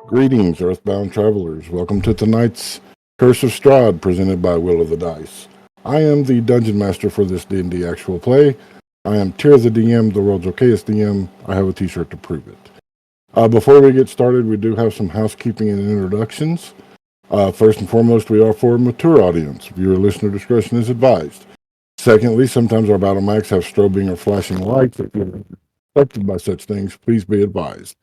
Greetings, Earthbound travelers. Welcome to tonight's Curse of Strahd, presented by Will of the Dice. I am the Dungeon Master for this D&D actual play. I am Tyr the DM, the world's okayest DM. I have a t-shirt to prove it. Before we get started, we do have some housekeeping and introductions. First and foremost, we are for a mature audience. Viewer listener discretion is advised. Secondly, sometimes our battle mags have strobing or flashing lights. If you're affected by such things, please be advised.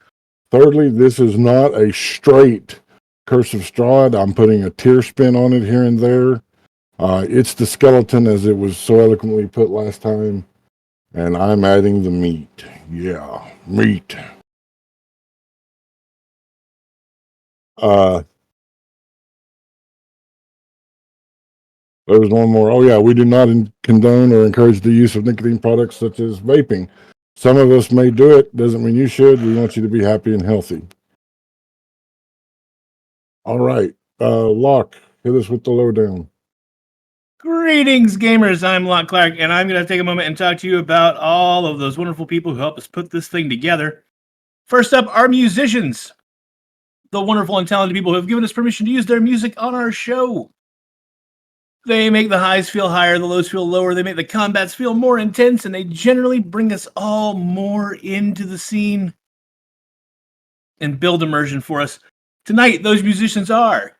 Thirdly, this is not a straight Curse of Strahd. I'm putting a tear spin on it here and there. It's the skeleton as it was so eloquently put last time, and I'm adding the meat. Yeah, meat. There's one more. Oh yeah, we do not condone or encourage the use of nicotine products such as vaping. Some of us may do it. Doesn't mean you should. We want you to be happy and healthy. All right. Locke, hit us with the lowdown. Greetings, gamers. I'm Locke Clark, and I'm going to take a moment and talk to you about all of those wonderful people who helped us put this thing together. First up, our musicians. The wonderful and talented people who have given us permission to use their music on our show. They make the highs feel higher, the lows feel lower, they make the combats feel more intense, and they generally bring us all more into the scene and build immersion for us. Tonight, those musicians are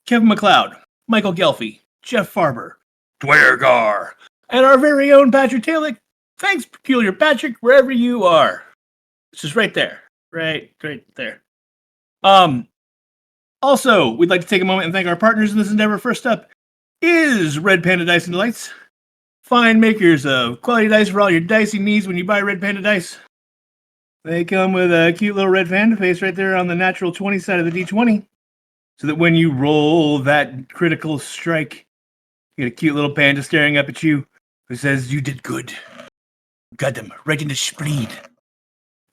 Kevin MacLeod, Michael Gelfie, Jeff Farber, Dwergar, and our very own Patrick Taylor. Thanks, Peculiar Patrick, wherever you are. It's just right there. Right there. Also, we'd like to take a moment and thank our partners in this endeavor. First up is Red Panda Dice and Delights. Fine makers of quality dice for all your dicing needs when you buy Red Panda Dice. They come with a cute little red panda face right there on the natural 20 side of the D20. So that when you roll that critical strike, you get a cute little panda staring up at you who says, "You did good. Got them right in the spleen."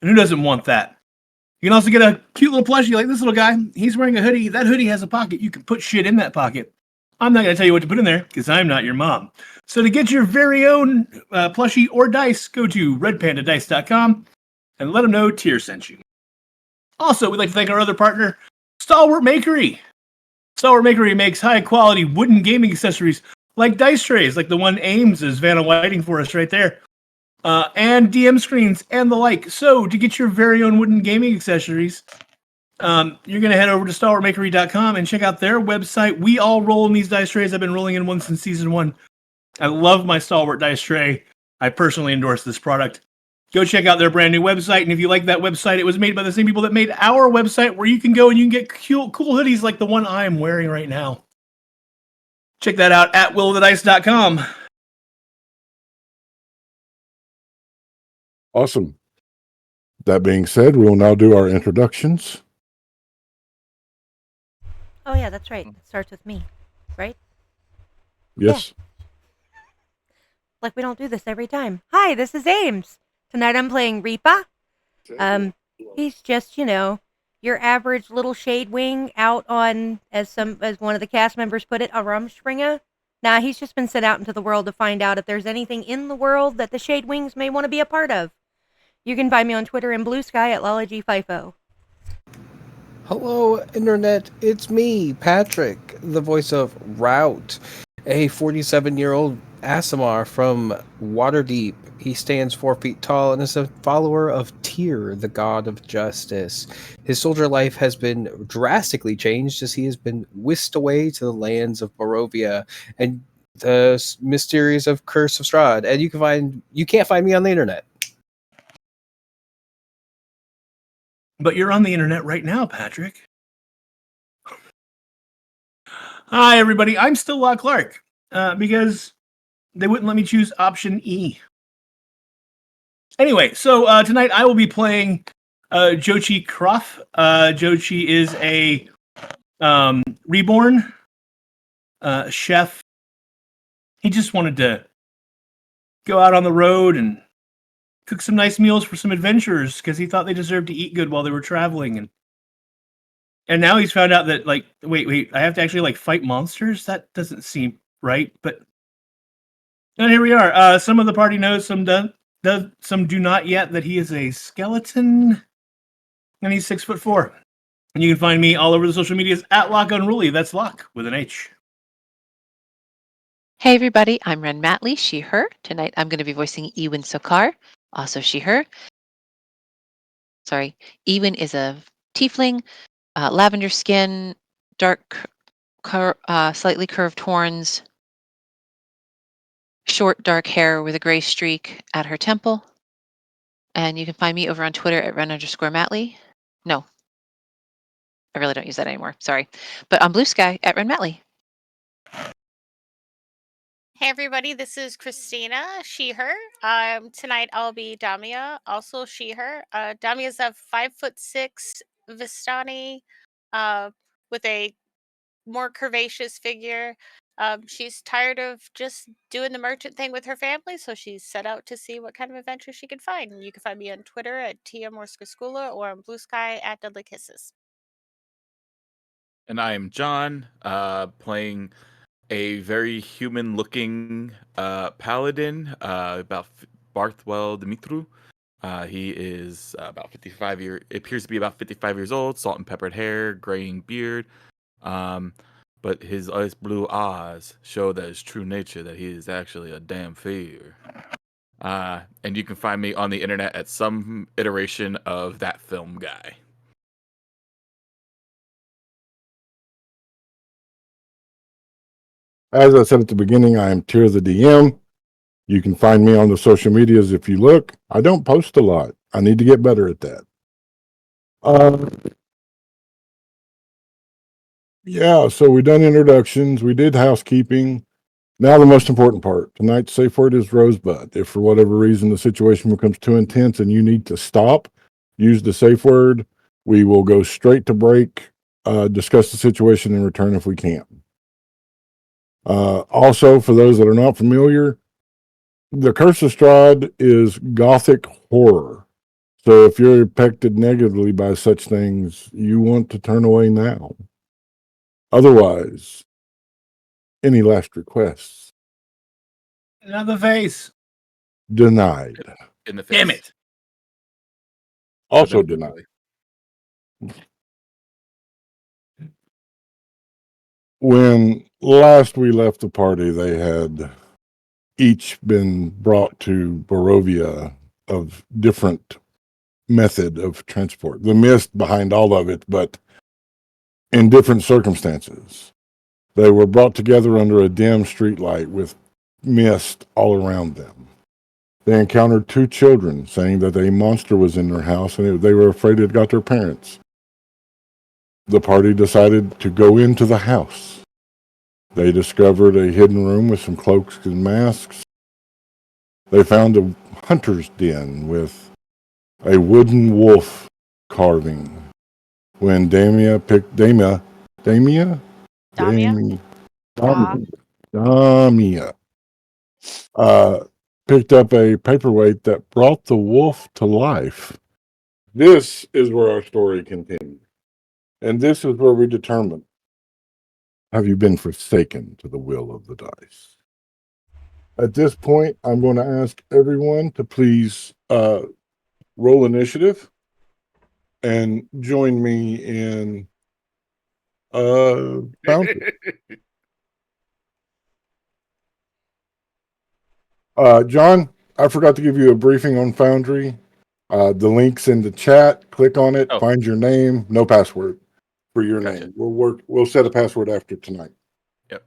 And who doesn't want that? You can also get a cute little plushie like this little guy. He's wearing a hoodie. That hoodie has a pocket. You can put shit in that pocket. I'm not going to tell you what to put in there because I'm not your mom. So to get your very own plushie or dice, go to redpandadice.com and let them know Tyr sent you. Also, we'd like to thank our other partner, Stalwart Makery. Stalwart Makery makes high-quality wooden gaming accessories like dice trays, like the one Ames is Vanna Whiting for us right there, and DM screens and the like. So, to get your very own wooden gaming accessories, you're going to head over to stalwartmakery.com and check out their website. We all roll in these dice trays. I've been rolling in one since season 1. I love my Stalwart dice tray. I personally endorse this product. Go check out their brand new website, and if you like that website, it was made by the same people that made our website, where you can go and you can get cool hoodies like the one I am wearing right now. Check that out at willofthedice.com. Awesome. That being said, we will now do our introductions. Oh yeah, that's right. It starts with me, right? Yes. Yeah. Like we don't do this every time. Hi, this is Ames. Tonight I'm playing Reaper. He's just, your average little shade wing out on, as one of the cast members put it, a Rumspringa. Nah, he's just been sent out into the world to find out if there's anything in the world that the shade wings may want to be a part of. You can find me on Twitter and Blue Sky at LolaGFIFO. Hello, Internet. It's me, Patrick, the voice of Route, a 47-year-old Aasimar from Waterdeep. He stands 4 feet tall and is a follower of Tyr, the god of justice. His soldier life has been drastically changed as he has been whisked away to the lands of Barovia and the mysteries of Curse of Strahd. And you can't find me on the internet. But you're on the internet right now, Patrick. Hi, everybody. I'm still Locke Clark because they wouldn't let me choose option E. Anyway, so tonight I will be playing Jochi Croft. Jochi is a reborn chef. He just wanted to go out on the road and cook some nice meals for some adventurers because he thought they deserved to eat good while they were traveling. And now he's found out that, wait, I have to actually, fight monsters? That doesn't seem right, but... And here we are. Some of the party knows, some do not yet, that he is a skeleton, and he's 6'4". And you can find me all over the social medias at Lock Unruly. That's Lock with an H. Hey everybody, I'm Ren Matley, she, her. Tonight I'm going to be voicing Ewin Sokar, also she, her. Sorry, Ewin is a tiefling, lavender skin, dark, slightly curved horns, short dark hair with a gray streak at her temple. And you can find me over on Twitter at Ren_Matley. No, I really don't use that anymore, sorry. But on Blue Sky at Ren Matley. Hey everybody, this is Christina, she, her. Tonight I'll be Damia, also she, her. Damia's a 5'6" Vistani, with a more curvaceous figure. She's tired of just doing the merchant thing with her family, so she's set out to see what kind of adventure she can find. You can find me on Twitter at Tia Morskaskula or on Blue Sky at Deadly Kisses. And I am John, playing a very human-looking paladin, about Barthwell Dimitru. He is about 55 appears to be about 55 years old, salt and peppered hair, graying beard. But his ice blue eyes show that his true nature, that he is actually a damn fear. And you can find me on the internet at some iteration of that film guy. As I said at the beginning, I am Tier the DM. You can find me on the social medias if you look. I don't post a lot. I need to get better at that. Yeah, so we done introductions. We did housekeeping. Now the most important part. Tonight's safe word is Rosebud. If for whatever reason the situation becomes too intense and you need to stop, use the safe word. We will go straight to break, discuss the situation, and return if we can. Also, for those that are not familiar, the Curse of Strahd is gothic horror. So if you're affected negatively by such things, you want to turn away now. Otherwise, any last requests? Not the face. Denied. In the face. Damn it. Also denied. When last we left the party, they had each been brought to Barovia of different method of transport. The mist behind all of it, but in different circumstances. They were brought together under a dim streetlight with mist all around them. They encountered two children saying that a monster was in their house and they were afraid it got their parents. The party decided to go into the house. They discovered a hidden room with some cloaks and masks. They found a hunter's den with a wooden wolf carving. When Damia picked up a paperweight that brought the wolf to life. This is where our story continues. And this is where we determine, have you been forsaken to the will of the dice? At this point, I'm going to ask everyone to please roll initiative and join me in Foundry. John, I forgot to give you a briefing on Foundry. The link's in the chat. Click on it. Find your name. No password for your name. We'll set a password after tonight. Yep.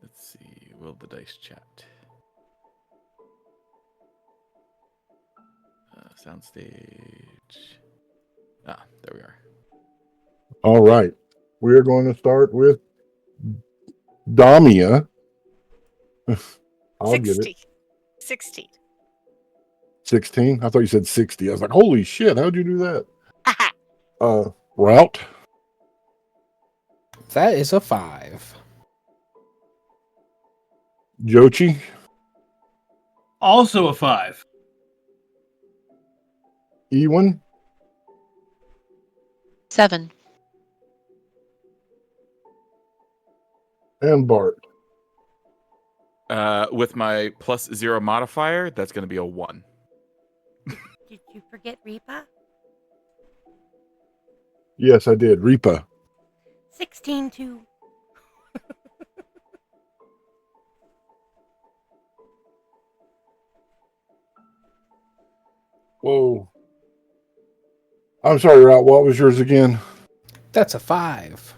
Let's see. Will the dice chat? Soundstage. There we are. All right. We are going to start with Damia. I'll 60. get it. 16. 16? I thought you said 60. I was like, holy shit, how'd you do that? Route? That is a 5. Jochi? Also a 5. Ewan? 7. And Bart? With my +0 modifier, that's going to be a 1. Did you forget Reaper? Yes, I did. Reaper. 16-2. Whoa. I'm sorry, Route. What was yours again? That's a 5.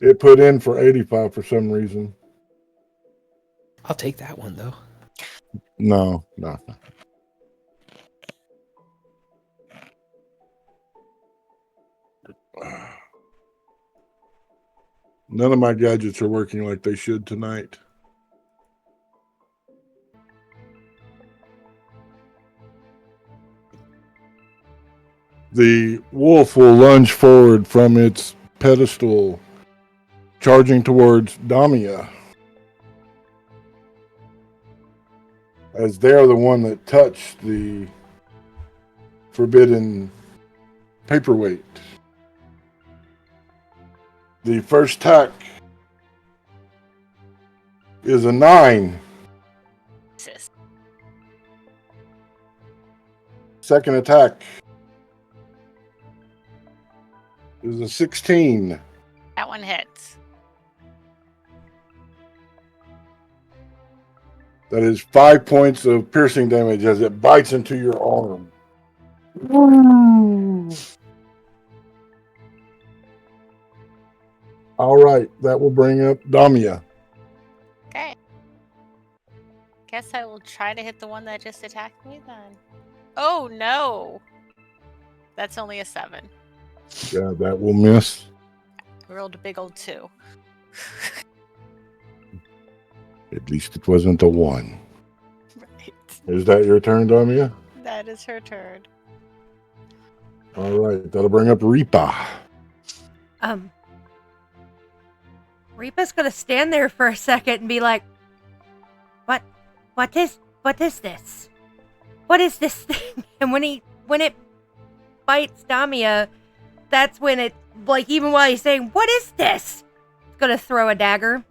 It put in for 85 for some reason. I'll take that one though. No. None of my gadgets are working like they should tonight. The wolf will lunge forward from its pedestal, charging towards Damia. As they're the one that touched the forbidden paperweight. The first attack is a 9. Jesus. Second attack is a 16. That one hits. That is 5 points of piercing damage as it bites into your arm. All right, that will bring up Damia. Okay. Guess I will try to hit the one that just attacked me then. Oh no! That's only a 7. Yeah, that will miss. I rolled a big old 2. At least it wasn't a 1. Right. Is that your turn, Damia? That is her turn. All right, that'll bring up Reaper. Reapa's gonna stand there for a second and be like, What is this? What is this thing? And when it bites Damia, that's when it, like, even while he's saying, what is this? It's gonna throw a dagger.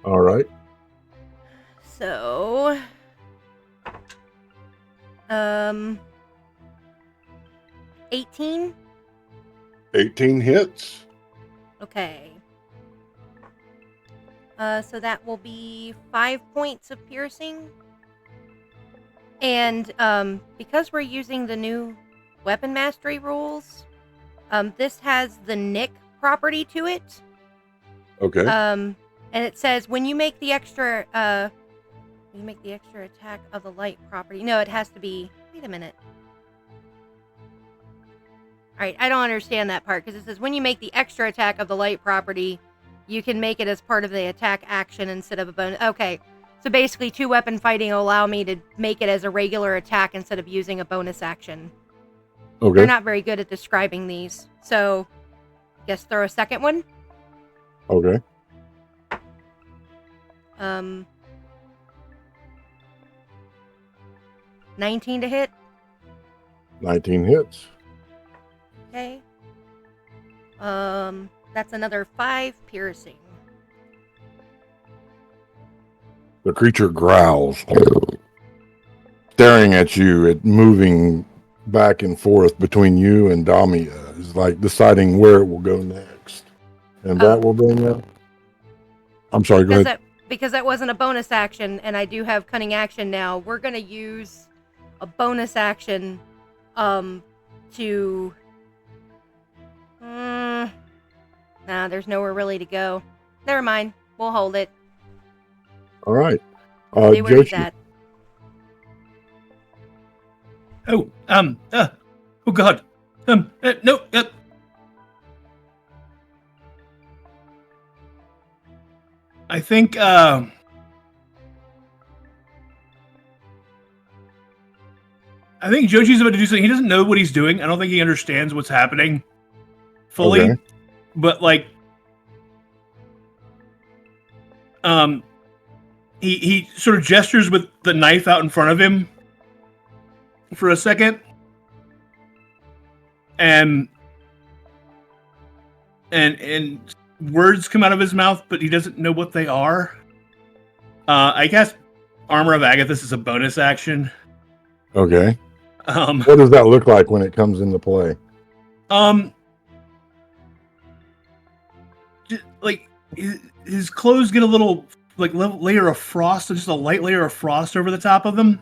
All right. So, 18? 18 hits. Okay. So that will be 5 points of piercing. And because we're using the new weapon mastery rules, this has the nick property to it. Okay. And it says when you make the extra attack of the light property. No, it has to be. Wait a minute. All right, I don't understand that part because it says when you make the extra attack of the light property, you can make it as part of the attack action instead of a bonus. Okay, so basically 2-weapon fighting will allow me to make it as a regular attack instead of using a bonus action. Okay. They're not very good at describing these, so I guess throw a second one. Okay. 19 to hit. 19 hits. Okay. That's another 5 piercing. The creature growls, staring at you, it moving back and forth between you and Damia. It's like deciding where it will go next. And that will bring up... I'm sorry, go ahead. Because that wasn't a bonus action, and I do have cunning action now, we're going to use a bonus action to... Nah, there's nowhere really to go. Never mind. We'll hold it. All right. Stay where he's Joshi. at. Oh, oh God. No, I think, Joshi's about to do something. He doesn't know what he's doing. I don't think he understands what's happening fully. Okay. But, like, he sort of gestures with the knife out in front of him for a second. And words come out of his mouth, but he doesn't know what they are. I guess Armor of Agathis is a bonus action. Okay. Um, What does that look like when it comes into play? Like his clothes get a little like layer of frost, just a light layer of frost over the top of them.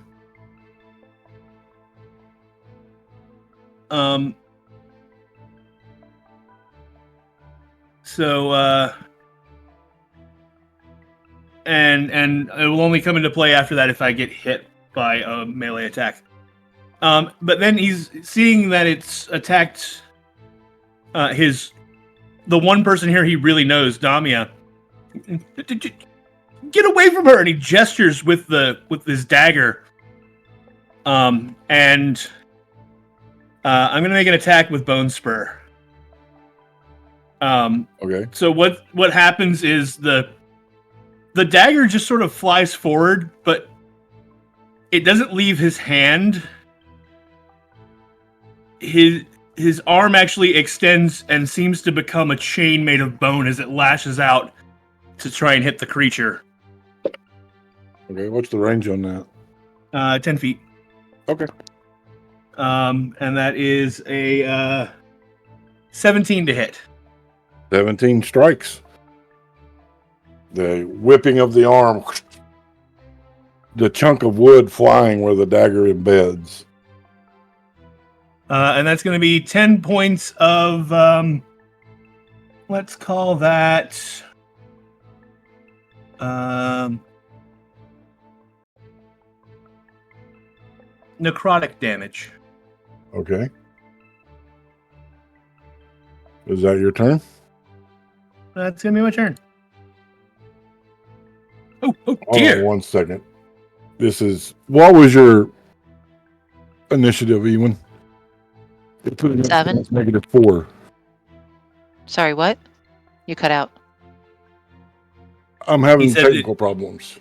So and it will only come into play after that if I get hit by a melee attack. But then he's seeing that it's attacked the one person here he really knows, Damia. Get away from her! And he gestures with his dagger. And I'm gonna make an attack with Bone Spur. Okay. So what happens is the dagger just sort of flies forward, but it doesn't leave his hand. His arm actually extends and seems to become a chain made of bone as it lashes out to try and hit the creature. Okay, what's the range on that? 10 feet. Okay. And that is a 17 to hit. 17 strikes. The whipping of the arm, the chunk of wood flying where the dagger embeds. And that's going to be 10 points of, let's call that, necrotic damage. Okay. Is that your turn? That's going to be my turn. Oh Hold dear. on 1 second. What was your initiative, Ewan? 7. -4. Sorry, what? You cut out. I'm having He said technical problems.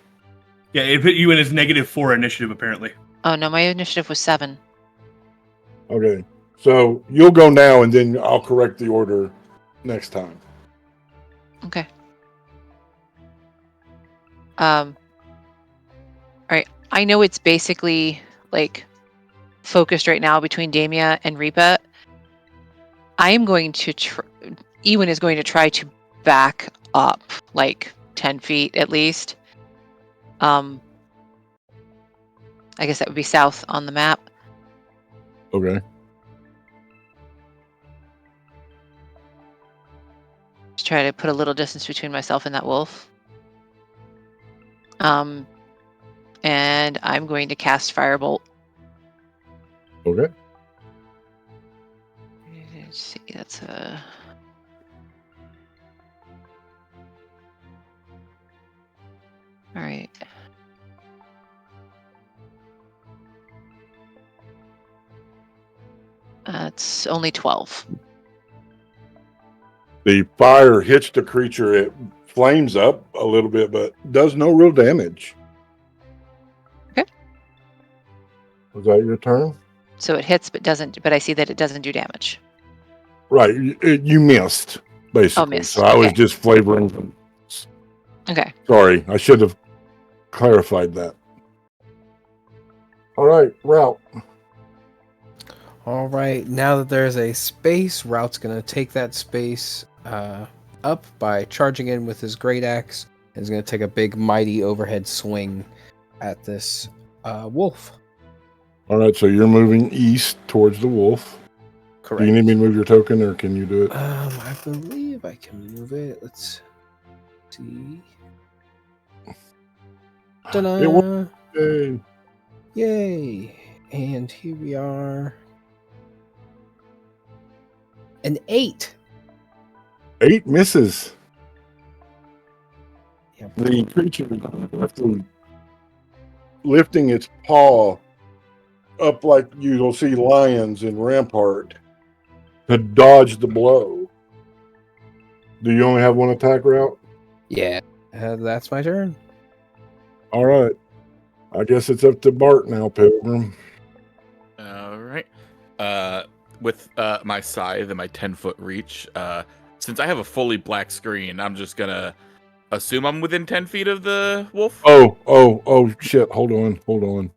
Yeah, it put you in his -4 initiative, apparently. Oh no, my initiative was 7. Okay. So you'll go now and then I'll correct the order next time. Okay. All right. I know it's basically like focused right now between Damia and Reapa. I am going to Ewan is going to try to back up like 10 feet at least. I guess that would be south on the map. Okay. Just try to put a little distance between myself and that wolf. And I'm going to cast Firebolt. Okay. Let's see, that's a... All right. It's only 12. The fire hits the creature. It flames up a little bit, but does no real damage. Okay. Was that your turn? So it hits, but I see that it doesn't do damage. Right. You missed, basically. Oh, missed. So I was Okay. just flavoring. Okay. Sorry, I should have clarified that. All right, Route. All right, now that there's a space, Route's going to take that space up by charging in with his great axe. And he's going to take a big, mighty overhead swing at this wolf. All right, so you're moving east towards the wolf. Correct. Do you need me to move your token, or can you do it? I believe I can move it. Let's see. Ta-da! It worked. Yay. Yay! And here we are. An 8. 8 misses. Yep. The creature lifting its paw up like you'll see lions in Rampart to dodge the blow. Do you only have one attack, Route? Yeah, that's my turn. All right. I guess it's up to Bart now, Pilgrim. All right. With my scythe and my 10-foot reach, since I have a fully black screen, I'm just gonna assume I'm within 10 feet of the wolf. Oh, shit. Hold on.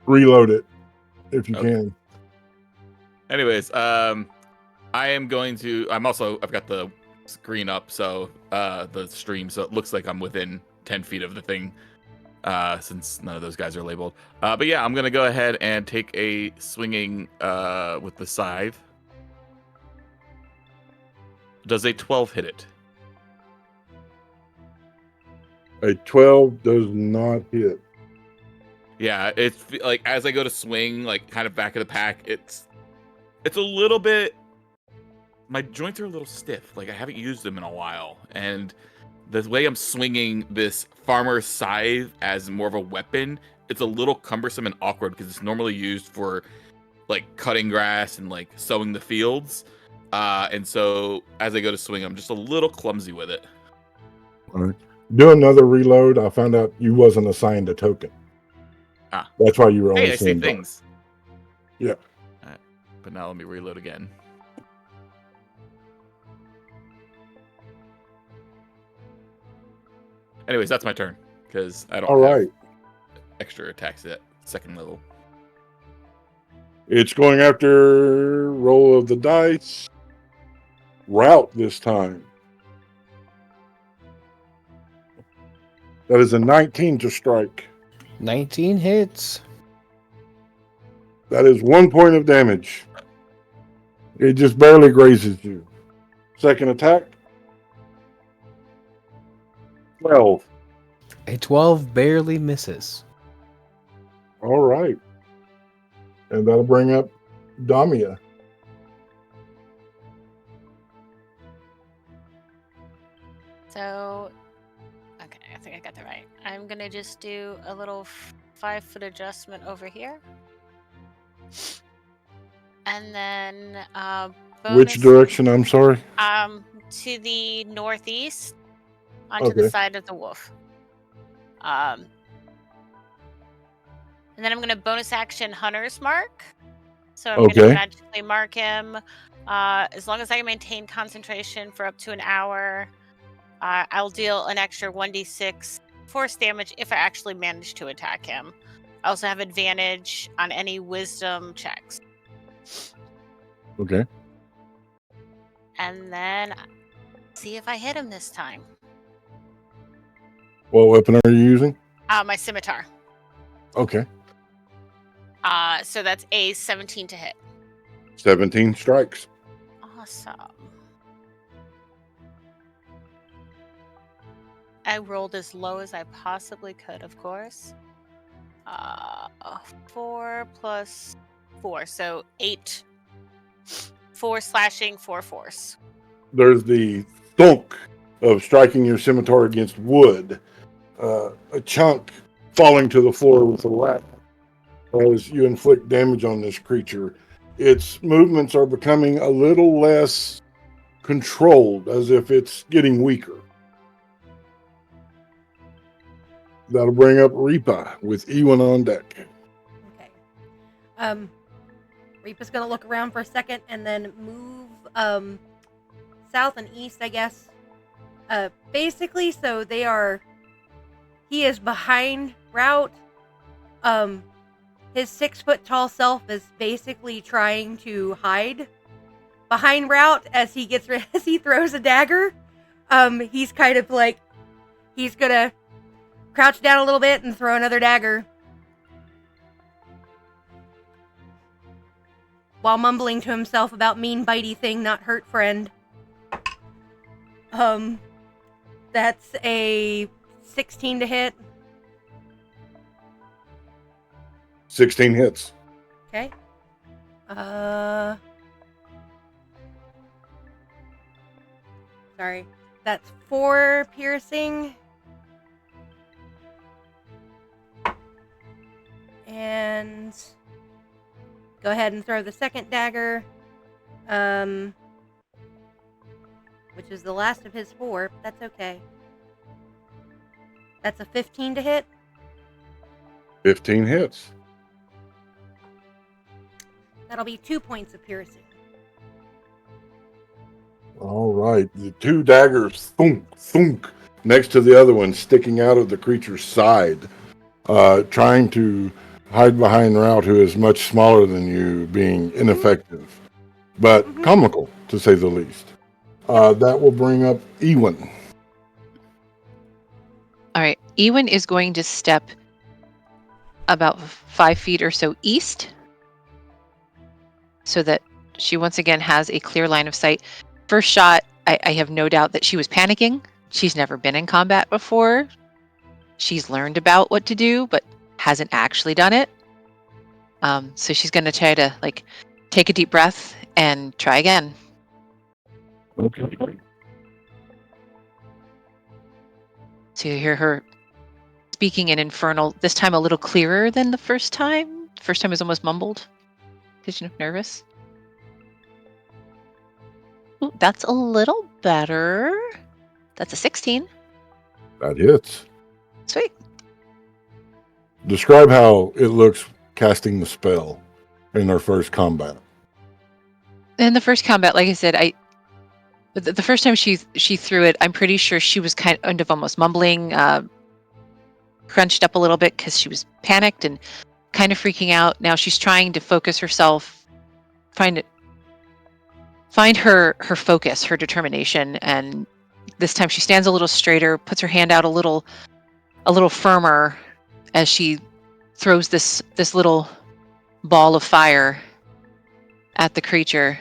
reload it if you Okay. can. Anyways, I am going to. I've got the screen up, so the stream, so it looks like I'm within 10 feet of the thing, since none of those guys are labeled. But yeah, I'm gonna go ahead and take a swinging with the scythe. Does a 12 hit it? A 12 does not hit. Yeah, it's like as I go to swing, like kind of back of the pack, it's a little bit. My joints are a little stiff. Like I haven't used them in a while, and the way I'm swinging this farmer's scythe as more of a weapon, it's a little cumbersome and awkward because it's normally used for like cutting grass and like sowing the fields. And so as I go to swing, I'm just a little clumsy with it. All right. Do another reload. I found out you wasn't assigned a token. Ah. That's why you were only Hey, I see seeing dark. things. Yeah. But now let me reload again. Anyways, that's my turn because I don't All have right. extra attacks at second level. It's going after roll of the dice. Route this time. That is a 19 to strike. 19 hits. That is 1 point of damage. It just barely grazes you. Second attack. 12. A 12 barely misses. All right. And that'll bring up Damia. So, okay, I think I got that right. I'm gonna just do a little 5-foot adjustment over here, and then Which bonus direction? I'm sorry. to the northeast, onto the Okay. side of the wolf. And then I'm gonna bonus action Hunter's Mark. So I'm Okay. gonna magically mark him. As long as I maintain concentration for up to an hour, I'll deal an extra 1d6 force damage if I actually manage to attack him. I also have advantage on any wisdom checks. Okay. And then see if I hit him this time. What weapon are you using? My scimitar. Okay. So that's a 17 to hit. 17 strikes. Awesome. I rolled as low as I possibly could, of course. 4 plus 4, so 8. 4 slashing, 4 force. There's the thunk of striking your scimitar against wood. A chunk falling to the floor with a whack as you inflict damage on this creature. Its movements are becoming a little less controlled, as if it's getting weaker. That'll bring up Reapa with Ewan on deck. Okay. Reapa's gonna look around for a second and then move south and east, I guess. Basically, so he is behind Route. His 6-foot tall self is basically trying to hide behind Route as he throws a dagger. He's kind of like he's gonna crouch down a little bit and throw another dagger while mumbling to himself about mean bitey thing, not hurt friend. That's a 16 to hit. 16 hits. Okay. Sorry. That's 4 piercing. And go ahead and throw the second dagger. Which is the last of his 4, but that's okay. That's a 15 to hit. 15 hits. That'll be 2 points of piercing. All right. The 2 daggers, thunk, thunk, next to the other one, sticking out of the creature's side, trying to hide behind Route, who is much smaller than you, being ineffective, but comical, to say the least. That will bring up Ewan. All right. Ewan is going to step about 5 feet or so east so that she once again has a clear line of sight. First shot, I have no doubt that she was panicking. She's never been in combat before. She's learned about what to do, but hasn't actually done it. So she's going to try to like take a deep breath and try again. Okay. So you hear her speaking in Infernal, this time a little clearer than the first time. The first time was almost mumbled because you're nervous. Ooh, that's a little better. That's a 16. That hits. Sweet. Describe how it looks casting the spell in their first combat. In the first combat, like I said, the first time she threw it, I'm pretty sure she was kind of almost mumbling, crunched up a little bit because she was panicked and kind of freaking out. Now she's trying to focus herself, find her focus, her determination, and this time she stands a little straighter, puts her hand out a little firmer as she throws this little ball of fire at the creature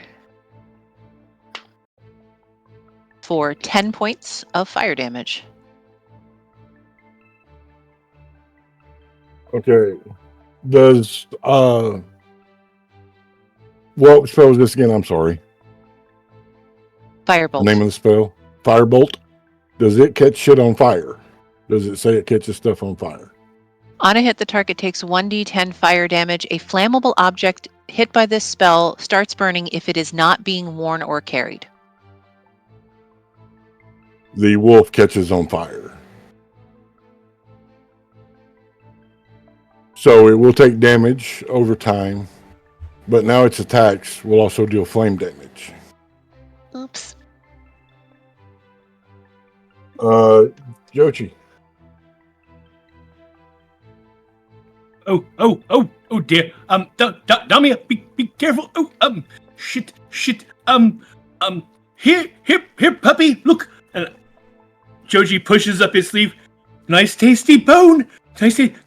for 10 points of fire damage. Okay. Does what spell is this again? I'm sorry. Firebolt. The name of the spell? Firebolt. Does it catch shit on fire? Does it say it catches stuff on fire? On a hit, the target takes 1d10 fire damage. A flammable object hit by this spell starts burning if it is not being worn or carried. The wolf catches on fire. So it will take damage over time, but now its attacks will also deal flame damage. Oops. Jochi. Oh dear. Damia, be careful. Oh, shit. Here, puppy. Look. Joji pushes up his sleeve. Nice tasty bone.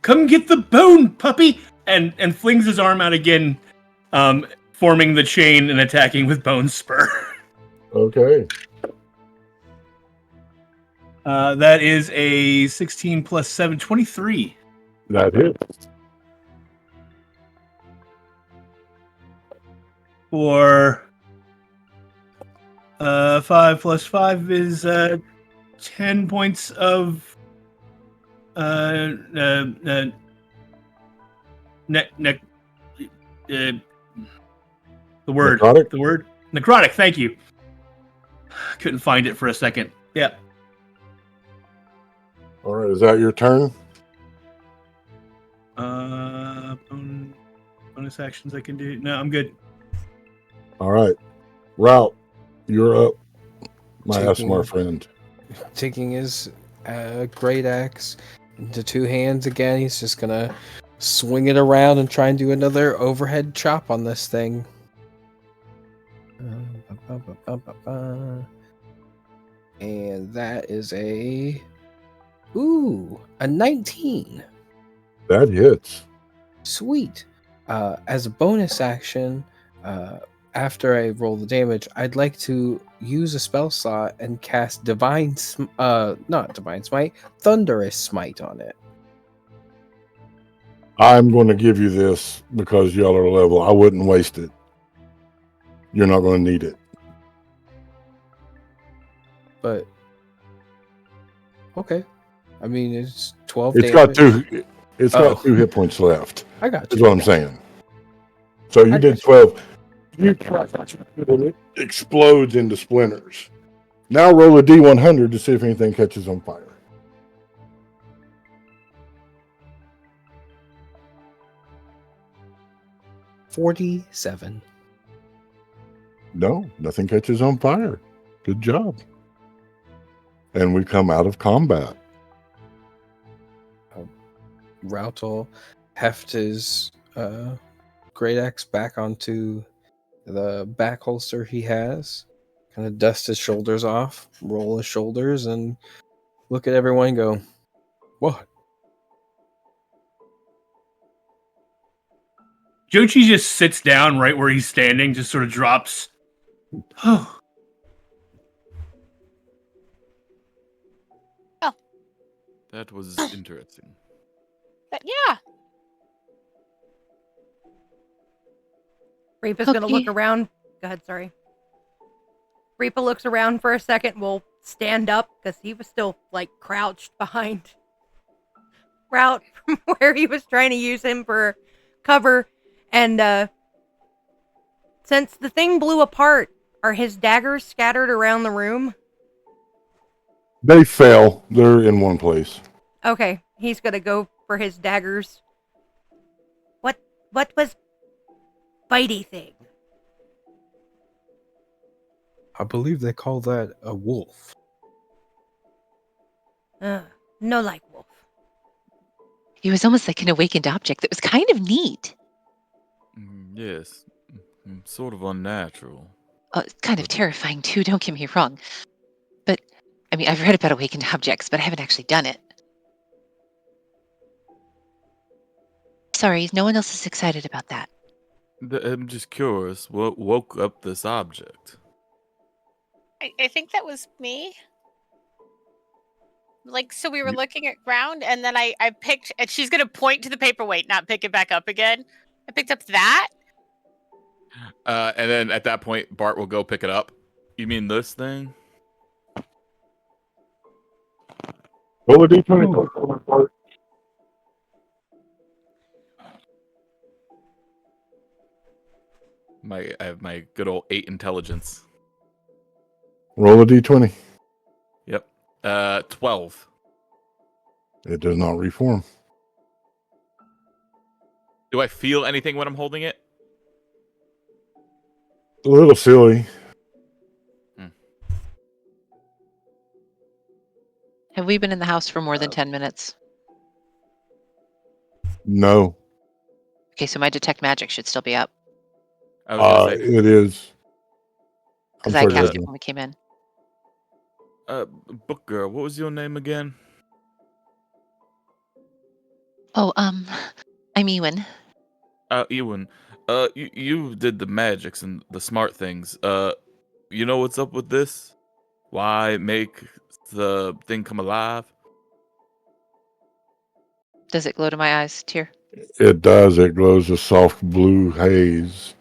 Come get the bone, puppy. And flings his arm out again, forming the chain and attacking with bone spur. Okay. That is a 16 plus 7, 23. That hits. For 5 plus 5 is 10 points of the word. Necrotic? The word necrotic. Thank you. Couldn't find it for a second. Yeah. All right. Is that your turn? Bonus actions I can do. No, I'm good. All right. Route, you're up. My Taking- Asmar friend. Taking his great axe into two hands again, he's just gonna swing it around and try and do another overhead chop on this thing. And that is a 19. That hits. Sweet. As a bonus action, after I roll the damage, I'd like to use a spell slot and cast not Divine Smite, Thunderous Smite on it. I'm going to give you this because y'all are level. I wouldn't waste it. You're not going to need it. But okay, I mean it's 12 It's damage. got two. It's got 2 hit points left. I got Is you. what I'm saying. So you did 12. You try and it explodes into splinters. Now roll a D100 to see if anything catches on fire. $47. No, nothing catches on fire. Good job. And we come out of combat. Routel heft his great axe back onto the back holster he has, kind of dust his shoulders off, roll his shoulders, and look at everyone and go, "What?" Jochi just sits down right where he's standing, just sort of drops. Oh, That was interesting. But yeah, Reapa's gonna look Okay. around. Go ahead, sorry. Reapa looks around for a second, will stand up, because he was still, like, crouched behind Route from where he was trying to use him for cover. And, since the thing blew apart, are his daggers scattered around the room? They fell. They're in one place. Okay, he's gonna go for his daggers. What was bitey thing? I believe they call that a wolf. No like wolf. It was almost like an awakened object that was kind of neat. Yes, sort of unnatural. It's kind of terrifying too, don't get me wrong. But, I mean, I've read about awakened objects, but I haven't actually done it. Sorry, no one else is excited about that. I'm just curious, what woke up this object? I think that was me. Like, so we were You- looking at ground, and then I picked, and she's gonna point to the paperweight, not pick it back up again. I picked up that. And then at that point, Bart will go pick it up. You mean this thing? Roll a d20. I have my good old 8 intelligence. Roll a d20. Yep. 12. It does not reform. Do I feel anything when I'm holding it? A little silly. Have we been in the house for more than 10 minutes? No. Okay, so my detect magic should still be up. I was gonna say, It is. I'm Because I sorry, cast it Reginald. when we came in. book girl, what was your name again? Oh, I'm Ewan. Ewan. You did the magics and the smart things. You know what's up with this? Why make the thing come alive? Does it glow to my eyes, Tyr? It does. It glows a soft blue haze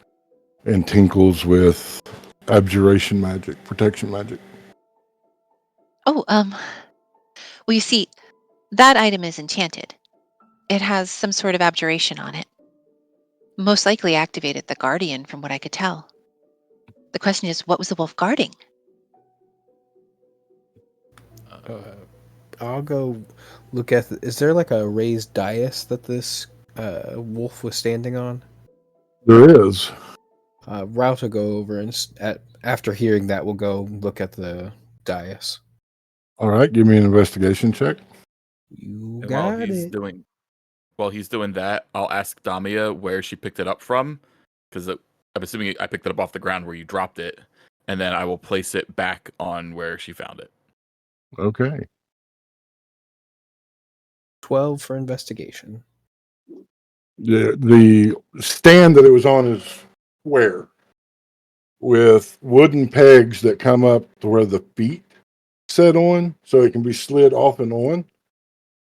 and tinkles with abjuration magic, protection magic. Oh, well, you see, that item is enchanted. It has some sort of abjuration on it. Most likely activated the Guardian, from what I could tell. The question is, what was the wolf guarding? I'll go look at. Is there like a raised dais that this wolf was standing on? There is. Route will go over and after hearing that, we'll go look at the dais. All right, give me an investigation check. You And got it. while he's doing that, I'll ask Damia where she picked it up from, because I'm assuming I picked it up off the ground where you dropped it, and then I will place it back on where she found it. Okay. 12 for investigation. The stand that it was on is square with wooden pegs that come up to where the feet set on, so it can be slid off and on.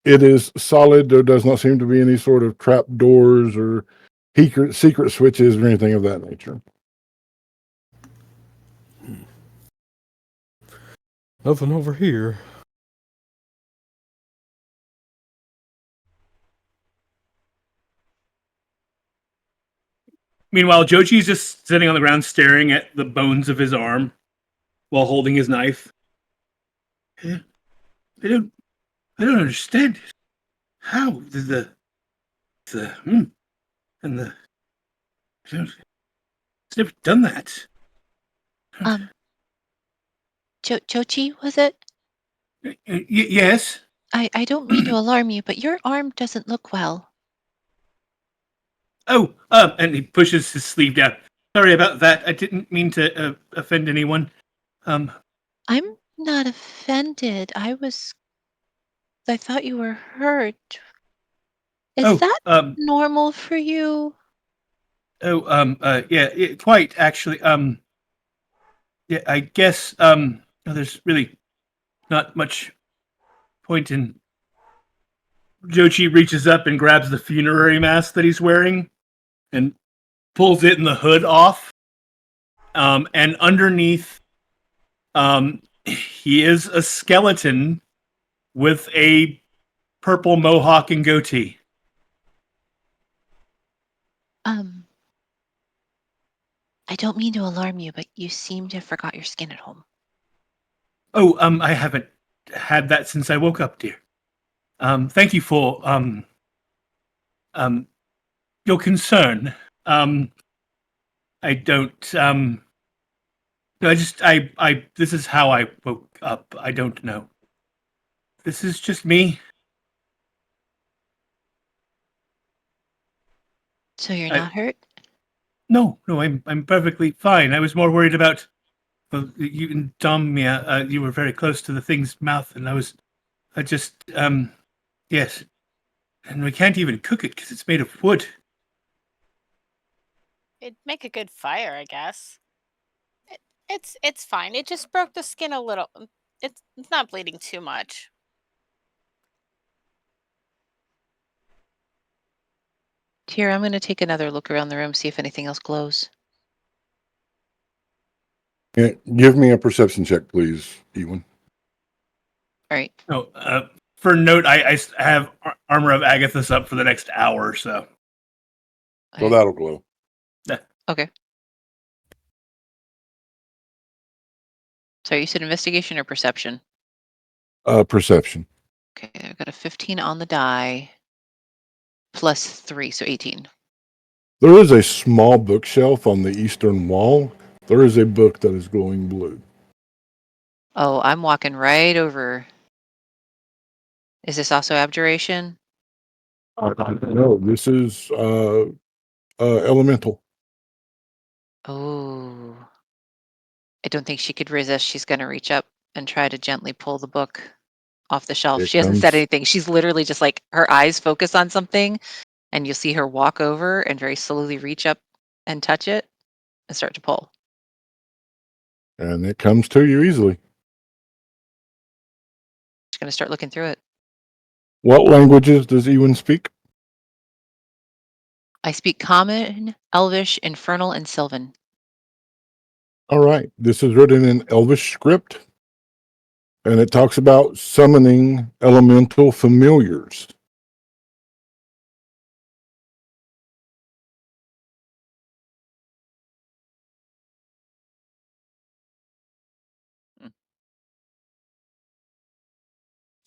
It is solid. There does not seem to be any sort of trap doors or secret switches or anything of that nature. Nothing over here. Meanwhile, Jochi's just sitting on the ground staring at the bones of his arm while holding his knife. I don't understand it. How did and the it's never done that. Chochi, was it? Yes. I don't mean to alarm you, but your arm doesn't look well. And he pushes his sleeve down. Sorry about that. I didn't mean to offend anyone. I'm not offended. I thought you were hurt. Is that normal for you? Yeah, quite actually. Yeah, I guess. There's really not much point in. Jochi reaches up and grabs the funerary mask that he's wearing, and pulls it and the hood off. And underneath, he is a skeleton with a purple mohawk and goatee. I don't mean to alarm you, but you seem to have forgot your skin at home. I haven't had that since I woke up, dear. Thank you for your concern. I don't no, I this is how I woke up. I don't know. This is just me. So you're not hurt? No, I'm perfectly fine. I was more worried about you and Domia. You were very close to the thing's mouth, and yes. And we can't even cook it because it's made of wood. It'd make a good fire, I guess. It's fine. It just broke the skin a little. It's not bleeding too much. Here, I'm going to take another look around the room, see if anything else glows. Yeah, give me a perception check, please, Ewan. All right. Oh, for note, I have Armor of Agathis up for the next hour or so. So that'll glow. Okay. So you said investigation or perception? Perception. Okay, I've got a 15 on the die, plus 3, so 18. There is a small bookshelf on the eastern wall. There is a book that is glowing blue. Oh, I'm walking right over. Is this also abjuration? No, this is elemental. Oh. I don't think she could resist. She's going to reach up and try to gently pull the book off the shelf. She hasn't said anything. She's literally just like her eyes focus on something, and you'll see her walk over and very slowly reach up and touch it and start to pull. And it comes to you easily. She's going to start looking through it. What languages does Ewan speak? I speak Common, Elvish, Infernal, and Sylvan. All right. This is written in Elvish script, and it talks about summoning elemental familiars.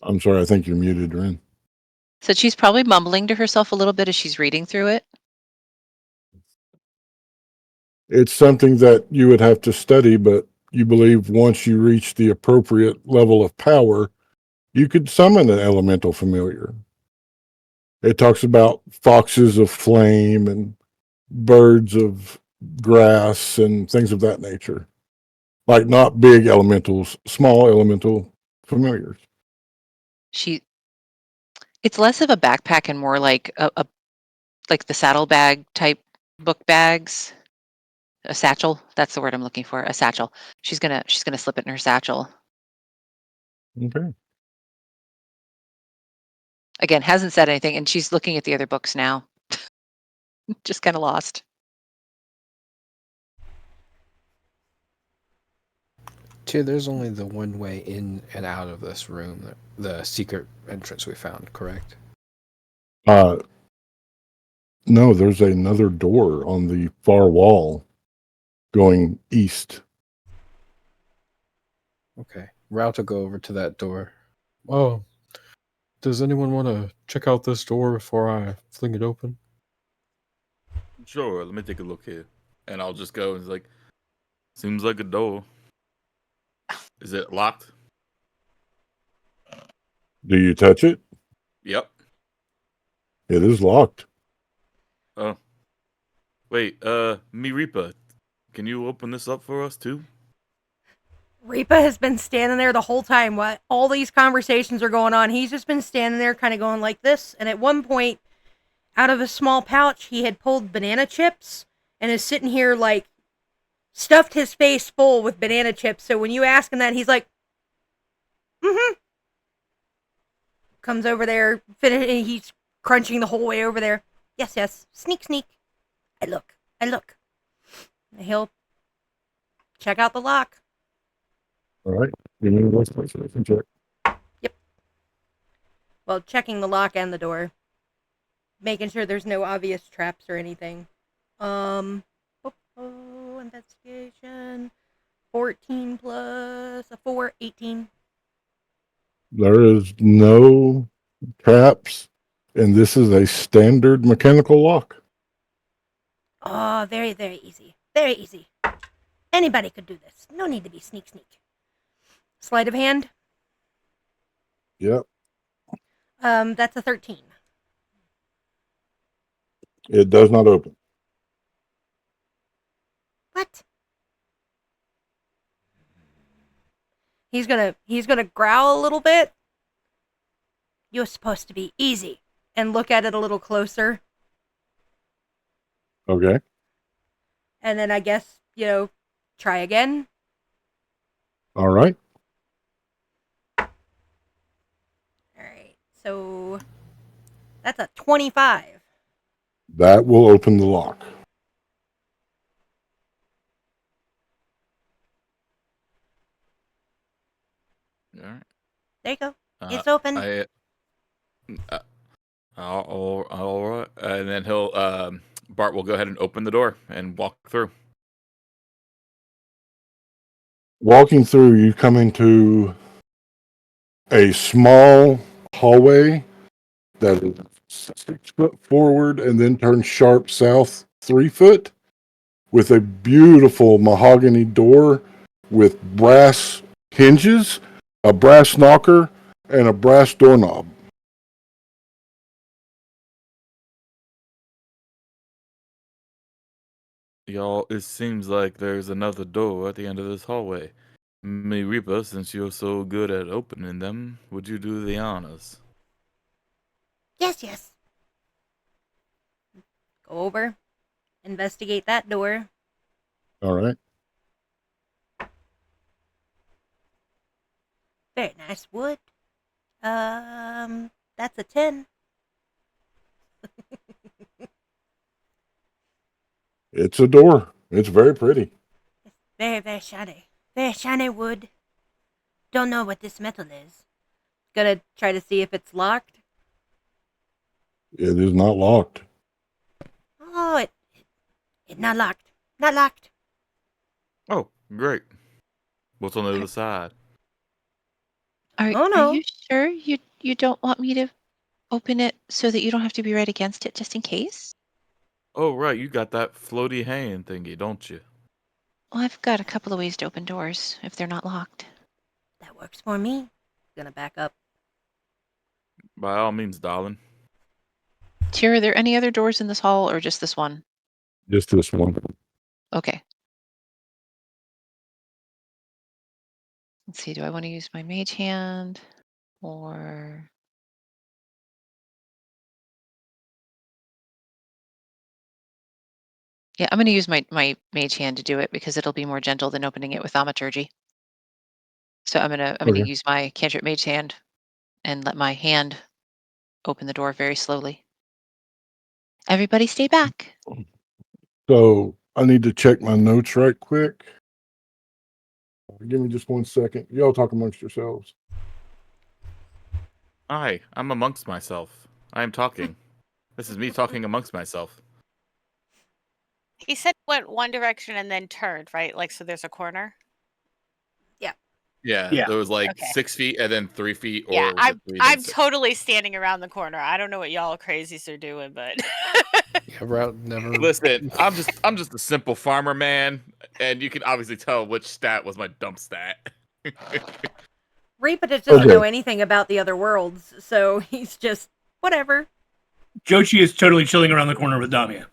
I'm sorry, I think you're muted, Ren. So she's probably mumbling to herself a little bit as she's reading through it. It's something that you would have to study, but you believe once you reach the appropriate level of power, you could summon an elemental familiar. It talks about foxes of flame and birds of grass and things of that nature. Like not big elementals, small elemental familiars. It's less of a backpack and more like a like the saddlebag type book bags. A satchel. That's the word I'm looking for. A satchel. She's gonna slip it in her satchel. Okay. Again, hasn't said anything, and she's looking at the other books now. Just kind of lost. Too, there's only the one way in and out of this room, the secret entrance we found, correct? No, there's another door on the far wall going east. Okay. Route will go over to that door. Oh, does anyone want to check out this door before I fling it open? Sure, let me take a look here. And I'll just go and it's like, seems like a door. Is it locked? Do you touch it? Yep. It is locked. Oh, Wait, Miripa, can you open this up for us too? Reaper has been standing there the whole time while all these conversations are going on. He's just been standing there kind of going like this. And at one point, out of a small pouch, he had pulled banana chips and is sitting here like stuffed his face full with banana chips. So when you ask him that, he's like, mm-hmm. Comes over there, and he's crunching the whole way over there. Yes, yes. Sneak, sneak. I look. He'll check out the lock. All right. Give me an investigation check. Well, checking the lock and the door. Making sure there's no obvious traps or anything. Investigation. 14 plus a 4, 18. There is no traps, and this is a standard mechanical lock. Oh, very, very easy. Very easy. Anybody could do this. No need to be sneak. Sleight of hand. Yep. That's a 13. It does not open. What? He's gonna growl a little bit. You're supposed to be easy. And look at it a little closer. Okay. And then I guess, try again. All right. Alright, so that's a 25. That will open the lock. All right. There you go. It's open. All right. And then Bart will go ahead and open the door and walk through. Walking through, you come into a small hallway that is 6 foot forward and then turns sharp south 3 foot with a beautiful mahogany door with brass hinges, a brass knocker, and a brass doorknob. Y'all, it seems like there's another door at the end of this hallway. Miripa, since you're so good at opening them, would you do the honors? Yes. Go over. Investigate that door. All right. Very nice wood. That's a 10. It's a door. It's very pretty. Very, very shiny. Very shiny wood. Don't know what this metal is. Gonna try to see if it's locked. It is not locked. Oh, it not locked. Not locked. Oh, great. What's on the other side? Are no. you sure you don't want me to open it so that you don't have to be right against it just in case? Oh, right. You got that floaty hand thingy, don't you? Well, I've got a couple of ways to open doors if they're not locked. That works for me. Gonna back up. By all means, darling. Tyr, are there any other doors in this hall or just this one? Just this one. Okay. Let's see, do I want to use my mage hand or... Yeah, I'm going to use my mage hand to do it because it'll be more gentle than opening it with thaumaturgy. So I'm gonna Okay. use my cantrip mage hand and let my hand open the door very slowly. Everybody stay back. So I need to check my notes right quick. Give me just 1 second. Y'all talk amongst yourselves. I'm amongst myself. I am talking. This is me talking amongst myself. He said went one direction and then turned, right? Like, so there's a corner. Yeah, Yeah. there was like Okay. 6 feet and then 3 feet. Or Yeah, was it 3 and I'm 6? totally standing around the corner. I don't know what y'all crazies are doing, but Yeah, route never. Listen, I'm just a simple farmer man, and you can obviously tell which stat was my dump stat. Reaper doesn't Okay. know anything about the other worlds, so he's just whatever. Jochi is totally chilling around the corner with Damia.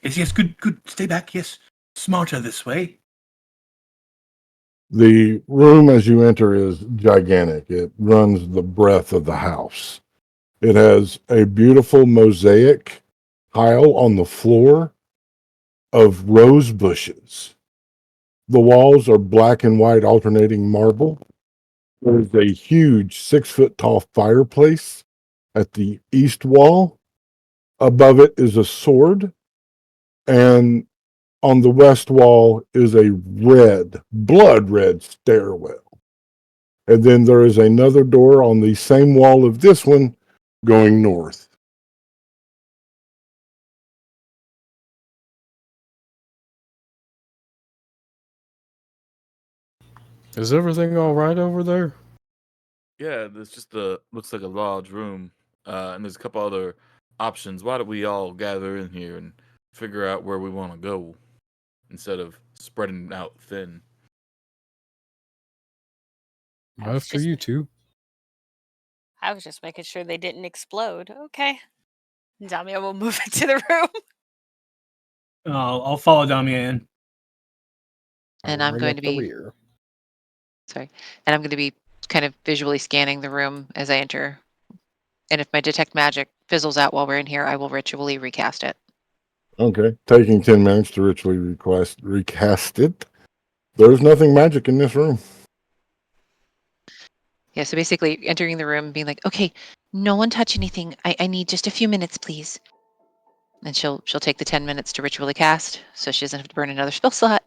Yes, good. Stay back. Yes, smarter this way. The room as you enter is gigantic. It runs the breadth of the house. It has a beautiful mosaic tile on the floor of rose bushes. The walls are black and white alternating marble. There's a huge 6-foot tall fireplace at the east wall. Above it is a sword, and on the west wall is a blood red stairwell. And then there is another door on the same wall of this one going north. Is everything all right over there? Yeah, there's just looks like a large room, and there's a couple other options. Why don't we all gather in here and figure out where we want to go instead of spreading out thin? After you two. I was just making sure they didn't explode. Okay. Damia will move into the room. I'll follow Damia in. And I'm Run going up to the be rear. sorry, and I'm going to be kind of visually scanning the room as I enter. And if my detect magic fizzles out while we're in here, I will ritually recast it. Okay, taking 10 minutes to ritually recast it. There's nothing magic in this room. Yeah, so basically entering the room, being like, "Okay, no one touch anything. I need just a few minutes, please." And she'll take the 10 minutes to ritually cast, so she doesn't have to burn another spell slot.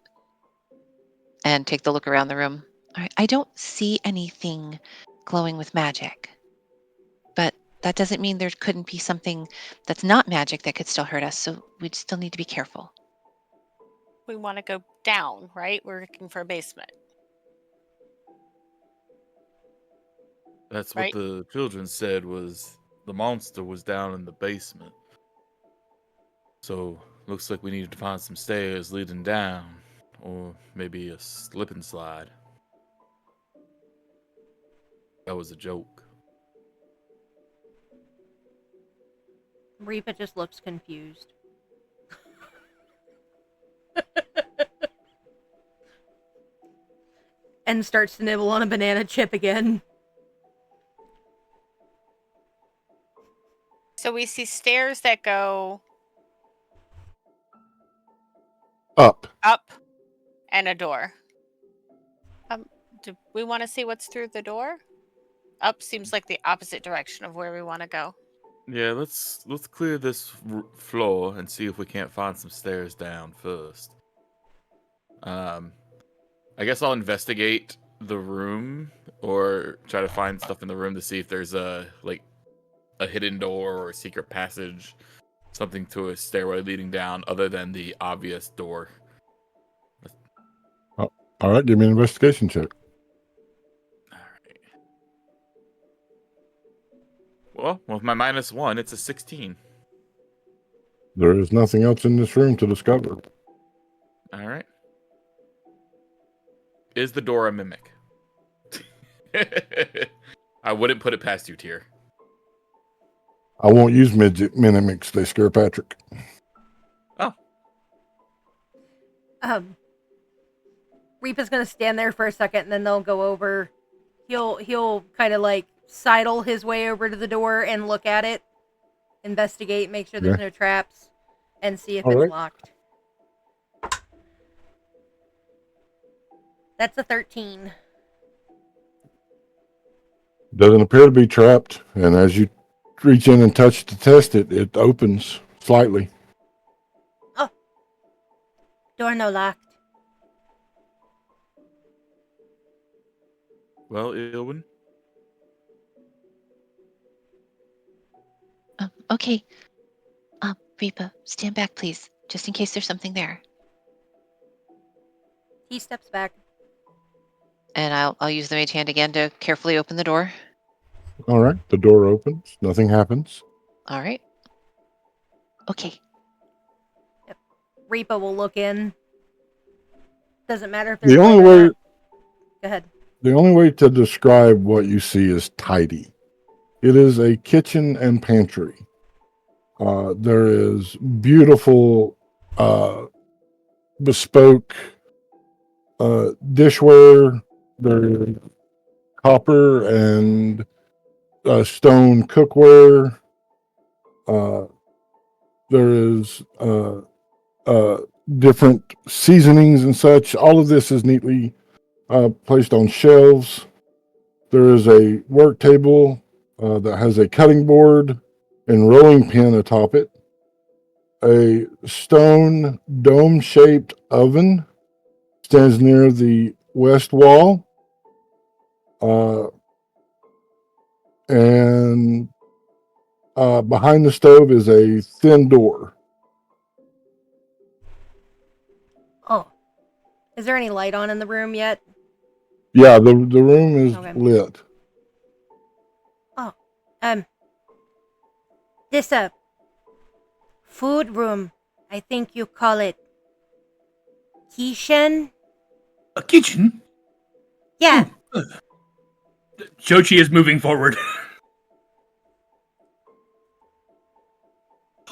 And take the look around the room. All right, I don't see anything glowing with magic, but that doesn't mean there couldn't be something that's not magic that could still hurt us. So we'd still need to be careful. We want to go down, right? We're looking for a basement. That's what Right. the children said was the monster was down in the basement. So looks like we needed to find some stairs leading down, or maybe a slip and slide. That was a joke. Reaper just looks confused. And starts to nibble on a banana chip again. So we see stairs that go Up. and a door. Do we want to see what's through the door? Up seems like the opposite direction of where we want to go. Yeah, let's clear this floor and see if we can't find some stairs down first. I guess I'll investigate the room or try to find stuff in the room to see if there's a hidden door or a secret passage, something to a stairway leading down other than the obvious door. All right, give me an investigation check. All right. Well, with my -1, it's a 16. There is nothing else in this room to discover. All right. Is the door a mimic? I wouldn't put it past you, Tyr. I won't use mimics. They scare Patrick. Oh. Reapa's gonna stand there for a second, and then they'll go over. He'll kind of like sidle his way over to the door and look at it, investigate, make sure there's no traps, and see if All it's right. locked. That's a 13. Doesn't appear to be trapped, and as you reach in and touch to test it, it opens slightly. Oh, door no locked. Well, Ilwin? Okay. Reapa, stand back, please, just in case there's something there. He steps back. And I'll use the mage hand again to carefully open the door. All right, the door opens. Nothing happens. All right. Okay. Yep. Reapa will look in. Doesn't matter if there's The only light or way, not. Go ahead. the only way to describe what you see is tidy. It is a kitchen and pantry. There is beautiful bespoke dishware. There's copper and stone cookware. There is different seasonings and such. All of this is neatly placed on shelves. There is a work table that has a cutting board and rolling pin atop it. A stone dome-shaped oven stands near the west wall. And behind the stove is a thin door. Oh, is there any light on in the room yet? Yeah, the room is Okay. lit. Oh, this food room. I think you call it kitchen. A kitchen? Yeah. Jochi is moving forward.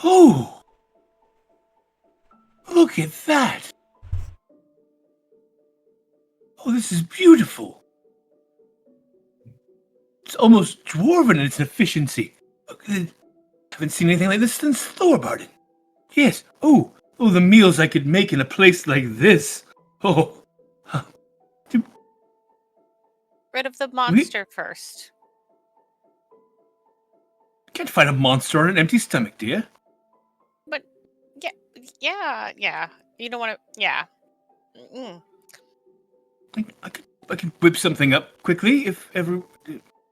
Oh! Look at that! Oh, this is beautiful. It's almost dwarven in its efficiency. I haven't seen anything like this since Thorbarden. Yes. Oh, the meals I could make in a place like this. Oh. Rid of the monster first. Can't fight a monster on an empty stomach, do you? But yeah. You don't want to. Yeah. Mm. I could whip something up quickly if ever.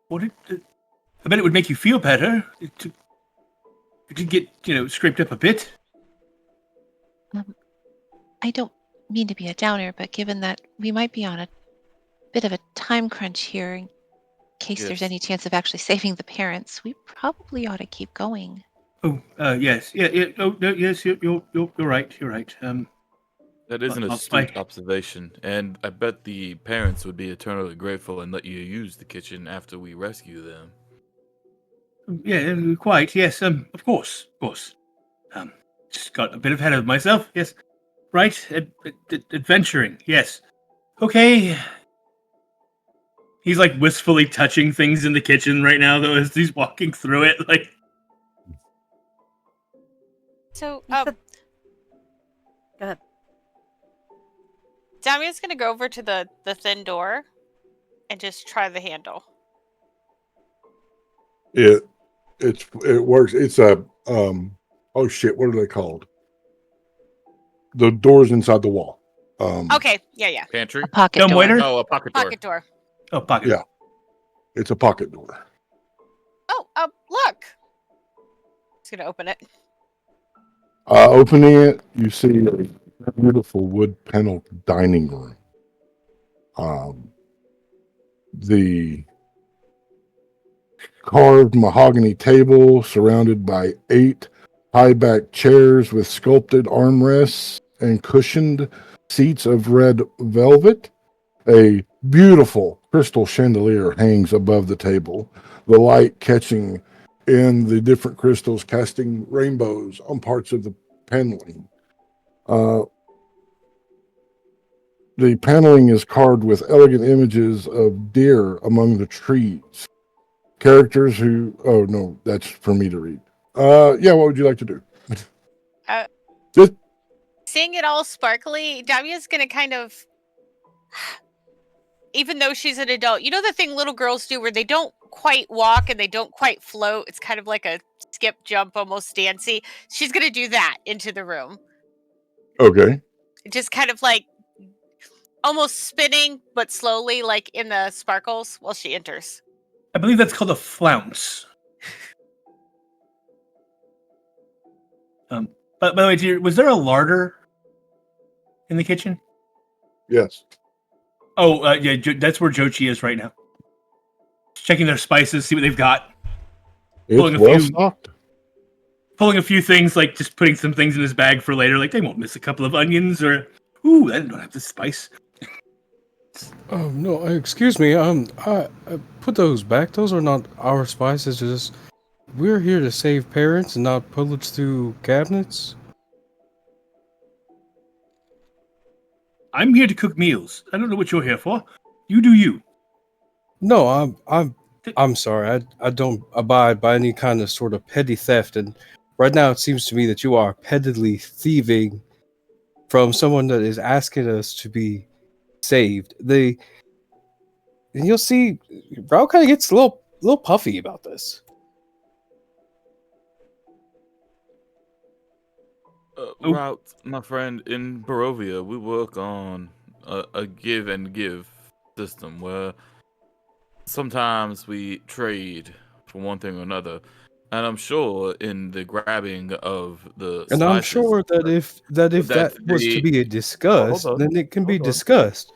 What I bet it would make you feel better to get scraped up a bit. I don't mean to be a downer, but given that we might be on a bit of a time crunch here, in case there's Yes. any chance of actually saving the parents, we probably ought to keep going. Oh, yes, yeah. Oh, no, yes, you're right. You're right. That is an I'll astute spike. observation, and I bet the parents would be eternally grateful and let you use the kitchen after we rescue them. Yeah, quite. Yes. Of course. Just got a bit ahead of myself. Yes. Right. Adventuring. Yes. Okay. He's like wistfully touching things in the kitchen right now, though, as he's walking through it. Like, So, You said- Go ahead. Damia's gonna go over to the thin door and just try the handle. It works. It's a oh shit, what are they called? The doors inside the wall. Okay, yeah. Pantry? A pocket Dumb door. waiter? Oh, a pocket door. Pocket door. oh, pocket. Yeah. It's a pocket door. Oh, look. Just gonna open it. Opening it, you see a beautiful wood paneled dining room. The carved mahogany table surrounded by 8 high-backed chairs with sculpted armrests and cushioned seats of red velvet. A beautiful crystal chandelier hangs above the table, the light catching in the different crystals, casting rainbows on parts of the paneling. The paneling is carved with elegant images of deer among the trees. Characters who... Oh, no, that's for me to read. Yeah, what would you like to do? Seeing it all sparkly, Damia's gonna kind of, even though she's an adult, you know the thing little girls do where they don't quite walk and they don't quite float? It's kind of like a skip, jump, almost dancy. She's gonna do that into the room. Okay. Just kind of like almost spinning, but slowly, like in the sparkles while she enters. I believe that's called a flounce. But by the way, dear, was there a larder in the kitchen? Yes. Oh, yeah, that's where Jochi is right now. Checking their spices, see what they've got. Pulling It's a well few- stocked. Pulling a few things, like just putting some things in his bag for later. Like they won't miss a couple of onions or, ooh, I don't have the spice. Oh no! Excuse me. I put those back. Those are not our spices. Just we're here to save parents and not pillage through cabinets. I'm here to cook meals. I don't know what you're here for. You do you. No, I'm sorry. I don't abide by any kind of sort of petty theft, and right now it seems to me that you are pettily thieving from someone that is asking us to be saved. And you'll see, Raul kind of gets a little puffy about this. Oh. Route, my friend, in Barovia, we work on a give and give system where sometimes we trade for one thing or another. And I'm sure in the grabbing of the And I'm spices sure that if that was to they be discussed, hold on, then it can be hold on. discussed.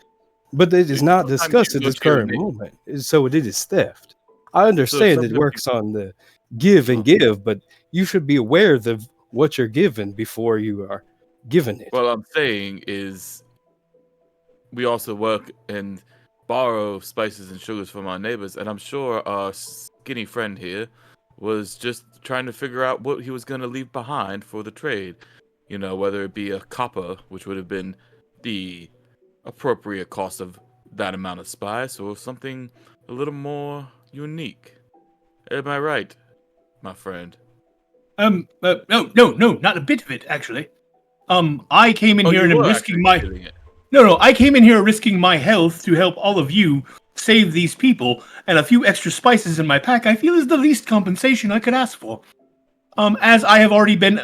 But it is not Sometimes discussed you at this current negotiate. moment, so it is theft. I So understand it sometimes works on the give and give, but you should be aware of what you're given before you are given it. what I'm saying is we also work and borrow spices and sugars from our neighbors, and I'm sure our skinny friend here was just trying to figure out what he was going to leave behind for the trade. You know, whether it be a copper, which would have been the appropriate cost of that amount of spice, or something a little more unique. Am I right, my friend? No, not a bit of it, actually. I came in Oh, here you and am were risking actually my... doing it. No, I came in here risking my health to help all of you save these people, and a few extra spices in my pack I feel is the least compensation I could ask for. As I have already been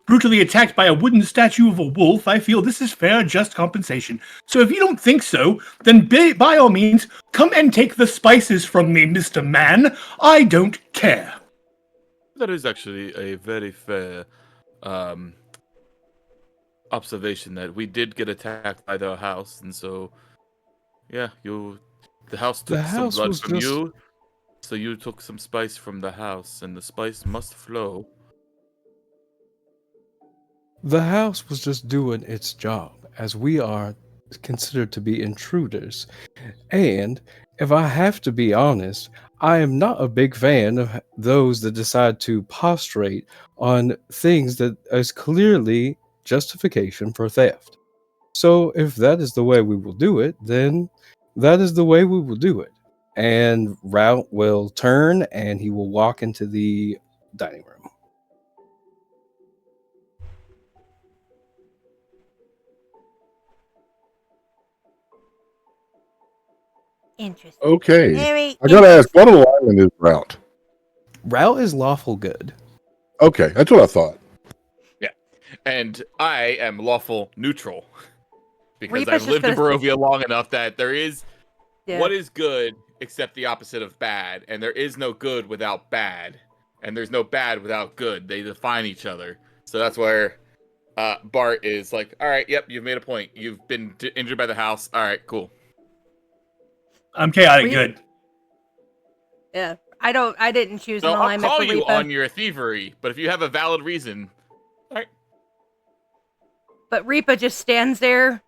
brutally attacked by a wooden statue of a wolf, I feel this is fair, just compensation. So if you don't think so, then by all means, come and take the spices from me, Mr. Man. I don't care. That is actually a very fair um, observation that we did get attacked by their house, and so yeah, the house The took some house blood was from just you, so you took some spice from the house, and the spice must flow. the house was just doing its job, as we are considered to be intruders. And if I have to be honest, I am not a big fan of those that decide to prostrate on things that is clearly justification for theft. So if that is the way we will do it, then that is the way we will do it. And Route will turn and he will walk into the dining room. Interesting. Okay. Very I gotta ask, what interesting. alignment is route? Route is lawful good. Okay, that's what I thought. And I am lawful neutral because Reapa's I've just lived in gonna- Barovia long enough that there is Yeah. what is good except the opposite of bad, and there is no good without bad, and there's no bad without good. They define each other. So that's where Bart is like, all right, yep, you've made a point. You've been injured by the house. All right, cool. I'm chaotic Reap- good. Yeah. I didn't choose So an I'll alignment call for you Reapa. on your thievery, but if you have a valid reason, all right. But Reapa just stands there,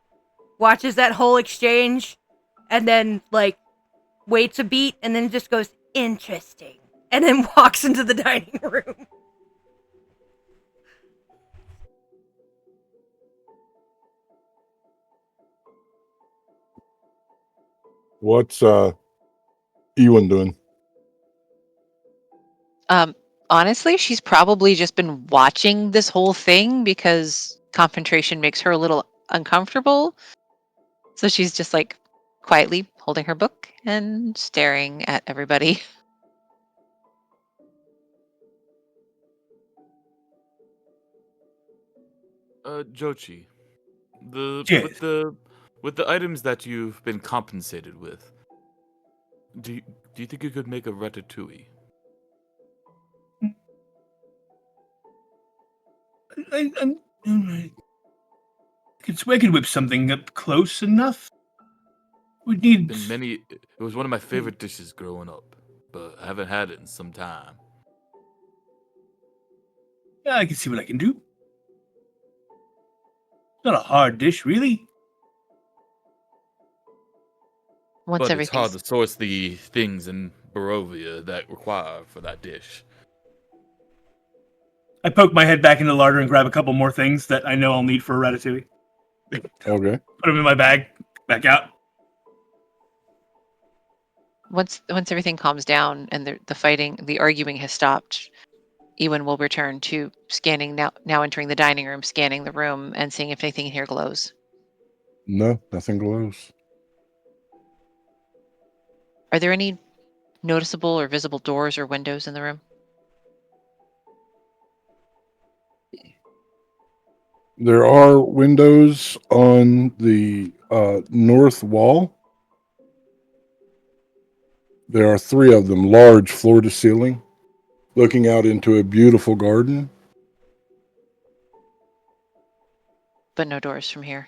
watches that whole exchange, and then like waits a beat, and then just goes interesting, and then walks into the dining room. What's Ewan doing? Honestly, she's probably just been watching this whole thing because confrontation makes her a little uncomfortable. So she's just like quietly holding her book and staring at everybody. Jochi, the Yes. with the items that you've been compensated with, do you think you could make a ratatouille? I could whip something up close enough. We need. It was one of my favorite dishes growing up, but I haven't had it in some time. Yeah, I can see what I can do. Not a hard dish, really. Once But it's hard everything's to source the things in Barovia that require for that dish. I poke my head back into the larder and grab a couple more things that I know I'll need for a ratatouille. Okay. Put them in my bag. Back out. Once everything calms down and the arguing has stopped, Ewan will return to scanning now entering the dining room, scanning the room and seeing if anything here glows. No, nothing glows. Are there any noticeable or visible doors or windows in the room? There are windows on the north wall. There are 3 of them, large floor to ceiling, looking out into a beautiful garden. But no doors from here.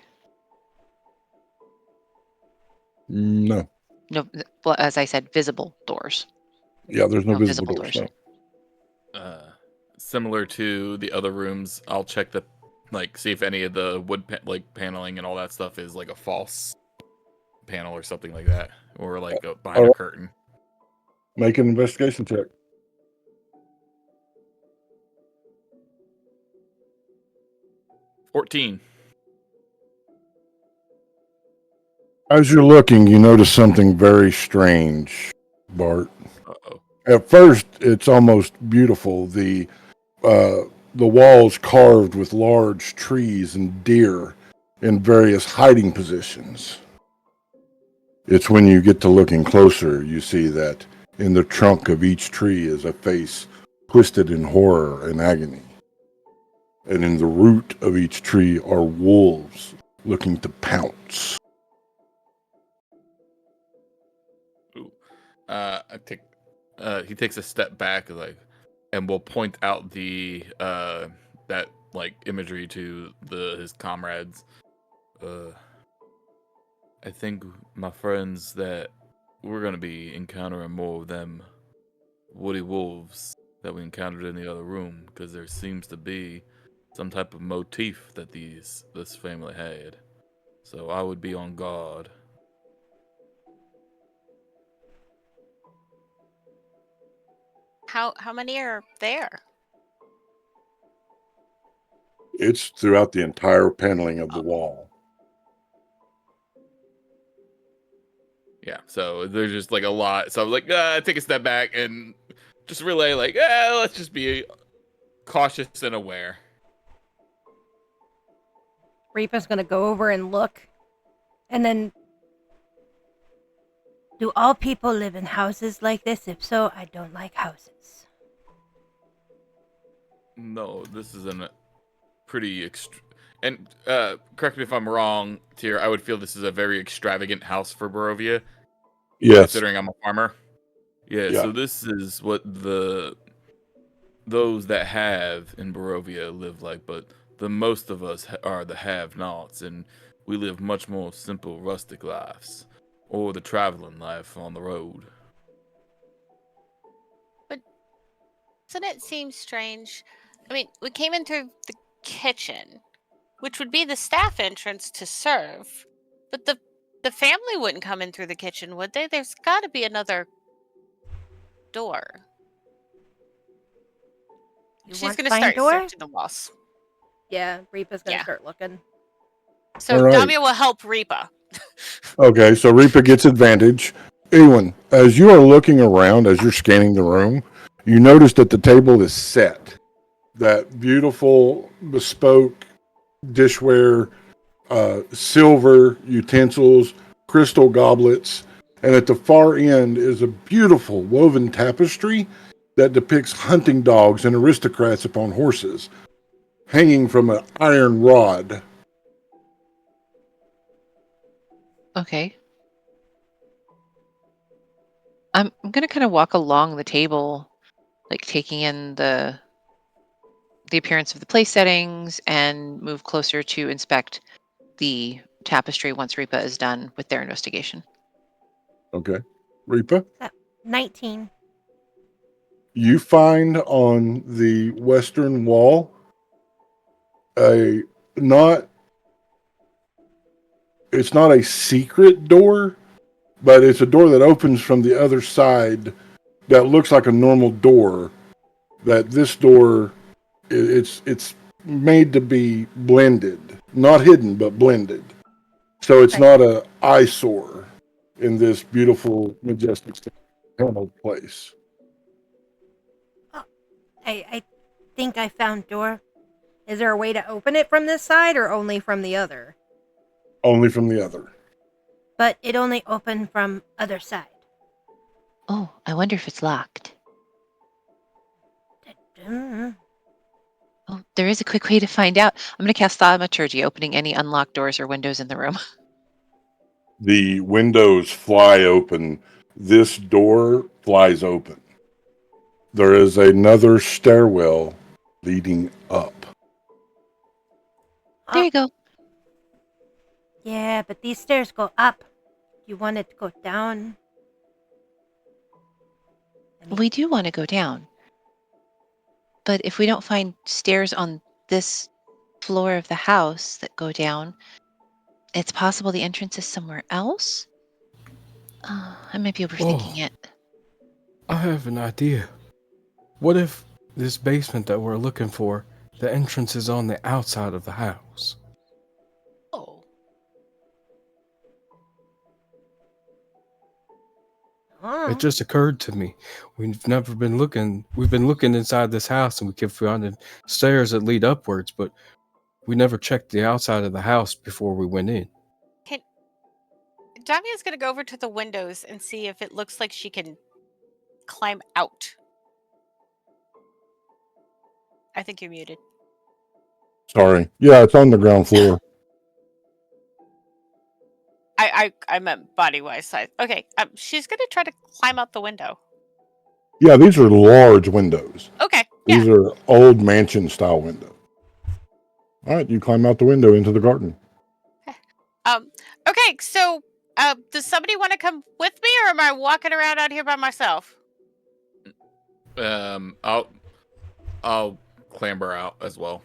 No. No, well, as I said, visible doors. Yeah, there's no No visible visible doors. doors. No. Similar to the other rooms, I'll check see if any of the wood paneling and all that stuff is like a false panel or something like that, or like behind a Alright. curtain. Make an investigation check. 14. As you're looking, you notice something very strange, Bart. Uh-oh. At first, it's almost beautiful. The walls carved with large trees and deer in various hiding positions. It's when you get to looking closer, you see that in the trunk of each tree is a face twisted in horror and agony. And in the root of each tree are wolves looking to pounce. Ooh. He takes a step back, and will point out that imagery to his comrades. I think, my friends, that we're gonna be encountering more of them woody wolves that we encountered in the other room, because there seems to be some type of motif that this family had. So I would be on guard. How many are there? It's throughout the entire paneling of the wall. Yeah, so there's just a lot. So I'm take a step back and just relay let's just be cautious and aware. Reapa's gonna go over and look, and then, do all people live in houses like this? If so, I don't like houses. No, this is a pretty and correct me if I'm wrong, Tyr. I would feel this is a very extravagant house for Barovia. Yes. Considering I'm a farmer. Yeah, Yeah. so this is what those that have in Barovia live like, but the most of us are the have-nots, and we live much more simple, rustic lives, or the traveling life on the road. But doesn't it seem strange? I mean, we came in through the kitchen, which would be the staff entrance to serve, but the family wouldn't come in through the kitchen, would they? There's got to be another door. She's going to start searching the walls. Yeah, Reapa's gonna Yeah. start looking. So All right. Damia will help Reapa. Okay, so Reapa gets advantage. Ewan, as you are looking around, as you're scanning the room, you notice that the table is set. That beautiful, bespoke dishware, silver utensils, crystal goblets, and at the far end is a beautiful woven tapestry that depicts hunting dogs and aristocrats upon horses, hanging from an iron rod. Okay. I'm gonna kind of walk along the table, taking in the appearance of the place settings, and move closer to inspect the tapestry once Reapa is done with their investigation. Okay. Reapa? 19. You find on the western wall it's not a secret door, but it's a door that opens from the other side that looks like a normal door. That this door, it's made to be blended, not hidden, but blended. So it's Right. not a eyesore in this beautiful, majestic place. I think I found door. Is there a way to open it from this side or only from the other? Only from the other. But it only opened from other side. Oh, I wonder if it's locked. Mm. Oh, there is a quick way to find out. I'm going to cast Thaumaturgy, opening any unlocked doors or windows in the room. The windows fly open. This door flies open. There is another stairwell leading up. There you go. Yeah, but these stairs go up. You want it to go down? We do want to go down. But if we don't find stairs on this floor of the house that go down, it's possible the entrance is somewhere else? I might be overthinking it. I have an idea. What if this basement that we're looking for, the entrance is on the outside of the house? Oh. Oh. It just occurred to me. We've been looking inside this house and we kept finding stairs that lead upwards, but we never checked the outside of the house before we went in. Damia's gonna go over to the windows and see if it looks like she can climb out. I think you're muted. Sorry. Yeah, it's on the ground floor. I meant body wise size. Okay, she's gonna try to climb out the window. Yeah, these are large windows. Okay, yeah. These are old mansion style windows. All right, you climb out the window into the garden. Okay, so does somebody want to come with me, or am I walking around out here by myself? I'll clamber out as well.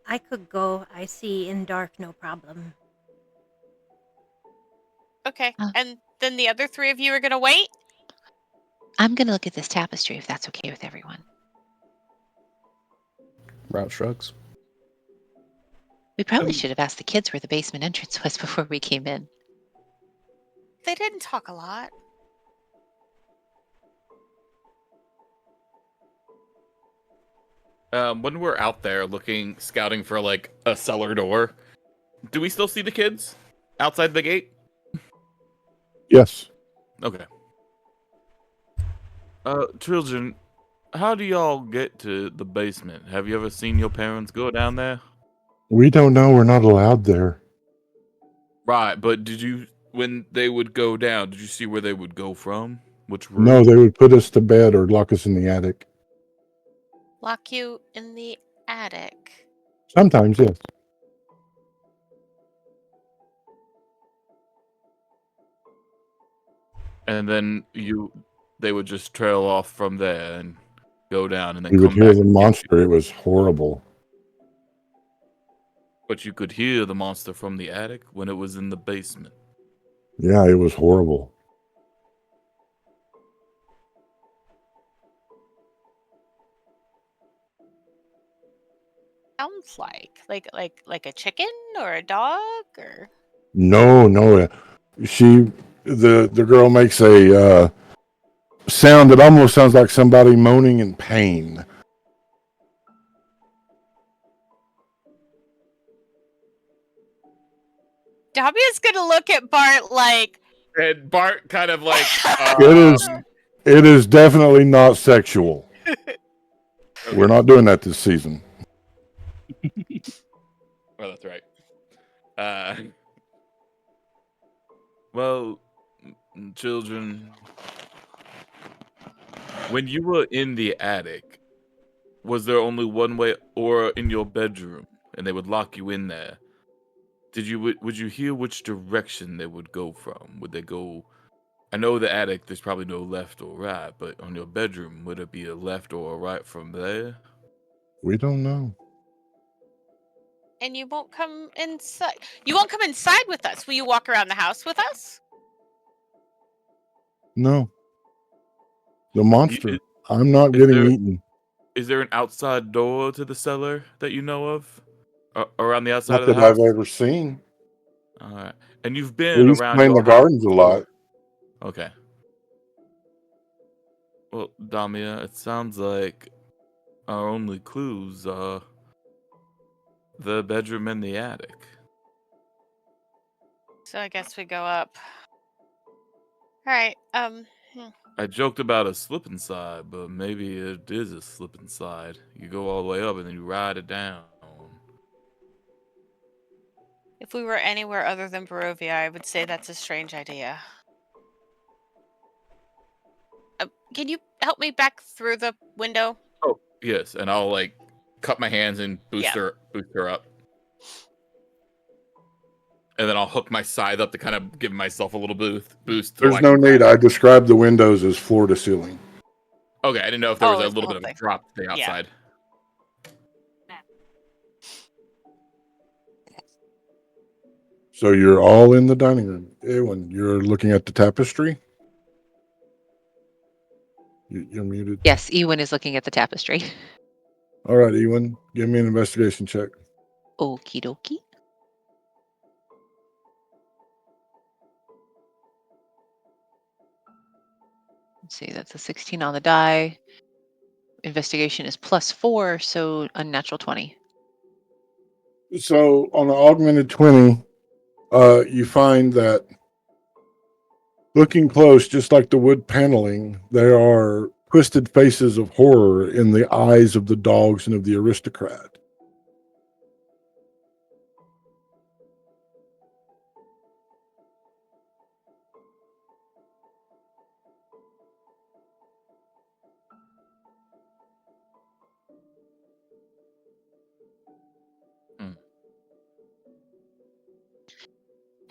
I could go. I see in dark, no problem. Okay, and then the other three of you are gonna wait? I'm going to look at this tapestry if that's okay with everyone. Route shrugs. We probably should have asked the kids where the basement entrance was before we came in. They didn't talk a lot. When we're out there scouting for like a cellar door, do we still see the kids outside the gate? Yes. Okay. Children, how do y'all get to the basement? Have you ever seen your parents go down there? We don't know. We're not allowed there. Right, but when they would go down, did you see where they would go from? Which room? No, they would put us to bed or lock us in the attic. Lock you in the attic. Sometimes, yes. And then they would just trail off from there and go down and then We would come hear back. the monster. It was horrible. But you could hear the monster from the attic when it was in the basement. Yeah, it was horrible. Sounds like a chicken or a dog or No. The girl makes a sound that almost sounds like somebody moaning in pain. Damia's gonna look at Bart like, And Bart kind of like It is definitely not sexual. We're not doing that this season. Well, that's right. Well, children, when you were in the attic, was there only one way, or in your bedroom, and they would lock you in there? Would you hear which direction they would go from? Would they go? I know the attic, there's probably no left or right, but on your bedroom, would it be a left or a right from there? We don't know. and you won't come inside. You won't come inside with us. Will you walk around the house with us? No. The monster. I'm not Is getting there- eaten. Is there an outside door to the cellar that you know of? Or on the outside Not of the that I've house? ever seen. All right. And you've been We used to around play in your the house gardens a before. lot. Okay. Well, Damia, it sounds like our only clues are the bedroom and the attic. So I guess we go up. All right. I joked about a slip and slide, but maybe it is a slip and slide. You go all the way up and then you ride it down. If we were anywhere other than Barovia, I would say that's a strange idea. Can you help me back through the window? Oh, yes, and I'll like cut my hands and boost her up. And then I'll hook my scythe up to kind of give myself a little boost. So There's I no can need. grab I it. described the windows as floor to ceiling. Okay, I didn't know if there was a it's the little bit whole of a thing. drop to the Yeah. outside. So you're all in the dining room. Ewan, you're looking at the tapestry? You're muted. Yes, Ewan is looking at the tapestry. All right, Ewan, give me an investigation check. Okie dokie. Let's see, that's a 16 on the die. Investigation is +4, so unnatural 20. So on an augmented 20, you find that looking close, just like the wood paneling, there are twisted faces of horror in the eyes of the dogs and of the aristocrat.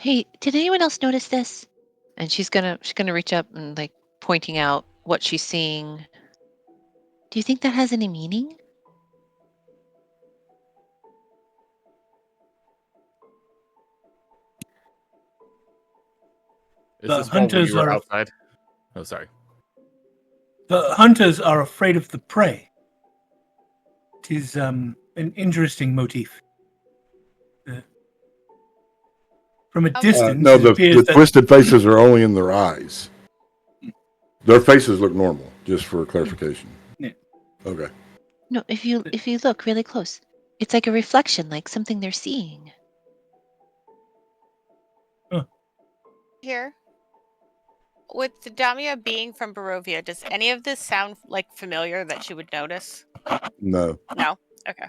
Hey, did anyone else notice this? And she's gonna reach up and like pointing out what she's seeing. Do you think that has any meaning? Is The this one when hunters you were are outside? Oh, sorry. the hunters are afraid of the prey. It is an interesting motif. From a distance, No, it appears the that twisted faces are only in their eyes. Their faces look normal, just for clarification. Yeah. Okay. No, if you look really close, it's like a reflection, like something they're seeing. Here. With Damia being from Barovia, does any of this sound like familiar that she would notice? No. No? Okay.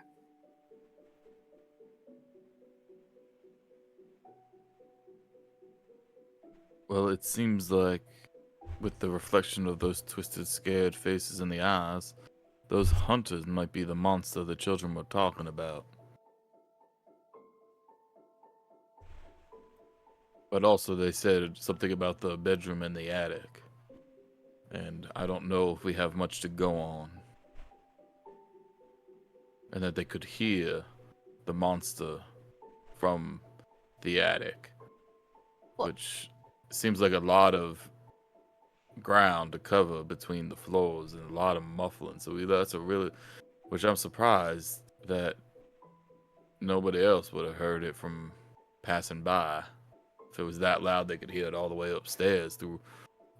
Well, it seems like with the reflection of those twisted, scared faces in the eyes, those hunters might be the monster the children were talking about. But also, they said something about the bedroom and the attic. And I don't know if we have much to go on. And that they could hear the monster from the attic. Which seems like a lot of ground to cover between the floors and a lot of muffling. So that's a really, which I'm surprised that nobody else would have heard it from passing by. If it was that loud, they could hear it all the way upstairs through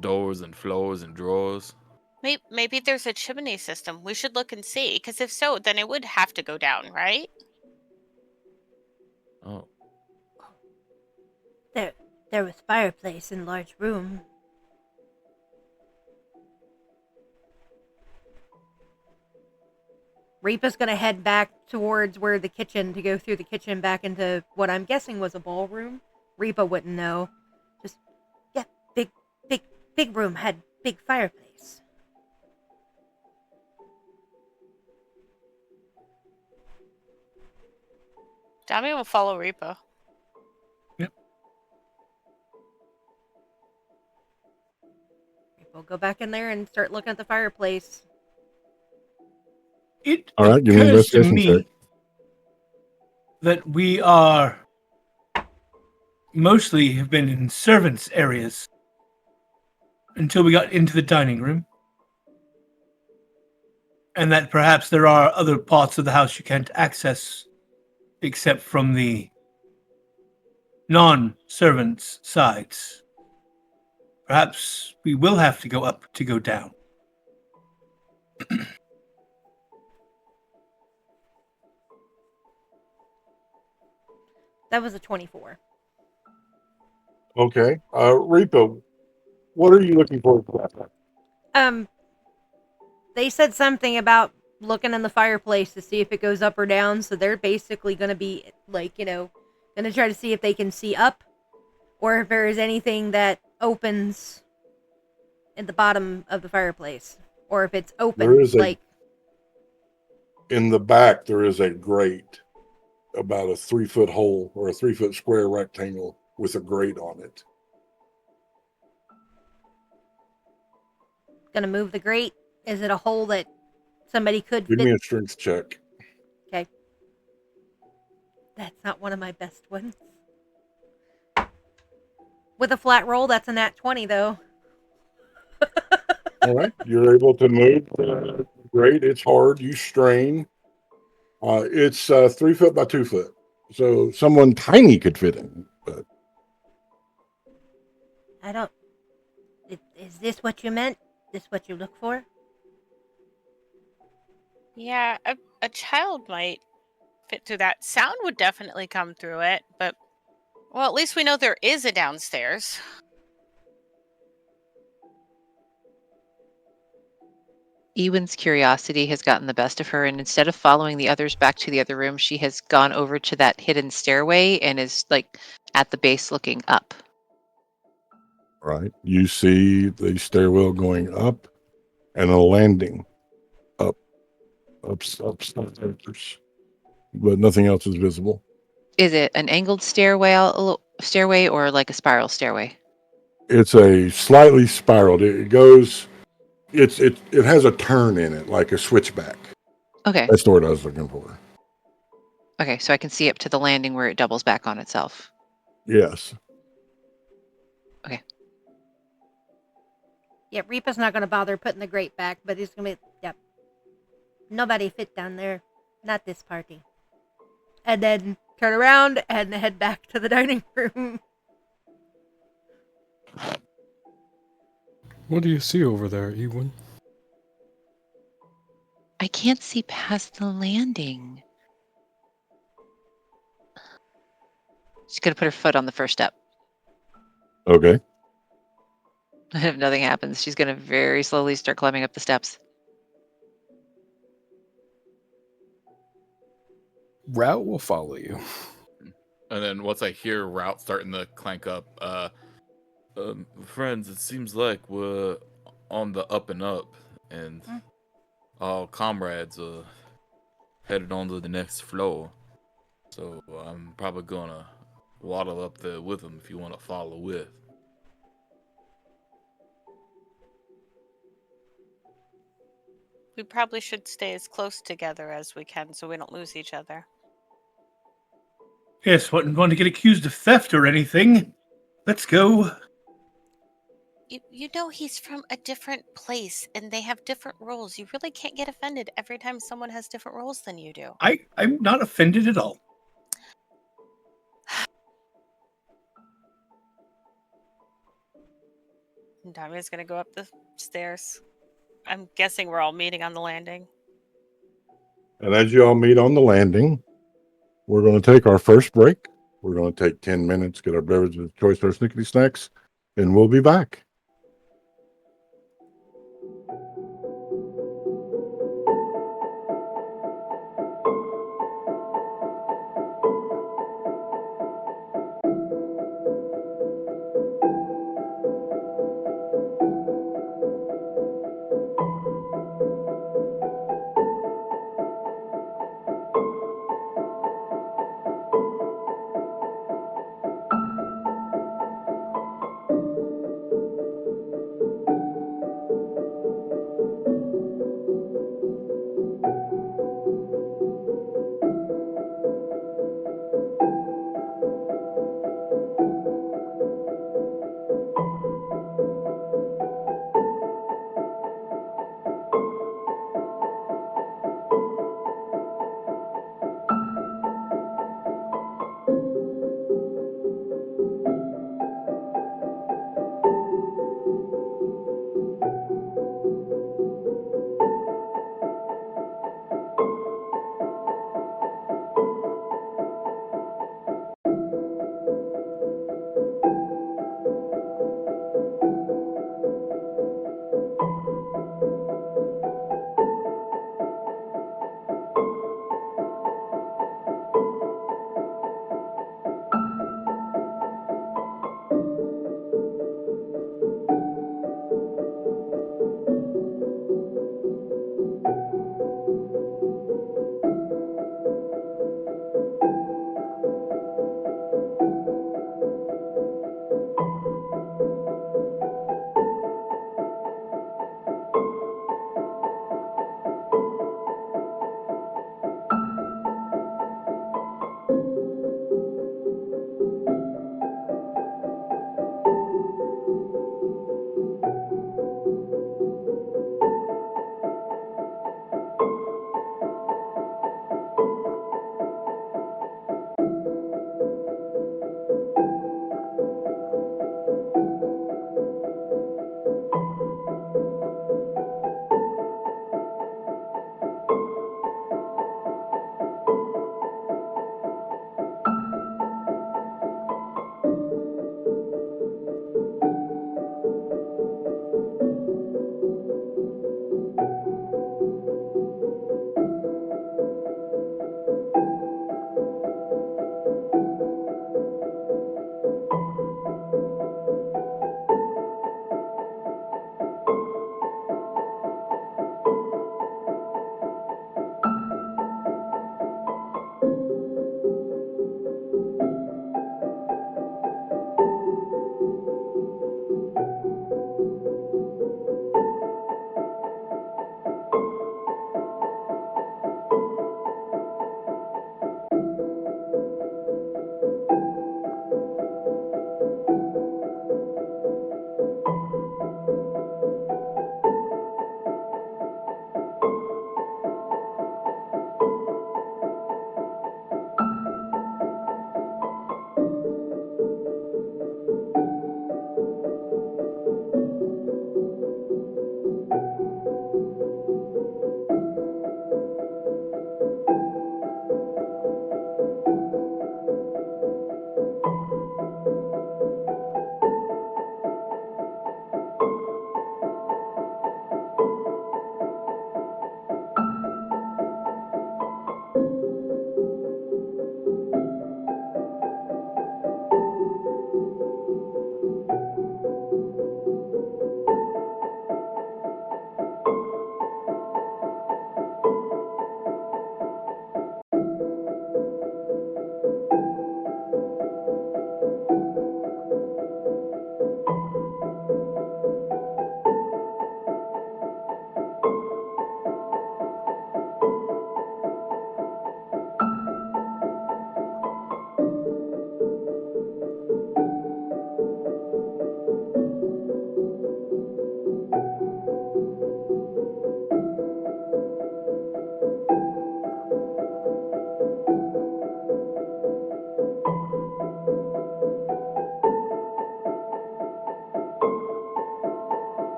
doors and floors and drawers. Maybe there's a chimney system. We should look and see, because if so, then it would have to go down, right? Oh, There was fireplace in large room. Reapa's gonna head back towards where the kitchen, to go through the kitchen back into what I'm guessing was a ballroom. Reapa wouldn't know. Just, yeah, big room, had big fireplace. Damia will follow Reapa. We'll go back in there and start looking at the fireplace. it All right, give me an occurs to investigation me check. that we are mostly have been in servants' areas until we got into the dining room. And that perhaps there are other parts of the house you can't access except from the non-servants' sides. Perhaps we will have to go up to go down. That was a 24. Okay. Reaper, what are you looking for? They said something about looking in the fireplace to see if it goes up or down, so they're basically going to be like, going to try to see if they can see up or if there is anything that opens at the bottom of the fireplace or if it's open. There is like in the back, there is a grate, about a 3-foot hole or a 3-foot square rectangle with a grate on it. going to move the grate. Is it a hole that somebody could Give fit? me a strength check. Okay. That's not one of my best ones. With a flat roll, that's a nat 20, though. All right. You're able to move the grate. It's hard. You strain. It's 3 foot by 2 foot. So someone tiny could fit in. But I don't. Is this what you meant? This what you look for? Yeah, a child might fit through that. Sound would definitely come through it, but well, at least we know there is a downstairs. Ewen's curiosity has gotten the best of her, and instead of following the others back to the other room, she has gone over to that hidden stairway and is like at the base looking up. right, you see the stairwell going up and a landing up, stairs, but nothing else is visible. Is it an angled stairway or like a spiral stairway? It's a slightly spiraled. It goes. It has a turn in it, like a switchback. Okay. That's the word I was looking for. Okay, so I can see up to the landing where it doubles back on itself. Yes. Yeah, Reapa's not going to bother putting the grate back, but he's going to be, yep. Nobody fit down there. Not this party. And then turn around and head back to the dining room. What do you see over there, Ewan? I can't see past the landing. She's going to put her foot on the first step. Okay. If nothing happens, she's going to very slowly start climbing up the steps. Route will follow you. And then once I hear Route starting to clank up, friends, it seems like we're on the up and up, and all comrades are headed on to the next floor. So I'm probably gonna waddle up there with them if you want to follow with. We probably should stay as close together as we can so we don't lose each other. Yes, wouldn't want to get accused of theft or anything. Let's go. You know he's from a different place and they have different rules. You really can't get offended every time someone has different rules than you do. I'm not offended at all. Damia's gonna go up the stairs. I'm guessing we're all meeting on the landing. And as you all meet on the landing, we're going to take our first break. We're going to take 10 minutes, get our beverages of choice, our snickety snacks, and we'll be back.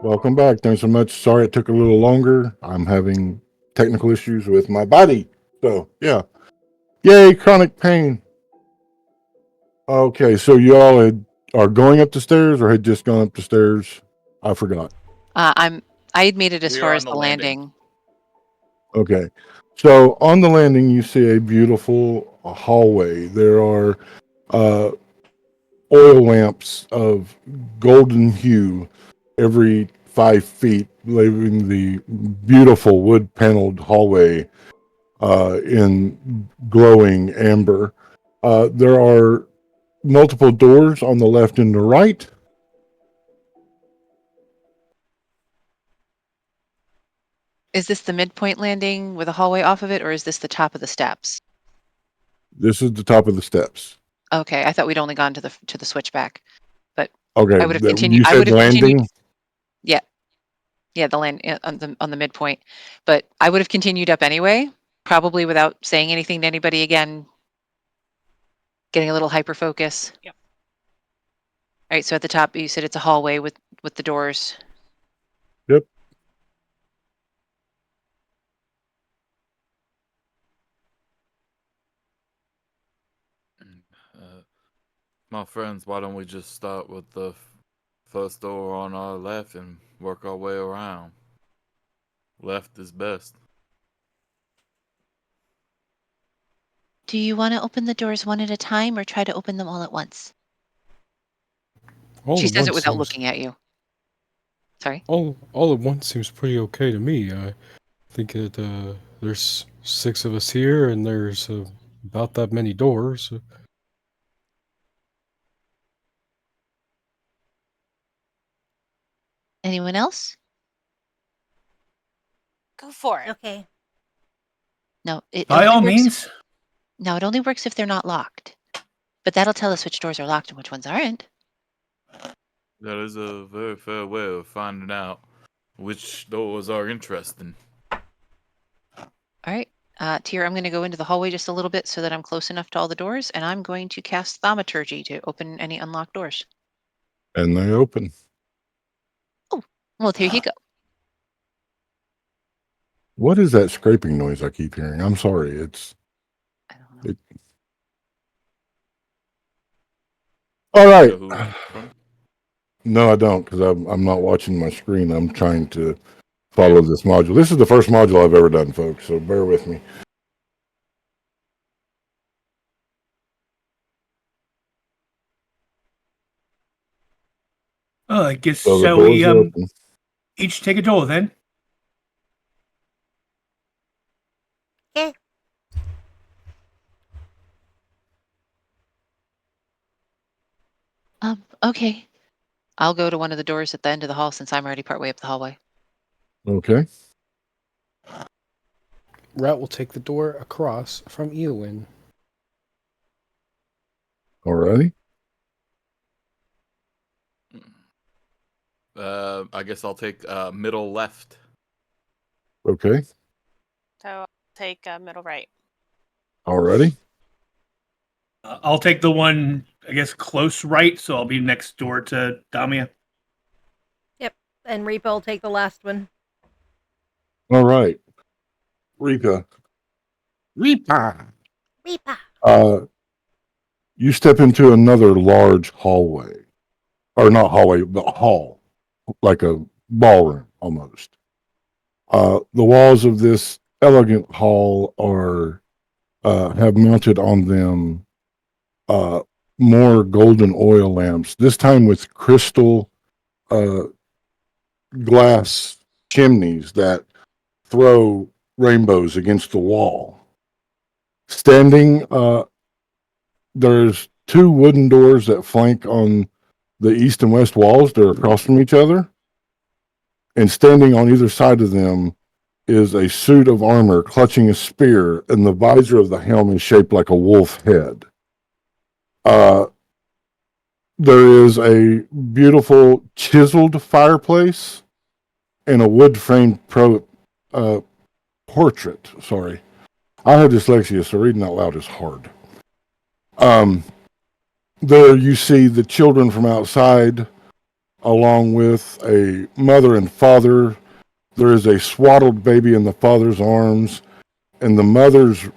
Welcome back. Thanks so much. Sorry it took a little longer. I'm having technical issues with my body. So, yeah. Yay, chronic pain. Okay, so y'all are going up the stairs or had just gone up the stairs? I forgot. I had made it as We far are as on the the landing. landing. Okay. So on the landing, you see a beautiful hallway. There are oil lamps of golden hue every 5 feet, leaving the beautiful wood paneled hallway in glowing amber. There are multiple doors on the left and the right. Is this the midpoint landing with a hallway off of it, or is this the top of the steps? This is the top of the steps. Okay, I thought we'd only gone to the switchback, but Okay, I would have continued. you I would said have continued. landing? Yeah, yeah, the land on the midpoint, but I would have continued up anyway, probably without saying anything to anybody again. Getting a little hyper focus. Yep. All right, so at the top, you said it's a hallway with the doors. Yep. My friends, why don't we just start with the first door on our left and work our way around? Left is best. Do you want to open the doors one at a time or try to open them all at once? All She at says it once without seems looking at you. Sorry. all at once seems pretty okay to me. I think that there's 6 of us here, and there's about that many doors. Anyone else? Go for it. Okay. No, it By only all works. means. No, it only works if they're not locked. But that'll tell us which doors are locked and which ones aren't. That is a very fair way of finding out which doors are interesting. All right. Tyr, I'm going to go into the hallway just a little bit so that I'm close enough to all the doors, and I'm going to cast Thaumaturgy to open any unlocked doors. And they open. Well, here you go. What is that scraping noise I keep hearing? I'm sorry. It's I don't know. all right. So who from? No, I don't, because I'm not watching my screen. I'm trying to follow this module. This is the first module I've ever done, folks, so bear with me. Oh, I guess So the shall doors we are open. each take a door then? Okay. Okay. I'll go to one of the doors at the end of the hall since I'm already partway up the hallway. Okay. Route will take the door across from Eowyn. Alrighty. I guess I'll take middle left. Okay. So I'll take middle right. Alrighty. I'll take the one, I guess, close right, so I'll be next door to Damia. And Reaper will take the last one. All right. Rika. Reaper. You step into another large hallway. Or not hallway, but hall. Like a ballroom almost. The walls of this elegant hall are have mounted on them more golden oil lamps, this time with crystal glass chimneys that throw rainbows against the wall. Standing, there's 2 wooden doors that flank on the east and west walls. They're across from each other. And standing on either side of them is a suit of armor clutching a spear, and the visor of the helm is shaped like a wolf head. There is a beautiful chiseled fireplace and a wood framed portrait. Sorry. I have dyslexia, so reading out loud is hard. There you see the children from outside along with a mother and father. There is a swaddled baby in the father's arms, and the mother's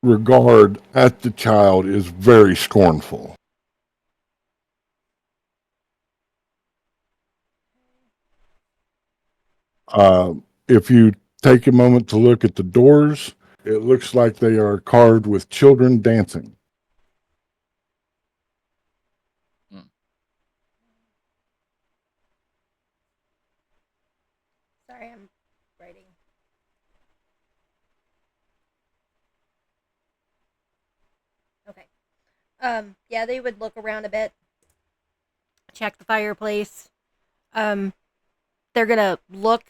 regard at the child is very scornful. If you take a moment to look at the doors, it looks like they are carved with children dancing. Sorry, I'm writing. Okay. Yeah, they would look around a bit, check the fireplace. They're gonna look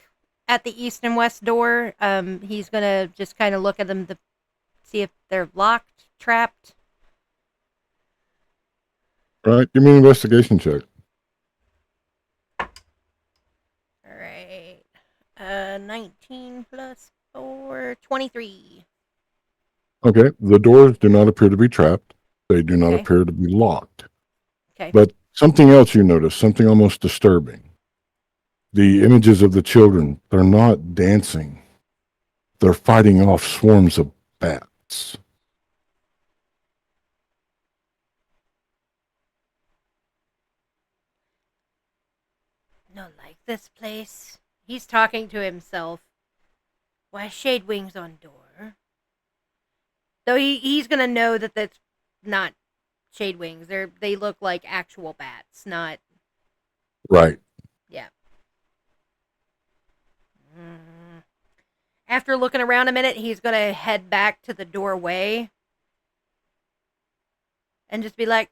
at the east and west door. He's gonna just kind of look at them to see if they're locked, trapped. All right, give me an investigation check. All right. 19 plus 4, 23. Okay, the doors do not appear to be trapped. They do not Okay. appear to be locked. Okay. But something else you notice, something almost disturbing. The images of the children, they're not dancing. They're fighting off swarms of bats. Not like this place. He's talking to himself. Why shade wings on door? Though he's gonna know that that's not shade wings. They look like actual bats, not Right. yeah. After looking around a minute, he's gonna head back to the doorway and just be like,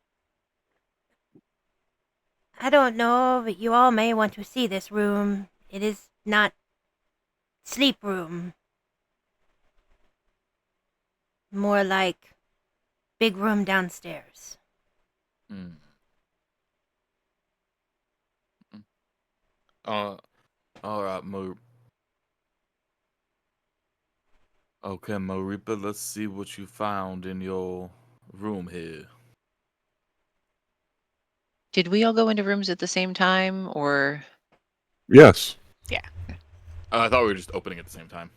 I don't know, but you all may want to see this room. It is not sleep room. More like big room downstairs. Mm. All right, Okay, Maripa, let's see what you found in your room here. Did we all go into rooms at the same time, or? Yes. I thought we were just opening at the same time.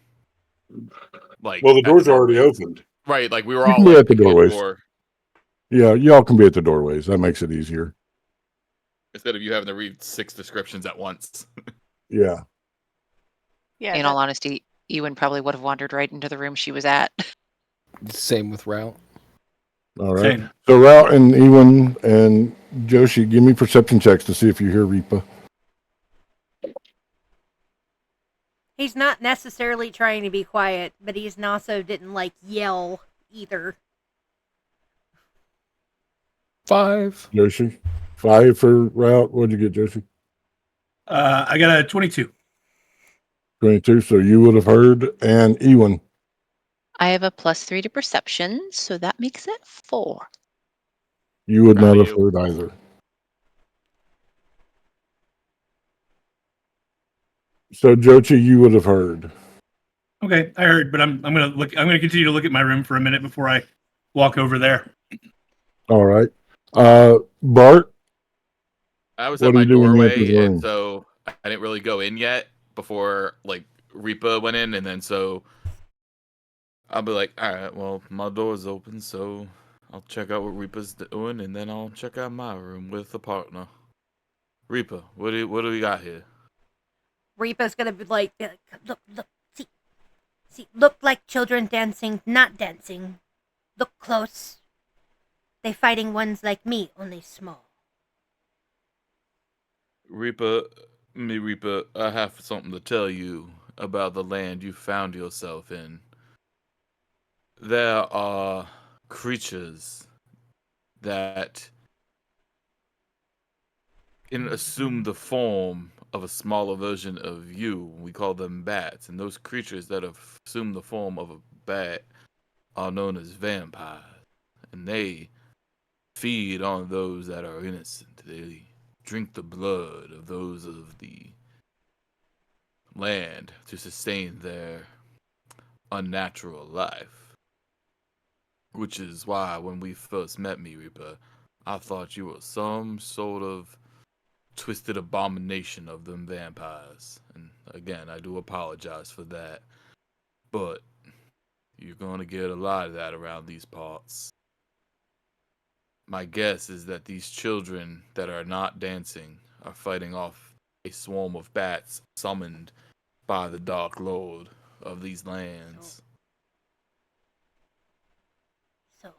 Like, Well, the at doors are already doorways. opened. Right, like we were You all can be like at the picking a doorways. door Yeah, y'all can be at the doorways. That makes it easier. instead of you having to read 6 descriptions at once. Yeah. Yeah. In all honesty, Ewan probably would have wandered right into the room she was at. Same with Route. All right. Same. So Route and Ewan and Joshi, give me perception checks to see if you hear Reapa. He's not necessarily trying to be quiet, but he's also didn't like yell either. 5. Joshi? 5 for Route. What'd you get, Joshi? I got a 22. 22. So you would have heard. And Ewan, I have a +3 to perception, so that makes it 4. you would Proud not of have you. heard either. So Joshi, you would have heard. Okay, I heard, but I'm gonna look. I'm gonna continue to look at my room for a minute before I walk over there. All right. Bart, I was what at do my you do when you enter doorway, the and room? so I didn't really go in yet before like Reapa went in, and then so I'll be like, all right, well, my door's open, so I'll check out what Reapa's doing, and then I'll check out my room with a partner. Reapa, what do we got here? Reapa's gonna be like, look, see, look like children dancing, not dancing. Look close. They fighting ones like me, only small. Reapa, I have something to tell you about the land you found yourself in. There are creatures that can assume the form of a smaller version of you. We call them bats, and those creatures that have assumed the form of a bat are known as vampires, and they feed on those that are innocent. They drink the blood of those of the land to sustain their unnatural life. Which is why when we first met me, Reaper, I thought you were some sort of twisted abomination of them vampires. And again, I do apologize for that. But you're going to get a lot of that around these parts. My guess is that these children that are not dancing are fighting off a swarm of bats summoned by the Dark Lord of these lands. So,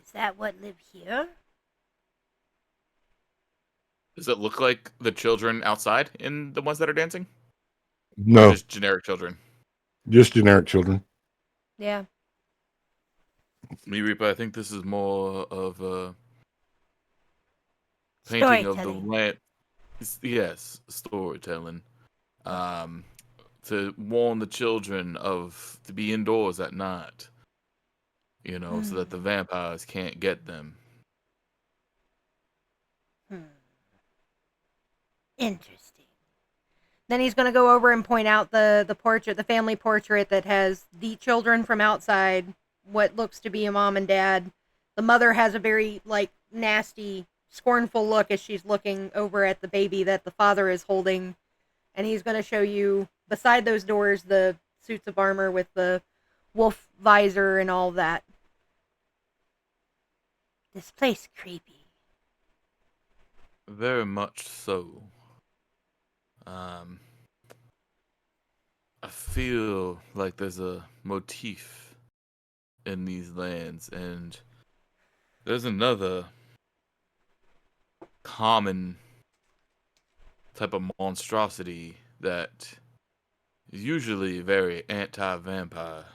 is that what live here? Does it look like the children outside in the ones that are dancing? Or No, just generic children? just generic children. Yeah. Me, Reaper, I think this is more of a painting of the Storytelling. land. Yes, storytelling. To warn the children of to be indoors at night. So that the vampires can't get them. Interesting. Then he's going to go over and point out the portrait, the family portrait that has the children from outside, what looks to be a mom and dad. The mother has a very, nasty, scornful look as she's looking over at the baby that the father is holding. And he's going to show you, beside those doors, the suits of armor with the wolf visor and all that. This place creepy. Very much so. I feel like there's a motif in these lands, and there's another common type of monstrosity that is usually very anti-vampire,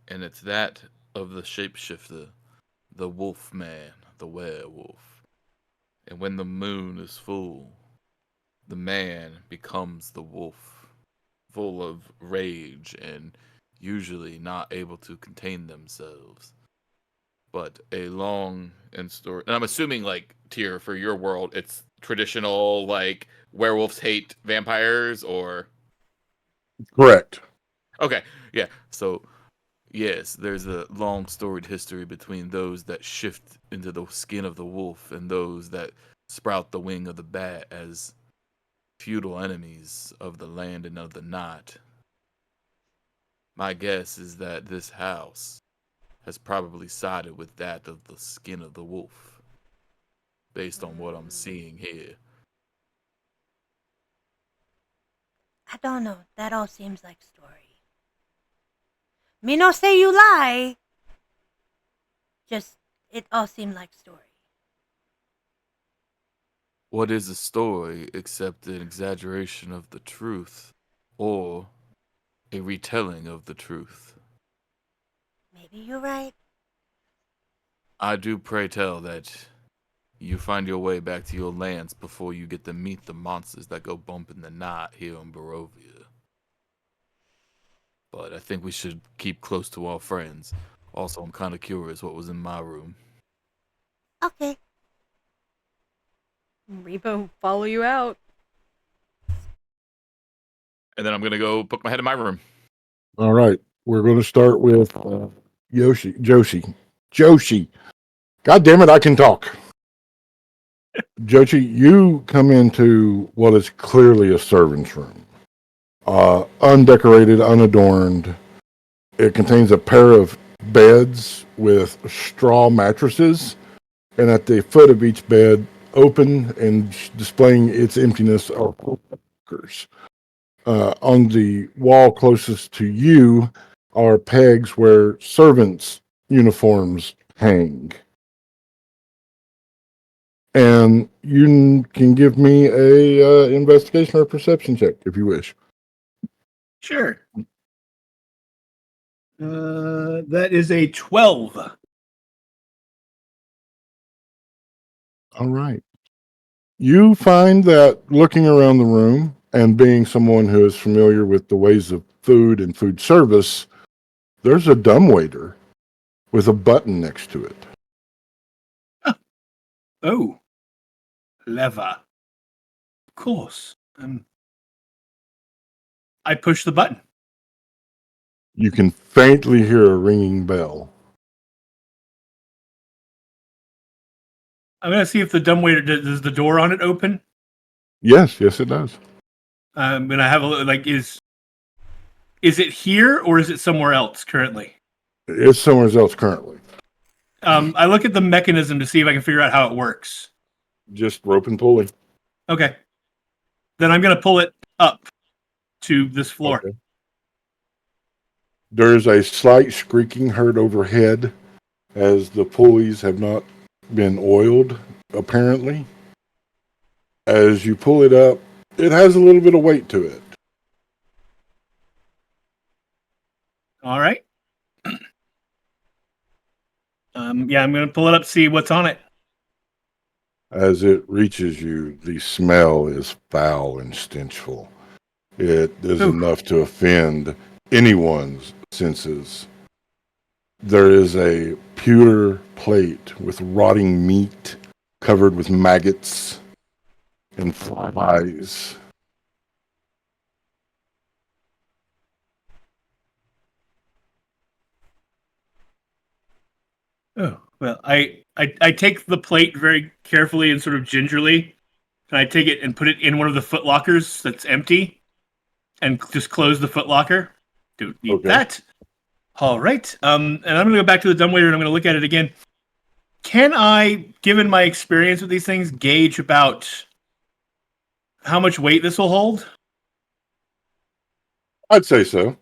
and it's that of the shapeshifter, the wolf man, the werewolf. And when the moon is full, the man becomes the wolf, full of rage and usually not able to contain themselves. But a long and story, and I'm assuming Tyr, for your world, it's traditional werewolves hate vampires, or Correct. okay, yeah. So yes, there's a long storied history between those that shift into the skin of the wolf and those that sprout the wing of the bat as feudal enemies of the land and of the night. My guess is that this house has probably sided with that of the skin of the wolf, based on what I'm seeing here. I don't know. That all seems like story. Me no say you lie. Just, it all seemed like story. What is a story except an exaggeration of the truth, or a retelling of the truth? Maybe you're right. I do pray tell that you find your way back to your lands before you get to meet the monsters that go bump in the night here in Barovia. But I think we should keep close to our friends. Also, I'm kind of curious what was in my room. Okay. Repo follow you out. And then I'm going to go poke my head in my room. All right. We're going to start with Joshi. God damn it, I can talk. Joshi, you come into what is clearly a servant's room. Undecorated, unadorned. It contains a pair of beds with straw mattresses, and at the foot of each bed, open and displaying its emptiness, are hookers. On the wall closest to you are pegs where servants' uniforms hang. And you can give me a investigation or perception check if you wish. Sure. That is a 12. All right. You find that looking around the room and being someone who is familiar with the ways of food and food service, there's a dumbwaiter with a button next to it. Oh. Lever. Of course. I push the button. You can faintly hear a ringing bell. I'm going to see if the dumbwaiter, does the door on it open? Yes, it does. And I have a look. Like, is it here or is it somewhere else currently? It's somewhere else currently. I look at the mechanism to see if I can figure out how it works. Just rope and pulley. Okay. Then I'm going to pull it up to this floor. Okay. There's a slight squeaking heard overhead as the pulleys have not been oiled, apparently. As you pull it up, it has a little bit of weight to it. All right. Yeah, I'm going to pull it up, see what's on it. As it reaches you, the smell is foul and stenchful. It is Ooh. enough to offend anyone's senses. There is a pewter plate with rotting meat covered with maggots and flies. Oh, well, I take the plate very carefully and sort of gingerly, and I take it and put it in one of the foot lockers that's empty, and just close the foot locker. Don't need that. All right. And I'm gonna go back to the dumbwaiter and I'm gonna look at it again. Can I, given my experience with these things, gauge about how much weight this will hold? I'd say so.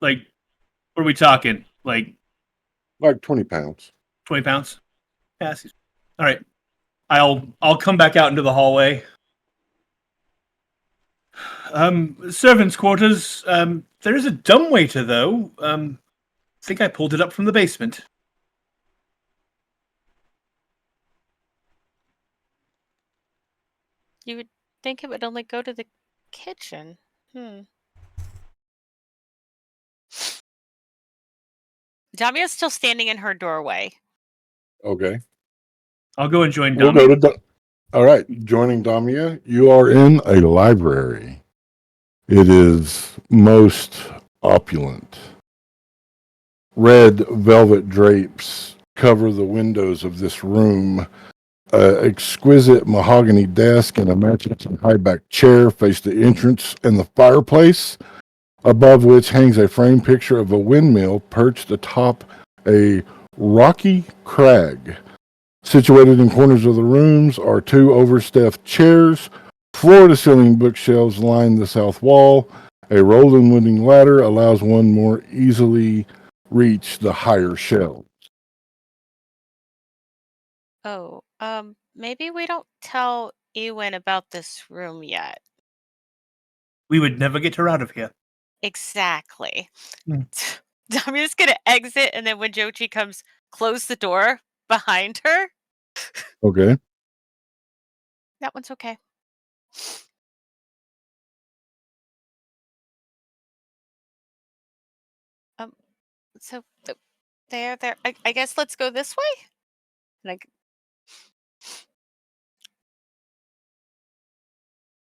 Like, what are we talking? Like Like 20 pounds. 20 pounds? Yeah. All right. I'll come back out into the hallway. Servants' quarters. There is a dumbwaiter though. I think I pulled it up from the basement. You would think it would only go to the kitchen. Damia's still standing in her doorway. Okay. I'll go and join We'll Damia. go to all right. Joining Damia, you are in a library. It is most opulent. Red velvet drapes cover the windows of this room. Exquisite mahogany desk and a matching high-back chair face the entrance and the fireplace, above which hangs a framed picture of a windmill perched atop a rocky crag. Situated in corners of the rooms are two overstuffed chairs. Floor-to-ceiling bookshelves line the south wall. A rolling wooden ladder allows one more easily reach the higher shelves. Oh, maybe we don't tell Ewan about this room yet. We would never get her out of here. Exactly. Hmm. Damia's gonna exit, and then when Jochi comes, close the door behind her. Okay. That one's okay. So there. I guess let's go this way. Like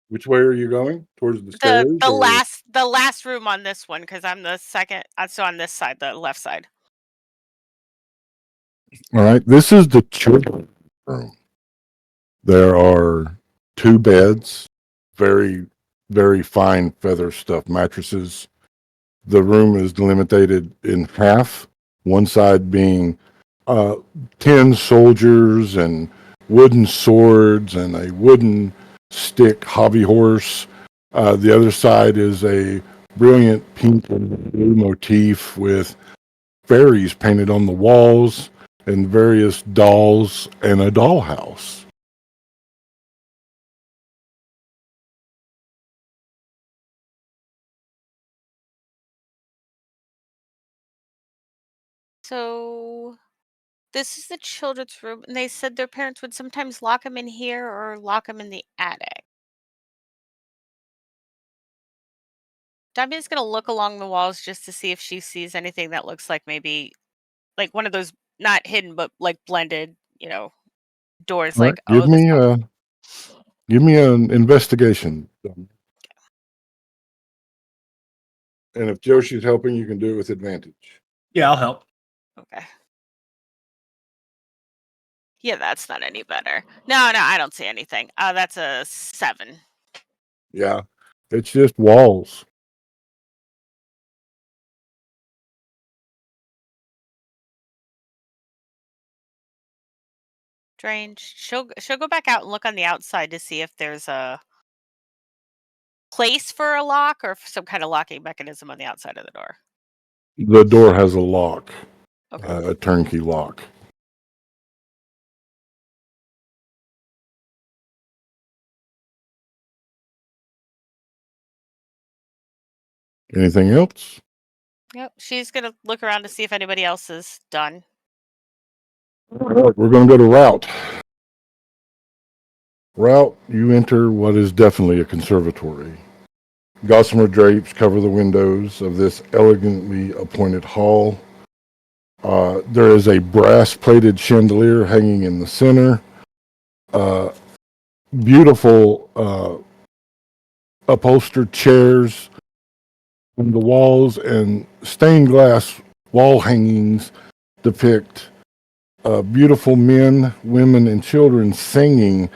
Which way are you going? Towards the stairs? the last room on this one, because I'm the second. So on this side, the left side. All right. This is the children's room. There are two beds, very, very fine feather stuffed mattresses. The room is delimited in half, one side being tin soldiers and wooden swords and a wooden stick hobby horse. The other side is a brilliant pink and blue motif with fairies painted on the walls and various dolls and a dollhouse. So this is the children's room, and they said their parents would sometimes lock them in here or lock them in the attic. Damia's gonna look along the walls just to see if she sees anything that looks like maybe like one of those not hidden but like blended, doors. All right, Like, give oh, this. me an investigation. And if Joshi's helping, you can do it with advantage. Yeah, I'll help. Okay. Yeah, that's not any better. No, I don't see anything. That's a 7. Yeah, it's just walls. Strange. She'll go back out and look on the outside to see if there's a place for a lock or some kind of locking mechanism on the outside of the door. The door has a lock, Okay. a turnkey lock. Anything else? Yep. She's gonna look around to see if anybody else is done. All right, we're going to go to Route. Route, you enter what is definitely a conservatory. Gossamer drapes cover the windows of this elegantly appointed hall. There is a brass-plated chandelier hanging in the center. Beautiful upholstered chairs on the walls, and stained glass wall hangings depict beautiful men, women, and children singing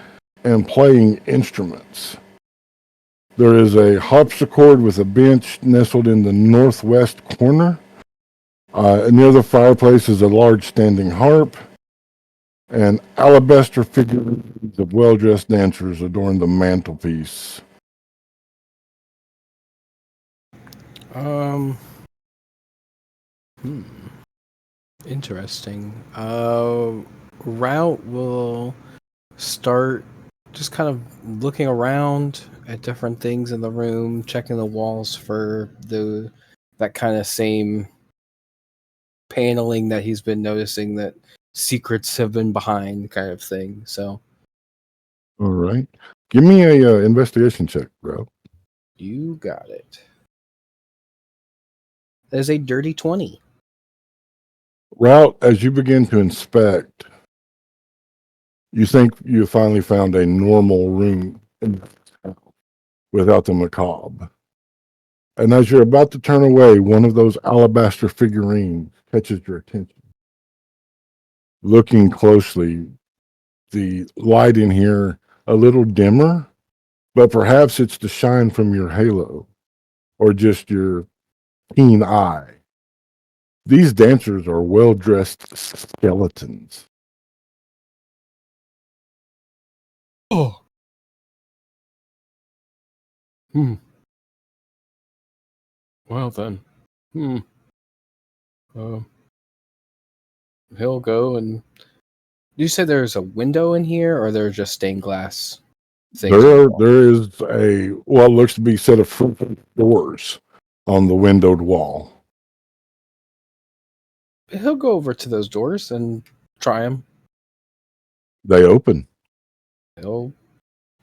and playing instruments. There is a harpsichord with a bench nestled in the northwest corner. Near the fireplace is a large standing harp, and alabaster figurines of well-dressed dancers adorn the mantelpiece. Interesting. Route will start just kind of looking around at different things in the room, checking the walls for that kind of same paneling that he's been noticing that secrets have been behind, kind of thing. So All right. Give me a investigation check, bro. you got it. There's a dirty 20. Route, as you begin to inspect, you think you finally found a normal room without the macabre. And as you're about to turn away, one of those alabaster figurines catches your attention. Looking closely, the light in here a little dimmer, but perhaps it's the shine from your halo or just your keen eye. These dancers are well-dressed skeletons. Oh. Well then. He'll go and. You say there's a window in here, or there's just stained glass things? There is a what looks to be a set of front doors on the windowed wall. He'll go over to those doors and try them. They open. He'll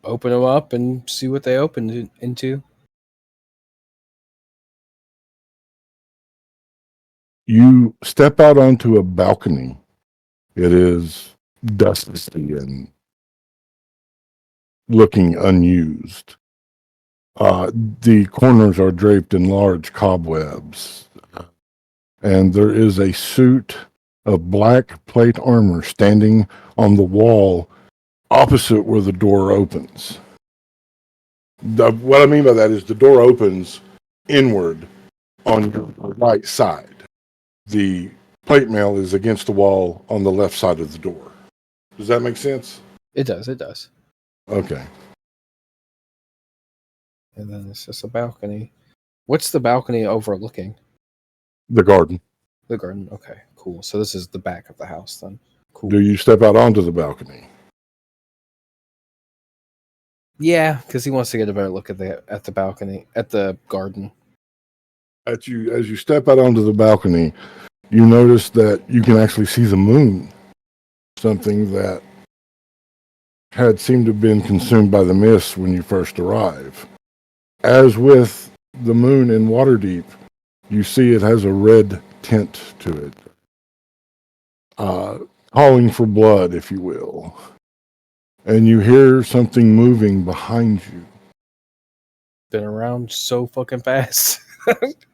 open them up and see what they open into. You step out onto a balcony. It is dusty and looking unused. The corners are draped in large cobwebs, and there is a suit of black plate armor standing on the wall opposite where the door opens. What I mean by that is the door opens inward on your right side. The plate mail is against the wall on the left side of the door. Does that make sense? It does. Okay. And then it's just a balcony. What's the balcony overlooking? The garden. The garden. Okay, cool. So this is the back of the house then. Cool. Do you step out onto the balcony? Yeah, because he wants to get a better look at the balcony, at the garden. As you step out onto the balcony, you notice that you can actually see the moon, something that had seemed to have been consumed by the mist when you first arrive. As with the moon in Waterdeep, you see it has a red tint to it, calling for blood, if you will. And you hear something moving behind you. Been around so fucking fast.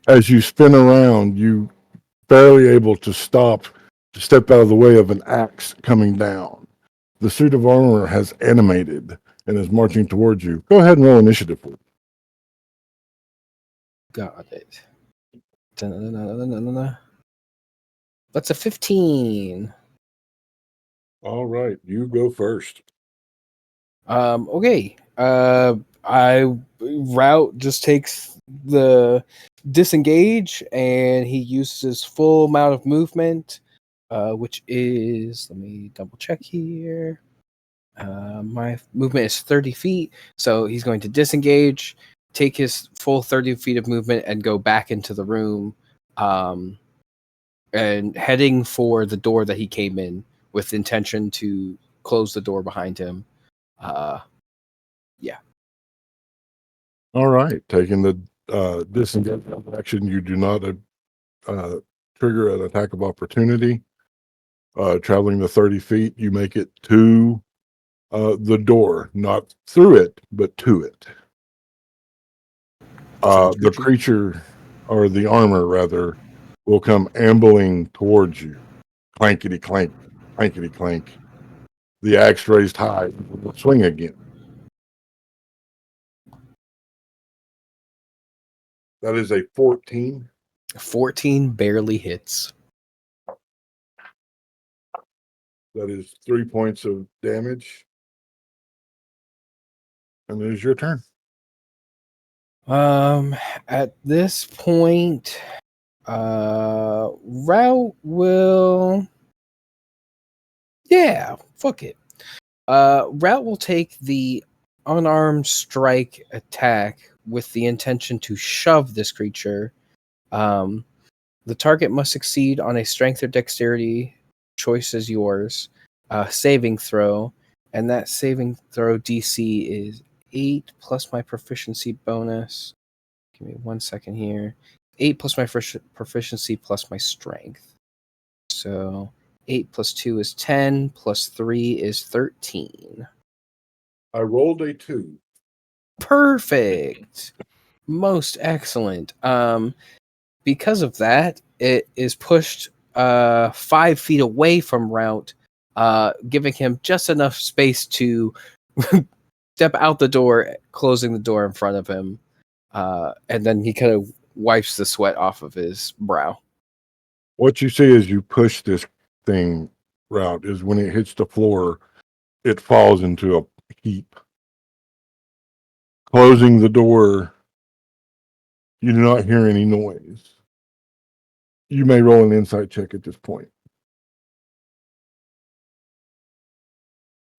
As you spin around, you barely able to step out of the way of an axe coming down. The suit of armor has animated and is marching towards you. Go ahead and roll initiative for it. Got it. Da-na-na-na-na-na-na. That's a 15. All right, you go first. Okay. I Route just takes the disengage and he uses his full amount of movement, which is, let me double check here. My movement is 30 feet, so he's going to disengage, take his full 30 feet of movement, and go back into the room, and heading for the door that he came in with intention to close the door behind him. Yeah. All right, taking the disengage action, you do not trigger an attack of opportunity. Traveling the 30 feet, you make it to the door, not through it, but to it. The creature, or the armor rather, will come ambling towards you. Clankety clank, clankety clank. The axe raised high, will swing again. That is a 14. 14 barely hits. That is 3 points of damage. And it is your turn. At this point, Route will, yeah, fuck it. Route will take the unarmed strike attack with the intention to shove this creature. The target must succeed on a strength or dexterity, choice is yours, saving throw, and that saving throw DC is 8 plus my proficiency bonus. Give me 1 second here. 8 plus my proficiency plus my strength. So 8 plus 2 is 10, plus 3 is 13. I rolled a 2. Perfect. Most excellent. Because of that, it is pushed 5 feet away from Route, giving him just enough space to step out the door, closing the door in front of him. And then he kind of wipes the sweat off of his brow. What you see as you push this thing, Route, is when it hits the floor, it falls into a heap. Closing the door, you do not hear any noise. You may roll an insight check at this point.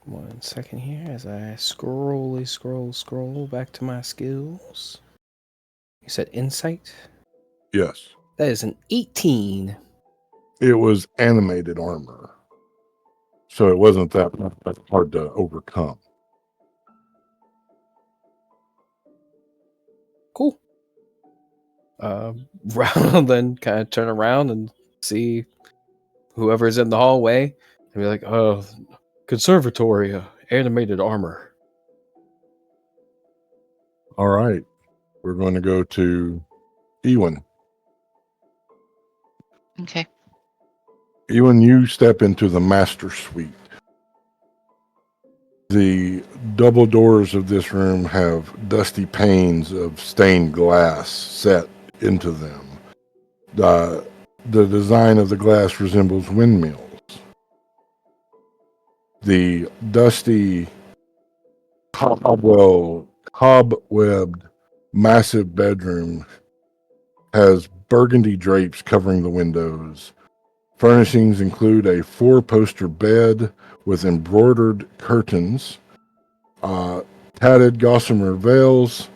1 second here as I scroll back to my skills. You said insight? Yes. That is an 18. It was animated armor. So it wasn't that hard to overcome. Cool. Round then kind of turn around and see whoever's in the hallway and be like, "Oh, conservatory, animated armor." All right. We're going to go to Ewan. Okay. Ewan, you step into the master suite. The double doors of this room have dusty panes of stained glass set into them. The design of the glass resembles windmills. The dusty, cobwebbed, massive bedroom has burgundy drapes covering the windows. Furnishings include a 4-poster bed with embroidered curtains, tatted gossamer veils,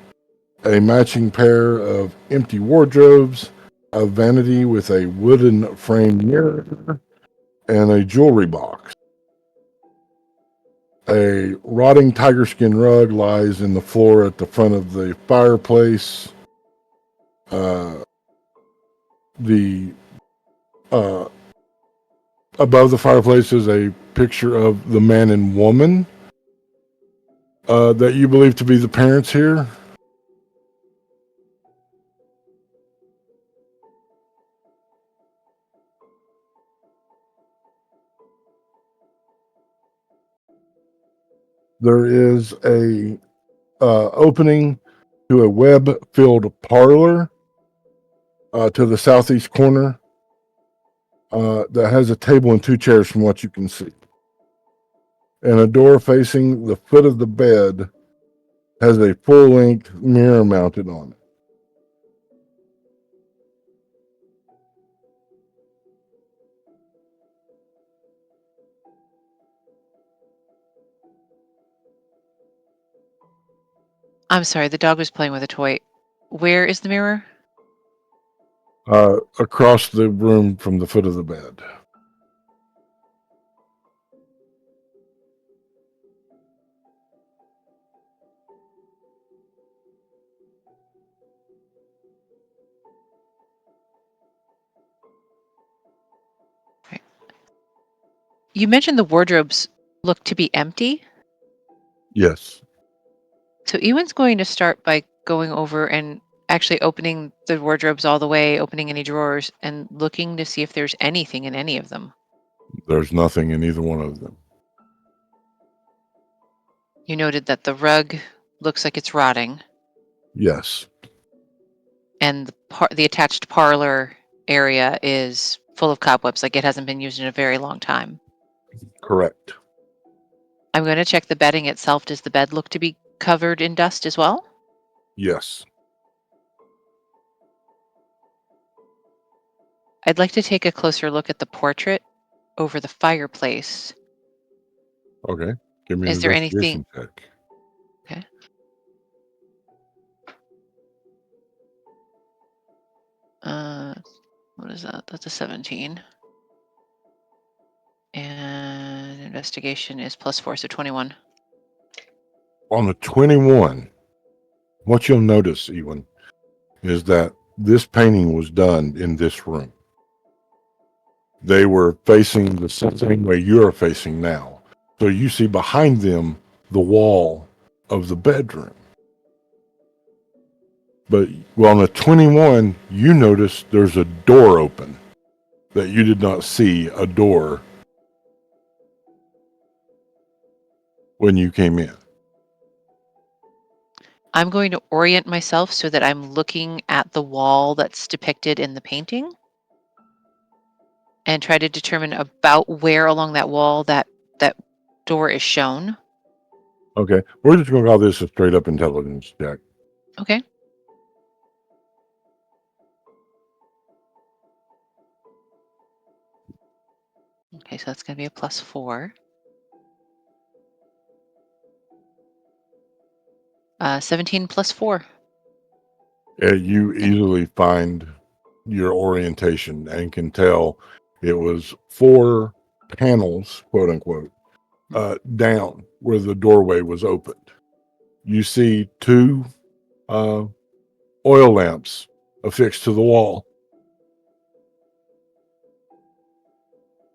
a matching pair of empty wardrobes, a vanity with a wooden framed mirror, and a jewelry box. A rotting tiger skin rug lies in the floor at the front of the fireplace. The above the fireplace is a picture of the man and woman that you believe to be the parents here. There is a opening to a web-filled parlor to the southeast corner that has a table and 2 chairs from what you can see. And a door facing the foot of the bed has a full-length mirror mounted on it. I'm sorry, the dog was playing with a toy. Where is the mirror? Across the room from the foot of the bed. You mentioned the wardrobes look to be empty. Yes. So Ewan's going to start by going over and actually opening the wardrobes all the way, opening any drawers, and looking to see if there's anything in any of them. There's nothing in either one of them. You noted that the rug looks like it's rotting, Yes. and the attached parlor area is full of cobwebs, like it hasn't been used in a very long time. Correct. I'm going to check the bedding itself. Does the bed look to be covered in dust as well? Yes. I'd like to take a closer look at the portrait over the fireplace. Okay. Give me an Is there anything? investigation check. Okay. What is that? That's a 17. And investigation is +4, so 21. On the 21, what you'll notice, Ewan, is that this painting was done in this room. They were facing the same way you're facing now. So you see behind them the wall of the bedroom. But on the 21, you notice there's a door open that you did not see a door when you came in. I'm going to orient myself so that I'm looking at the wall that's depicted in the painting and try to determine about where along that wall that door is shown. Okay, we're just going to call this a straight up intelligence check. Okay. Okay, so that's going to be a +4. 17 +4. You easily find your orientation and can tell it was 4 panels, quote unquote, down where the doorway was opened. You see 2 oil lamps affixed to the wall.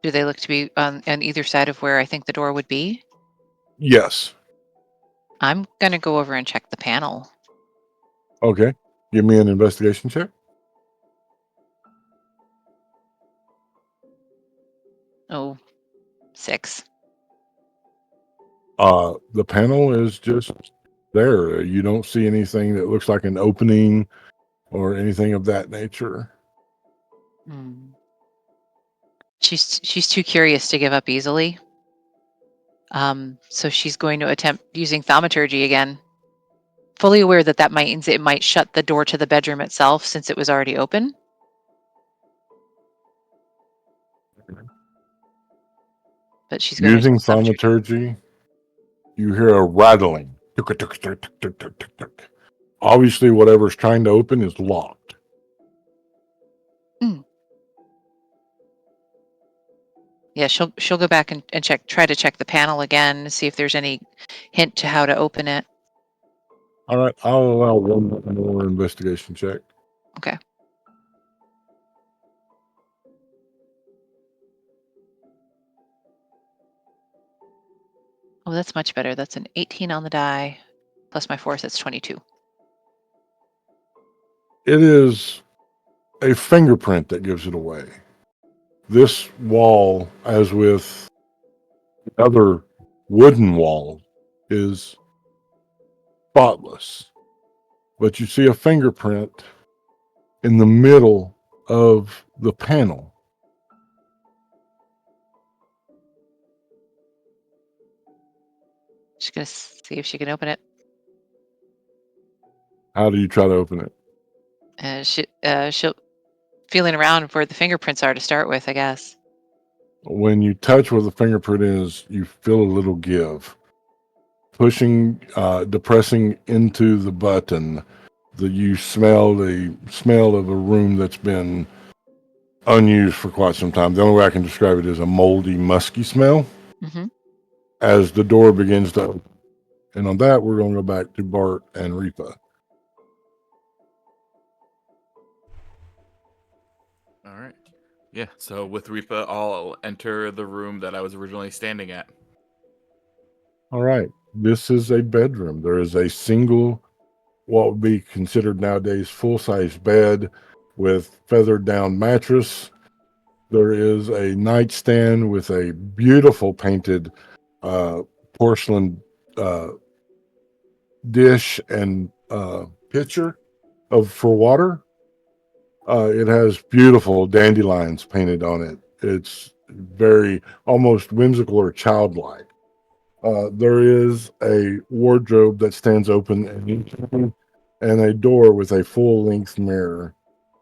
Do they look to be on either side of where I think the door would be? Yes. I'm going to go over and check the panel. Okay. Give me an investigation check. Oh, 6. The panel is just there. You don't see anything that looks like an opening or anything of that nature. She's too curious to give up easily. So she's going to attempt using thaumaturgy again, fully aware that that means it might shut the door to the bedroom itself since it was already open. But she's going Using to thaumaturgy, you hear a rattling. Obviously, whatever's trying to open is locked. Yeah, she'll go back and try to check the panel again to see if there's any hint to how to open it. All right, I'll allow one more investigation check. Okay. Oh, that's much better. That's an 18 on the die, plus my force, that's 22. It is a fingerprint that gives it away. This wall, as with other wooden walls is spotless. But you see a fingerprint in the middle of the panel. She's gonna see if she can open it. How do you try to open it? She'll feeling around where the fingerprints are to start with, I guess. When you touch where the fingerprint is, you feel a little give. Depressing into the button, you smell the smell of a room that's been unused for quite some time. The only way I can describe it is a moldy, musky smell Mm-hmm. as the door begins to open. And on that, we're going to go back to Bart and Reapa. All right. Yeah. So with Reapa, I'll enter the room that I was originally standing at. All right. This is a bedroom. There is a single, what would be considered nowadays full-size bed with feathered down mattress. There is a nightstand with a beautiful painted porcelain dish and pitcher for water. It has beautiful dandelions painted on it. It's very almost whimsical or childlike. There is a wardrobe that stands open and a door with a full-length mirror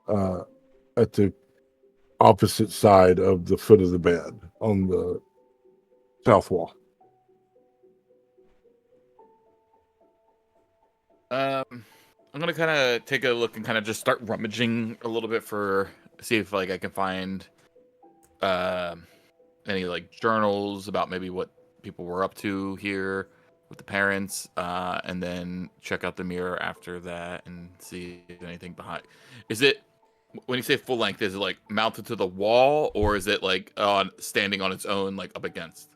at the opposite side of the foot of the bed on the south wall. I'm gonna kind of take a look and kind of just start rummaging a little bit see if like I can find any like journals about maybe what people were up to here with the parents, and then check out the mirror after that and see if anything behind. Is it, when you say full length, is it like mounted to the wall, or is it like standing on its own, like up against?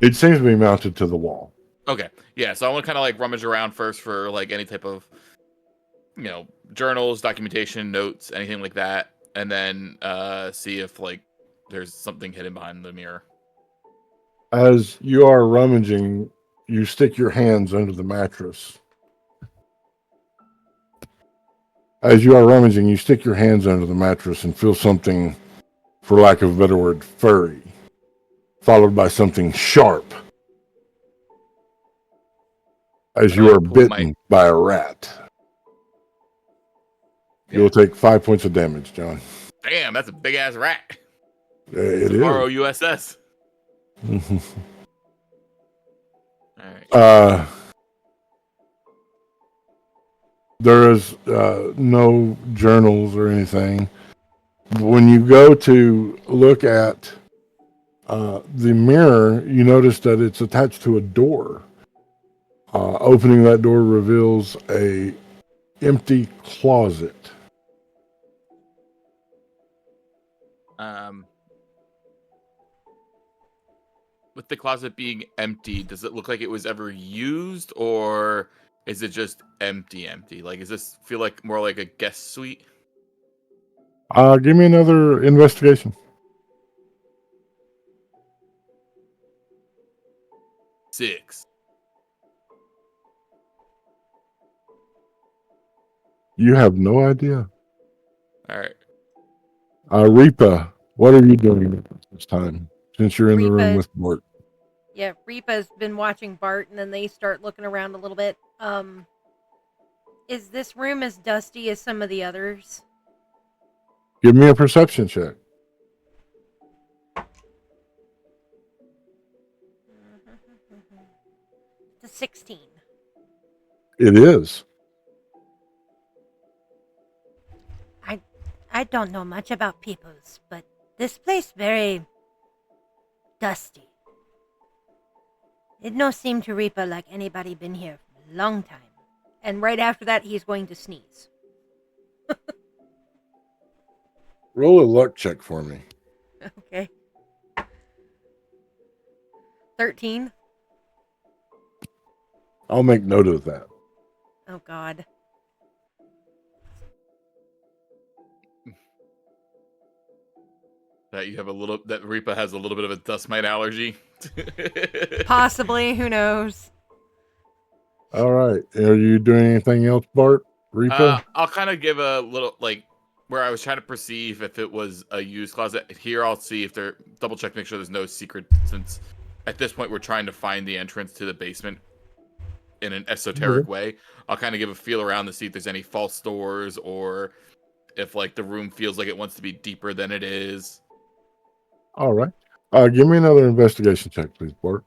It seems to be mounted to the wall. Okay, yeah. So I want to kind of like rummage around first for like any type of, journals, documentation, notes, anything like that, and then see if like there's something hidden behind the mirror. As you are rummaging, you stick your hands under the mattress. As you are rummaging, you stick your hands under the mattress and feel something, for lack of a better word, furry, followed by something sharp. As you are bitten by a rat. Yeah. You'll take 5 points of damage, John. Damn, that's a big ass rat. It is. ROUSS. All right. There is no journals or anything. When you go to look at the mirror, you notice that it's attached to a door. Opening that door reveals a empty closet. With the closet being empty, does it look like it was ever used, or is it just empty? Like, does this feel like more like a guest suite? Give me another investigation. 6. You have no idea. All right. Reapa, what are you doing this time? Since you're in the room with Bart. Yeah, Reapa's been watching Bart, and then they start looking around a little bit. Is this room as dusty as some of the others? Give me a perception check. It's a 16. It is. I don't know much about peoples, but this place very dusty. It no seem to Reaper like anybody been here for a long time. And right after that, he's going to sneeze. Roll a luck check for me. Okay. 13. I'll make note of that. Oh, God. That Reapa has a little bit of a dust mite allergy. Possibly, who knows? All right. Are you doing anything else, Bart? Reaper? I'll kind of give a little like where I was trying to perceive if it was a used closet. Here, I'll see if they're double check, make sure there's no secret. Since at this point we're trying to find the entrance to the basement in an esoteric way. I'll kind of give a feel around to see if there's any false doors or if like the room feels like it wants to be deeper than it is. All right. Give me another investigation check, please, Bart.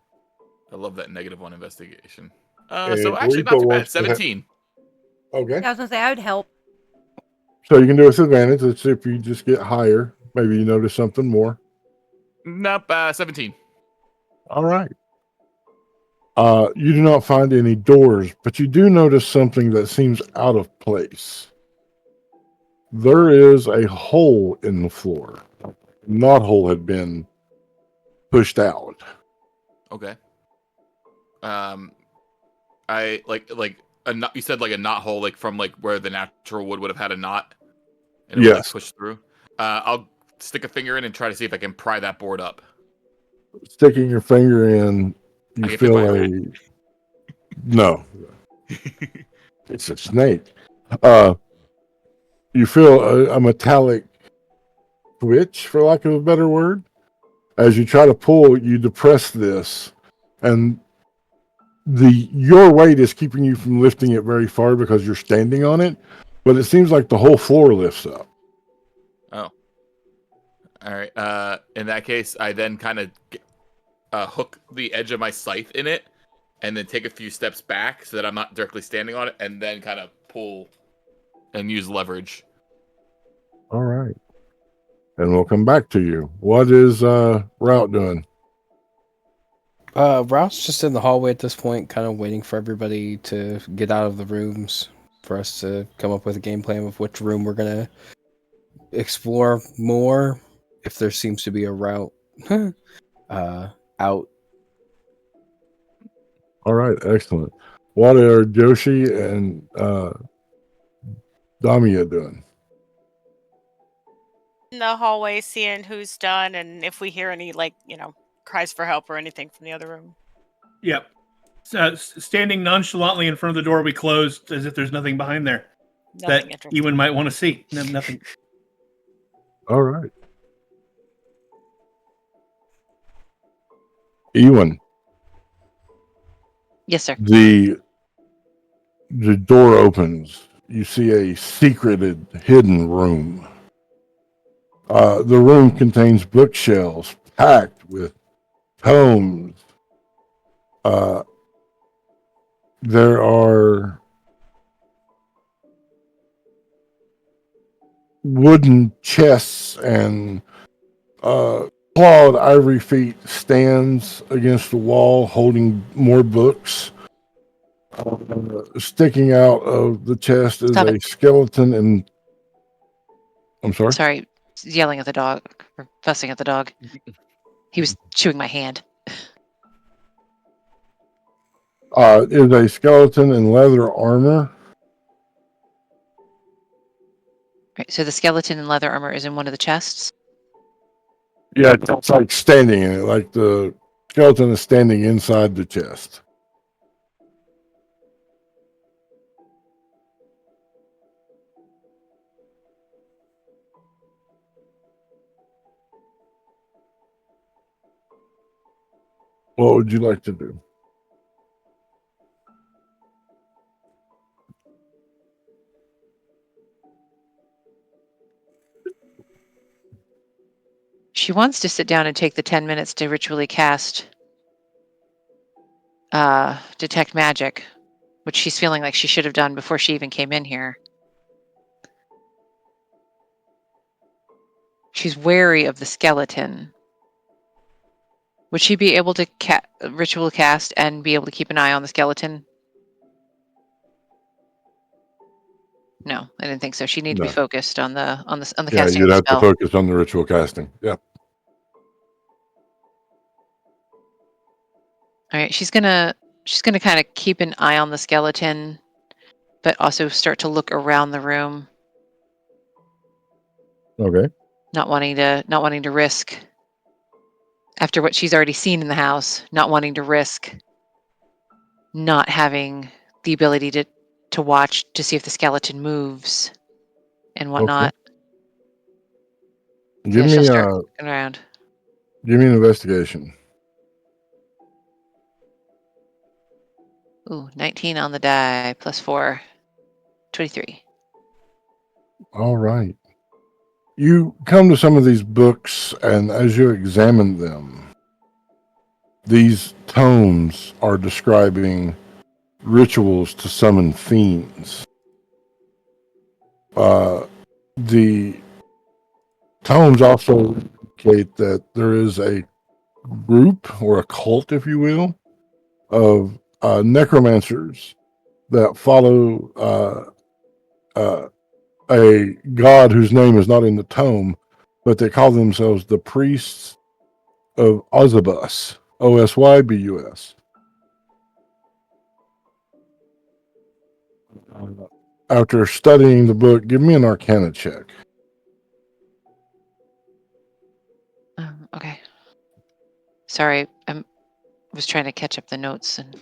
I love that -1 investigation. And So actually Reaper not too bad. wants to have- 17. Okay. Yeah, I was gonna say I would help. So you can do it with advantage. Let's see if you just get higher. Maybe you notice something more. Nope, 17. All right. You do not find any doors, but you do notice something that seems out of place. There is a hole in the floor. Knot hole had been pushed out. Okay. I like a knot. You said like a knot hole, like from like where the natural wood would have had a knot, and it would like Yes. push through. I'll stick a finger in and try to see if I can pry that board up. Sticking your finger in, I you get bit by feel a a rat. no. It's a snake. You feel a metallic twitch, for lack of a better word. As you try to pull, you depress this, and your weight is keeping you from lifting it very far because you're standing on it. But it seems like the whole floor lifts up. Oh. All right. In that case, I then kind of hook the edge of my scythe in it, and then take a few steps back so that I'm not directly standing on it, and then kind of pull and use leverage. All right. And we'll come back to you. What is Route doing? Route's just in the hallway at this point, kind of waiting for everybody to get out of the rooms for us to come up with a game plan of which room we're gonna explore more. If there seems to be a route out. All right, excellent. What are Joshi and Damia doing? In the hallway, seeing who's done and if we hear any, like, cries for help or anything from the other room. Yep. Standing nonchalantly in front of the door we closed as if there's nothing behind there Nothing that interesting. Ewan might want to see. No, nothing. All right. Ewan, Yes, sir. the door opens. You see a secreted, hidden room. The room contains bookshelves packed with tomes. There are wooden chests and clawed ivory feet stands against the wall holding more books. Sticking out of the chest is Stop a it. skeleton and I'm sorry. Sorry, yelling at the dog or fussing at the dog. He was chewing my hand. Is a skeleton in leather armor. Right, so the skeleton in leather armor is in one of the chests. Yeah, it's like standing in it, like the skeleton is standing inside the chest. What would you like to do? She wants to sit down and take the 10 minutes to ritually cast detect magic, which she's feeling like she should have done before she even came in here. She's wary of the skeleton. Would she be able to ritual cast and be able to keep an eye on the skeleton? No, I didn't think so. She needed to be No. focused on the Yeah, casting of you'd the have to spell. focus on the ritual casting. Yeah. All right, she's gonna kind of keep an eye on the skeleton, but also start to look around the room, Okay. not wanting to risk after what she's already seen in the house, not wanting to risk not having the ability to watch to see if the skeleton moves and whatnot. Give She'll me start looking around. an investigation. Ooh, 19 on the die, plus 4. 23. All right. You come to some of these books, and as you examine them, these tomes are describing rituals to summon fiends. The tomes also indicate that there is a group or a cult, if you will, of necromancers that follow a god whose name is not in the tome, but they call themselves the priests of Osybus, Osybus. After studying the book, give me an Arcana check. Okay. Sorry, I was trying to catch up the notes, and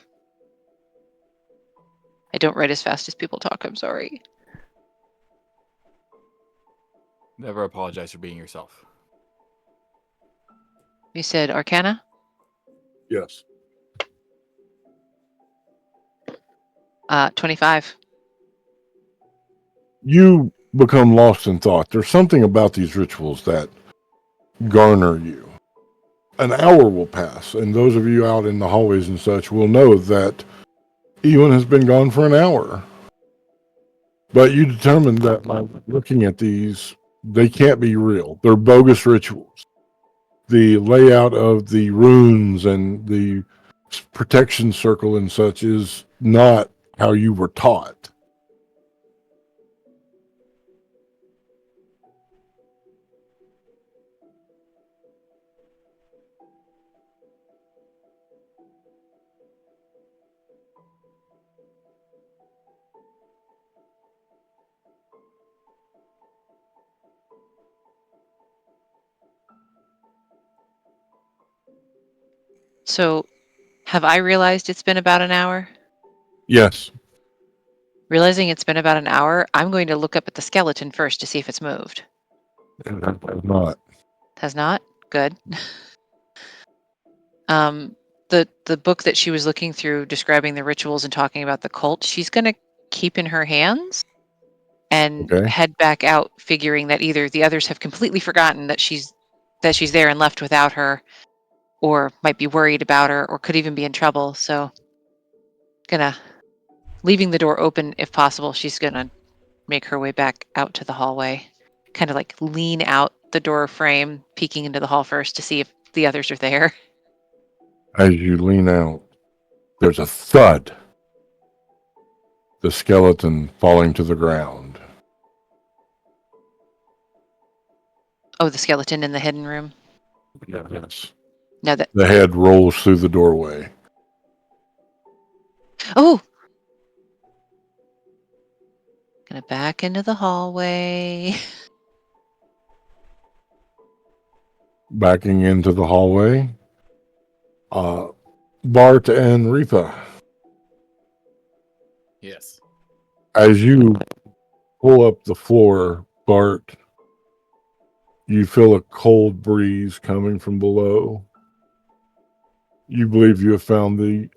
I don't write as fast as people talk. I'm sorry. Never apologize for being yourself. You said Arcana? Yes. 25. You become lost in thought. There's something about these rituals that garner you. An hour will pass, and those of you out in the hallways and such will know that Ewan has been gone for an hour. But you determined that by looking at these, they can't be real. They're bogus rituals. The layout of the runes and the protection circle and such is not how you were taught. So, have I realized it's been about an hour? Yes. Realizing it's been about an hour, I'm going to look up at the skeleton first to see if it's moved. It has not. Has not? Good. The book that she was looking through describing the rituals and talking about the cult, she's going to keep in her hands and Okay. head back out, figuring that either the others have completely forgotten that she's there and left without her, or might be worried about her, or could even be in trouble. So, gonna leaving the door open if possible. She's gonna make her way back out to the hallway, kind of like lean out the door frame, peeking into the hall first to see if the others are there. As you lean out, there's a thud. The skeleton falling to the ground. Oh, the skeleton in the hidden room. Yes. No, that. The head rolls through the doorway. Oh, gonna back into the hallway. Backing into the hallway. Bart and Reepa, Yes. as you pull up the floor, Bart, you feel a cold breeze coming from below. You believe you have found the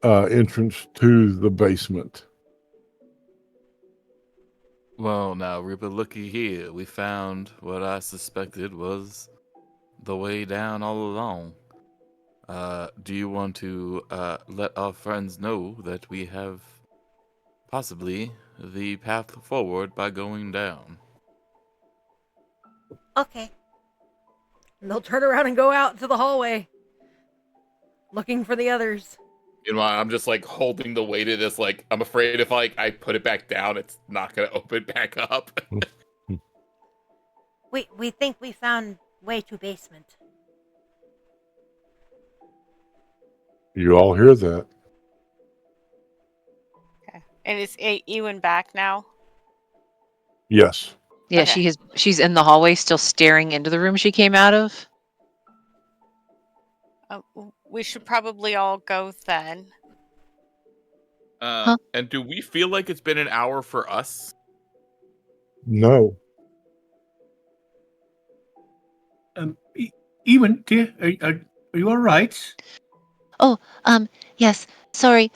entrance to the basement. Well, now, Ripper, looky here. We found what I suspected was the way down all along. Do you want to let our friends know that we have possibly the path forward by going down? Okay. And they'll turn around and go out to the hallway, looking for the others. You know, I'm just like holding the weight of this. Like, I'm afraid if like I put it back down, it's not gonna open back up. We think we found way to basement. You all hear that. Okay. And is Ewan back now? Yes. Yeah, Okay. she's in the hallway, still staring into the room she came out of. We should probably all go then. And do we feel like it's been an hour for us? No. Ewan, dear, are you all right? Oh, yes. Sorry.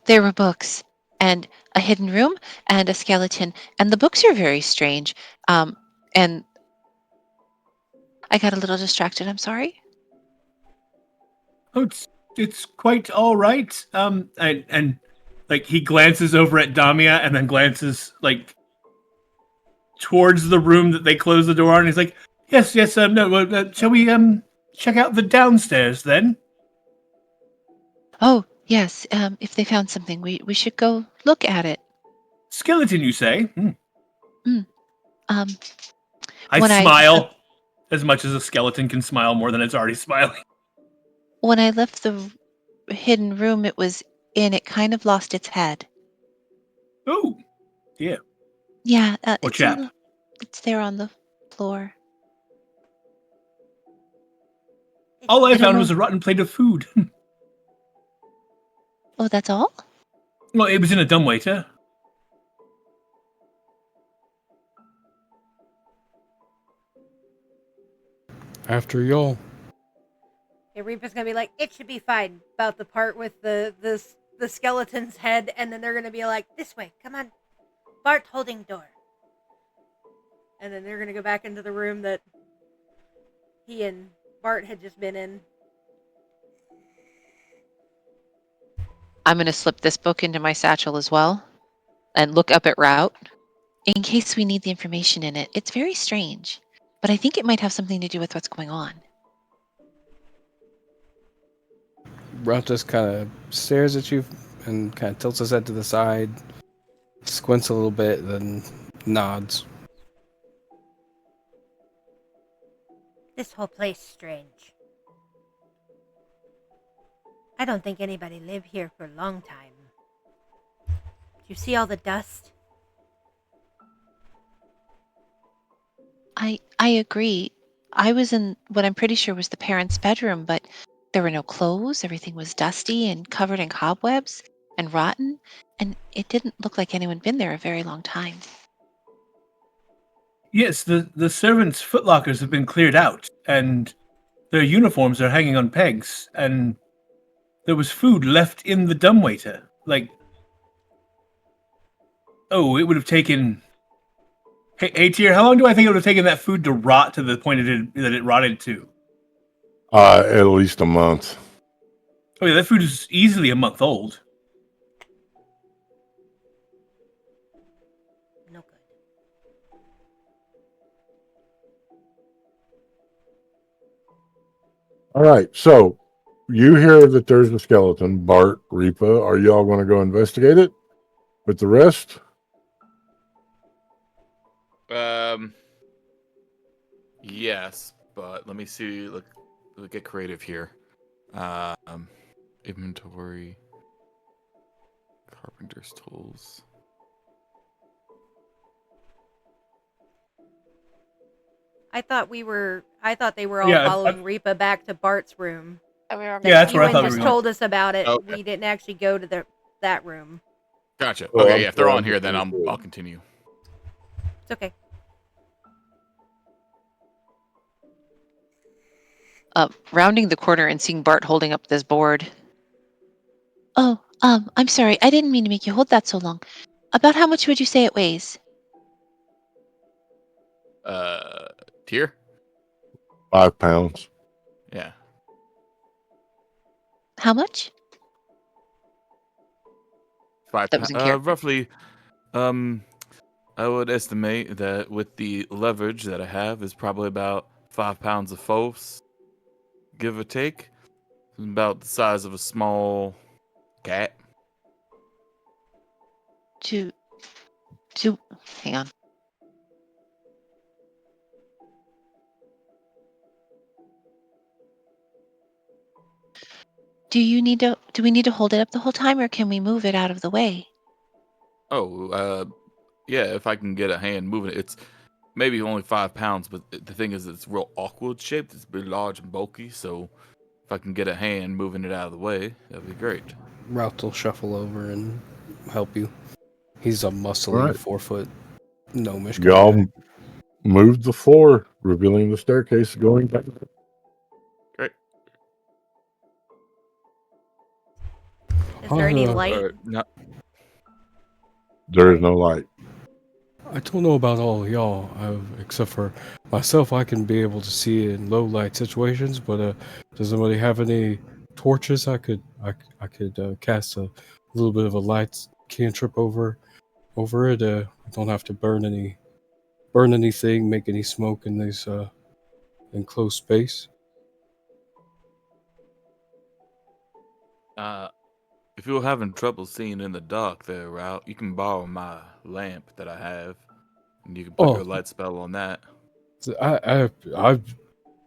There were books and a hidden room and a skeleton, and the books are very strange. And I got a little distracted. I'm sorry. Oh, it's quite all right. And like he glances over at Damia and then glances like towards the room that they closed the door on. And he's like, yes, no. Shall we check out the downstairs then? Oh, yes. If they found something, we should go look at it. Skeleton, you say? Um, I When I smile as much as a skeleton can smile more than it's already smiling. when I left the hidden room it was in, it kind of lost its head. Oh, yeah. Yeah, Poor chap. it's there on the floor. All I I don't found know. was a rotten plate of food. Oh, that's all? Well, it was in a dumbwaiter. After y'all. Yeah, Reaper's gonna be like, it should be fine about the part with the skeleton's head, and then they're gonna be like, this way, come on, Bart holding door. And then they're gonna go back into the room that he and Bart had just been in. I'm going to slip this book into my satchel as well and look up at Route in case we need the information in it. It's very strange, but I think it might have something to do with what's going on. Route just kind of stares at you and kind of tilts his head to the side, squints a little bit, then nods. This whole place strange. I don't think anybody lived here for a long time. Do you see all the dust? I agree. I was in what I'm pretty sure was the parents' bedroom, but there were no clothes. Everything was dusty and covered in cobwebs and rotten, and it didn't look like anyone been there a very long time. Yes, the servants' footlockers have been cleared out, and their uniforms are hanging on pegs, and there was food left in the dumbwaiter. Like, oh, it would have taken. Hey, Tyr, how long do I think it would have taken that food to rot to the point that it rotted to? At least a month. Oh yeah, that food is easily a month old. No good. All right, so you hear that there's a skeleton. Bart, Reapa, are y'all going to go investigate it with the rest? Yes, but let me see. Look, get creative here. Inventory, carpenter's tools. I thought they were all Yeah, following Reapa back to Bart's room. We were Yeah, that's where I Ewan thought we just were going. told us about it. Okay. We didn't actually go to that room. Gotcha. Oh, Okay, I'm yeah, if they're sorry, on here, then misunderstood. I'll continue. It's okay. Rounding the corner and seeing Bart holding up this board. Oh, I'm sorry. I didn't mean to make you hold that so long. About how much would you say it weighs? Tier? 5 pounds. Yeah. How much? 5 That was in character. roughly. I would estimate that with the leverage that I have is probably about 5 pounds of force, give or take. It's about the size of a small cat. To hang on. Do we need to hold it up the whole time, or can we move it out of the way? Oh, yeah, if I can get a hand moving it. It's maybe only 5 pounds, but the thing is, it's real awkward shaped. It's pretty large and bulky, so if I can get a hand moving it out of the way, that'd be great. Route will shuffle over and help you. He's a muscly Right. 4-foot gnomish kind Y'all of guy. moved the floor, revealing the staircase going back. Great. Is there any Uh, light? No, There is no light. I don't know about all y'all, except for myself. I can be able to see in low light situations, but does anybody have any torches? I could cast a little bit of a light cantrip over it. I don't have to burn anything, make any smoke in this enclosed space. if you're having trouble seeing in the dark there, Route, you can borrow my lamp that I have, and you can put your Oh, light spell on that.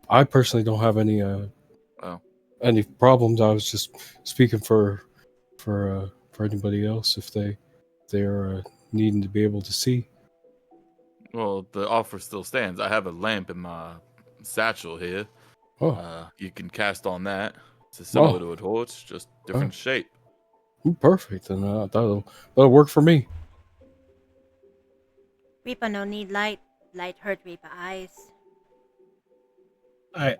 I personally don't have Oh, any problems. I was just speaking for anybody else if they're needing to be able to see. well, the offer still stands. I have a lamp in my satchel here. Oh, You can cast on that. It's similar oh, to a torch, just oh, different shape. perfect. Then that'll work for me. Reaper no need light. Light hurt Reaper eyes. I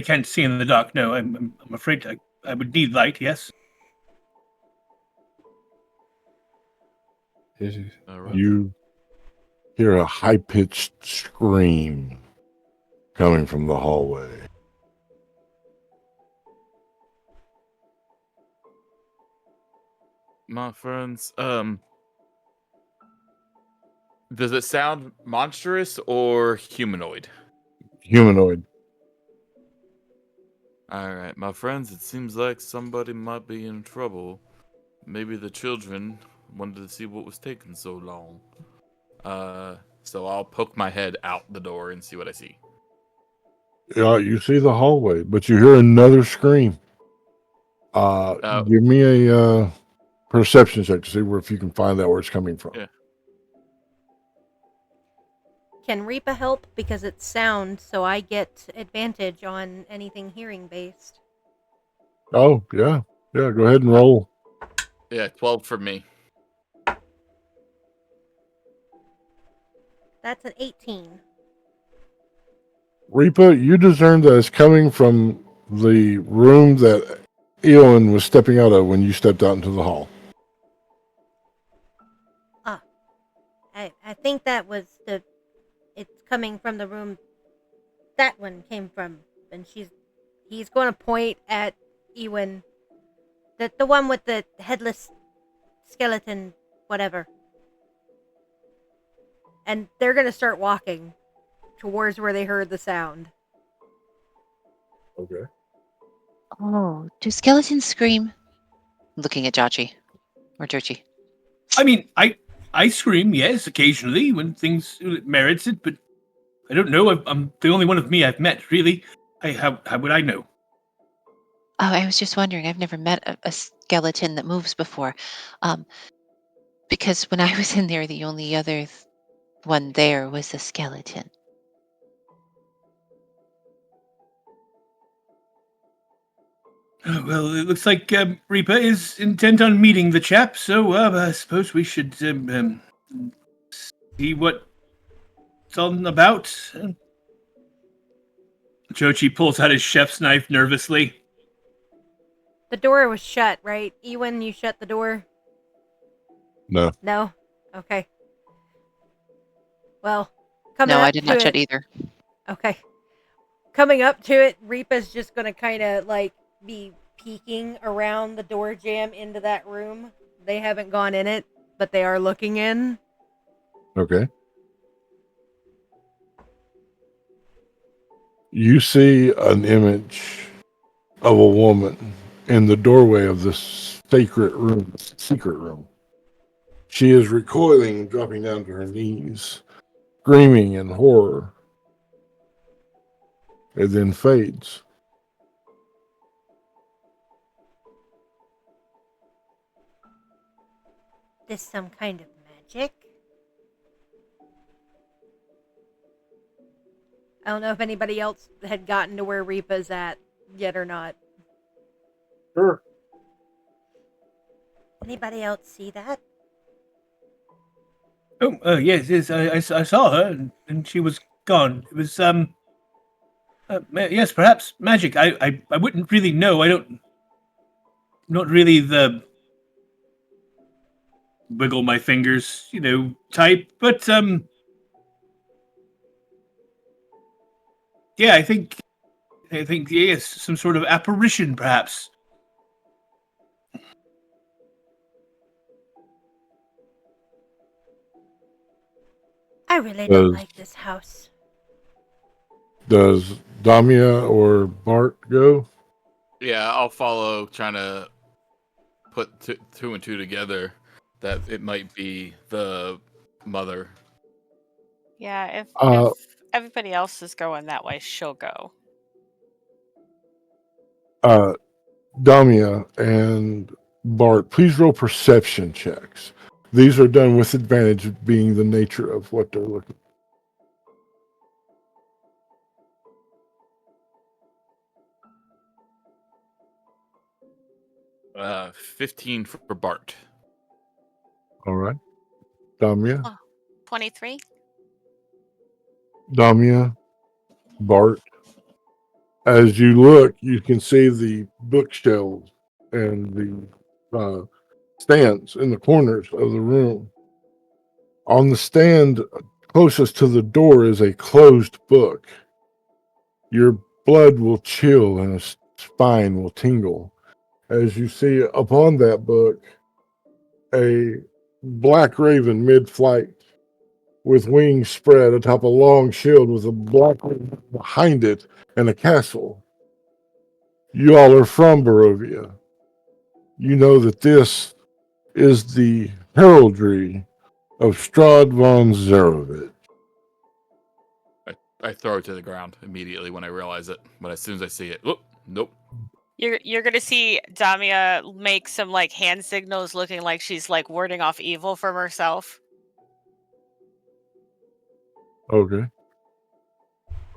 can't see in the dark. No, I'm afraid I would need light. Yes. All right. You hear a high-pitched scream coming from the hallway. My friends, does it sound monstrous or humanoid? Humanoid. All right, my friends, it seems like somebody might be in trouble. Maybe the children wanted to see what was taking so long. So I'll poke my head out the door and see what I see. You see the hallway, but you hear another scream. Uh, Give me a perception check to see if you can find out where it's coming from. Yeah. Can Reaper help? Because it's sound, so I get advantage on anything hearing based. Oh, yeah. Yeah, go ahead and roll. Yeah, 12 for me. That's an 18. Reaper, you discern that it's coming from the room that Eowyn was stepping out of when you stepped out into the hall. I think that was it's coming from the room that one came from. And he's going to point at Ewan. The one with the headless skeleton, whatever. And they're going to start walking towards where they heard the sound. Okay. Oh, do skeletons scream? Looking at Jachi or Jochi. I mean, I scream, yes, occasionally when things merits it, but I don't know. I'm the only one of me I've met, really. How would I know? Oh, I was just wondering. I've never met a skeleton that moves before. Because when I was in there, the only other one there was a skeleton. Oh, well, it looks like Reaper is intent on meeting the chap, so I suppose we should see what it's all about. Jochi pulls out his chef's knife nervously. The door was shut, right? Ewan, you shut the door? No. No? Okay. Well, coming No, up I did to not it. shut either. Okay. Coming up to it, Reapa's just going to kind of like be peeking around the door jamb into that room. They haven't gone in it, but they are looking in. Okay. You see an image of a woman in the doorway of this secret room. She is recoiling, dropping down to her knees, screaming in horror. It then fades. This some kind of magic? I don't know if anybody else had gotten to where Reapa's at yet or not. Sure. Anybody else see that? Oh, yes. I saw her, and she was gone. It was yes, perhaps magic. I wouldn't really know. I don't. Not really the wiggle my fingers, type. But yeah, I think yes, some sort of apparition, perhaps. I really don't Does like this house. does Damia or Bart go? Yeah, I'll follow, trying to put two and two together that it might be the mother. Yeah, if Uh, everybody else is going that way, she'll go. uh, Damia and Bart, please roll perception checks. These are done with advantage, being the nature of what they're looking. 15 for Bart. All right, Damia, Oh, 23. Damia, Bart. As you look, you can see the bookshelves and the stands in the corners of the room. On the stand closest to the door is a closed book. Your blood will chill and a spine will tingle as you see upon that book a black raven mid-flight with wings spread atop a long shield with a black raven behind it and a castle. You all are from Barovia. You know that this is the heraldry of Strahd von Zarovich. I throw it to the ground immediately when I realize it. But as soon as I see it, whoop, nope. You're gonna see Damia make some like hand signals, looking like she's like warding off evil from herself. Okay.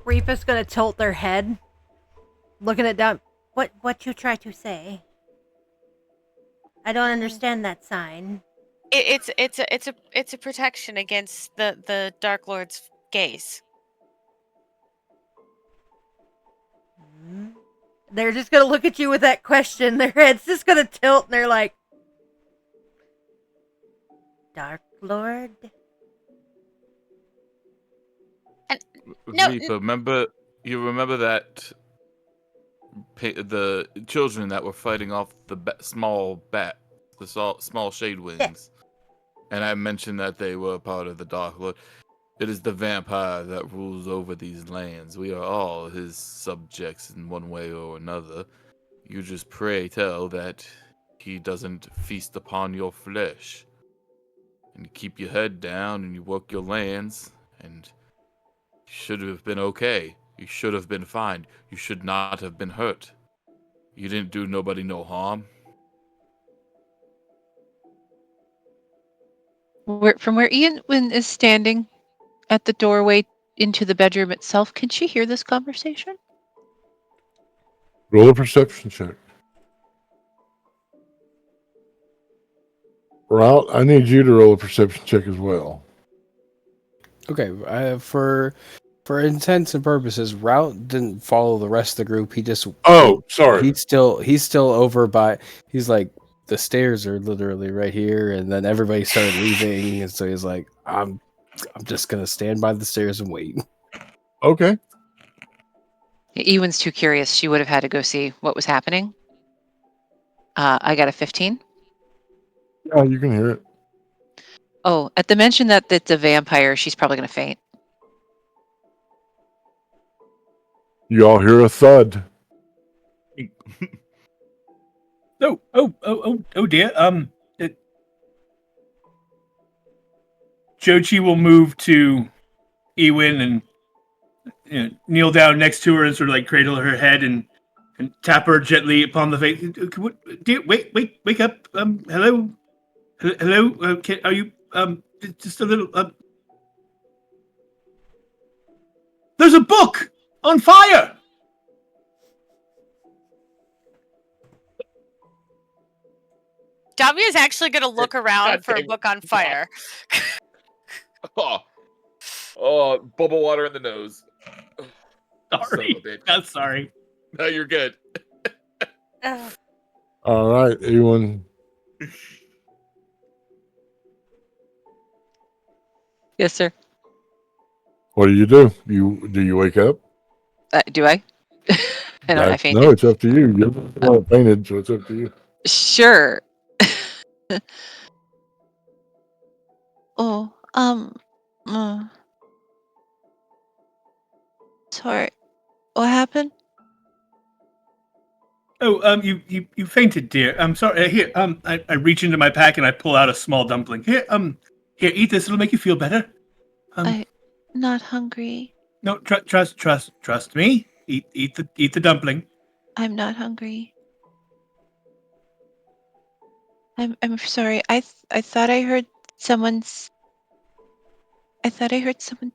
Reefa's gonna tilt their head, looking at Dom. What you try to say? I don't understand that sign. It's a protection against the Dark Lord's gaze. Hmm? They're just gonna look at you with that question. Their head's just gonna tilt, and they're like, "Dark Lord." No, Reaper, you remember that the children that were fighting off the small bat, the small shade wings, and I mentioned that they were part of the Dark Lord. It is the vampire that rules over these lands. We are all his subjects in one way or another. You just pray tell that he doesn't feast upon your flesh. And you keep your head down and you work your lands, and you should have been okay. You should have been fine. You should not have been hurt. You didn't do nobody no harm. From where Ian is standing at the doorway into the bedroom itself, can she hear this conversation? Roll a perception check. Route, I need you to roll a perception check as well. Okay, for intents and purposes, Route didn't follow the rest of the group. He just Sorry. he's still over by. He's like, the stairs are literally right here, and then everybody started leaving, and so he's like, I'm just gonna stand by the stairs and wait. Okay. Ewan's too curious. She would have had to go see what was happening. I got a 15. Yeah, you can hear it. Oh, at the mention that it's a vampire, she's probably going to faint. You all hear a thud. Oh dear. Jochi will move to Ewan and kneel down next to her and sort of like cradle her head and tap her gently upon the face. Dear, wake up. Hello. Hello. Are you just a little? There's a book on fire. Dami is actually going to look around God for a dang it. book on fire. Oh, bubble water in the nose. Son of a Sorry. bitch. Not sorry. No, you're good. Ugh. All right, Ewan. Yes, sir. What do? Do you wake up? Do I? I don't. I fainted. No, it's up to you. You're painted, so it's up to you. Sure. Oh, sorry. What happened? Oh, you fainted, dear. I'm sorry. Here, I reach into my pack and I pull out a small dumpling. Here, eat this. It'll make you feel better. I'm not hungry. No, trust me. Eat the dumpling. I'm not hungry. I'm sorry. I thought I heard someone's. I thought I heard someone.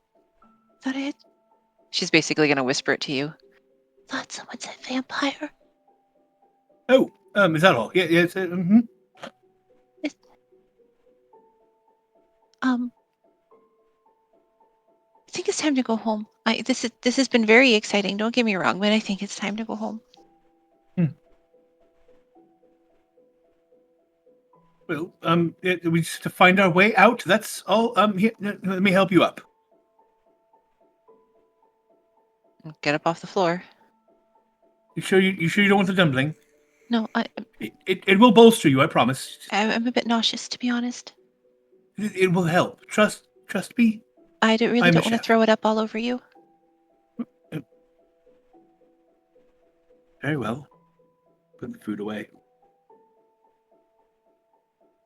Thought I had. She's basically gonna whisper it to you. Thought someone said vampire. Oh, is that all? Yeah, it's mm-hmm. I think it's time to go home. This has been very exciting. Don't get me wrong, but I think it's time to go home. Well, we just have to find our way out. That's all. Here, let me help you up. Get up off the floor. You sure you don't want the dumpling? No, It will bolster you. I promise. I'm a bit nauseous, to be honest. It will help. Trust me. I really I'm a don't want to chef. throw it up all over you. Very well. Put the food away.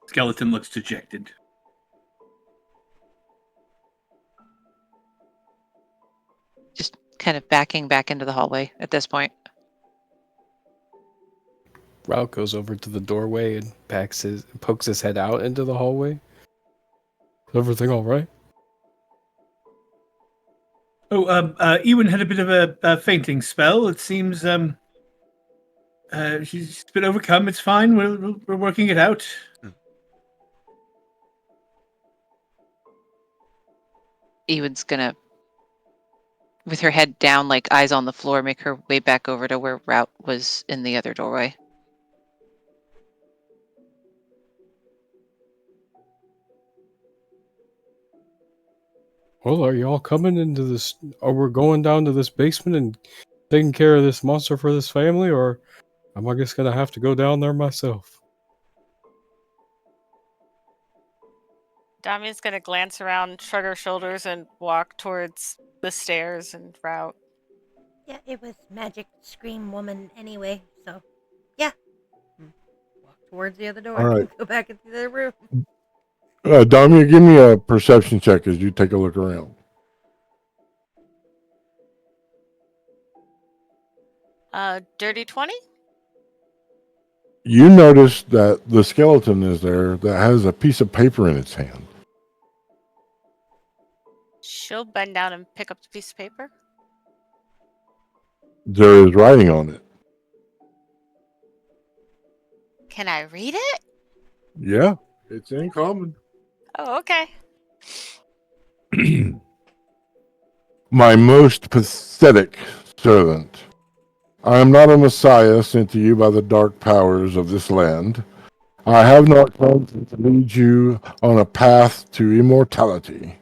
Skeleton looks dejected. Just kind of backing back into the hallway at this point. Rout goes over to the doorway and pokes his head out into the hallway. Is everything all right? Oh, Ewan had a bit of a fainting spell. It seems she's been overcome. It's fine. We're working it out. Ewan's gonna, with her head down, like eyes on the floor, make her way back over to where Rout was in the other doorway. Well, are you all coming into this? Are we going down to this basement and taking care of this monster for this family, or am I just gonna have to go down there myself? Dami's going to glance around, shrug her shoulders, and walk towards the stairs and route. Yeah, it was magic scream woman anyway, so yeah. Walk towards the other door. All right. Go back into the other room. Damia, give me a perception check as you take a look around. Dirty 20? You notice that the skeleton is there that has a piece of paper in its hand. She'll bend down and pick up the piece of paper. There is writing on it. Can I read it? Yeah, it's in common. Oh, okay. My most pathetic servant. I am not a messiah sent to you by the dark powers of this land. I have not come to lead you on a path to immortality.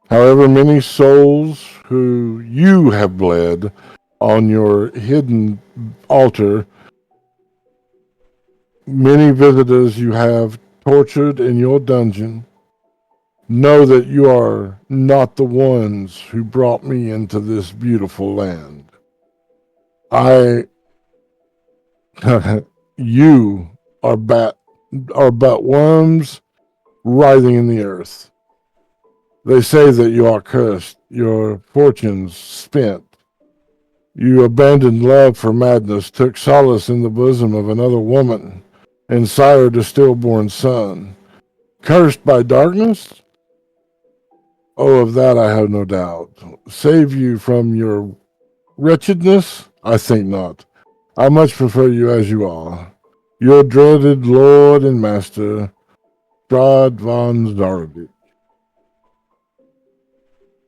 However many souls who you have bled on your hidden altar, many visitors you have tortured in your dungeon, know that you are not the ones who brought me into this beautiful land. You are but worms writhing in the earth. They say that you are cursed, your fortunes spent. You abandoned love for madness, took solace in the bosom of another woman, and sired a stillborn son. Cursed by darkness? Oh, of that I have no doubt. Save you from your wretchedness? I think not. I much prefer you as you are. your dreaded lord and master, Strahd von Zarovich.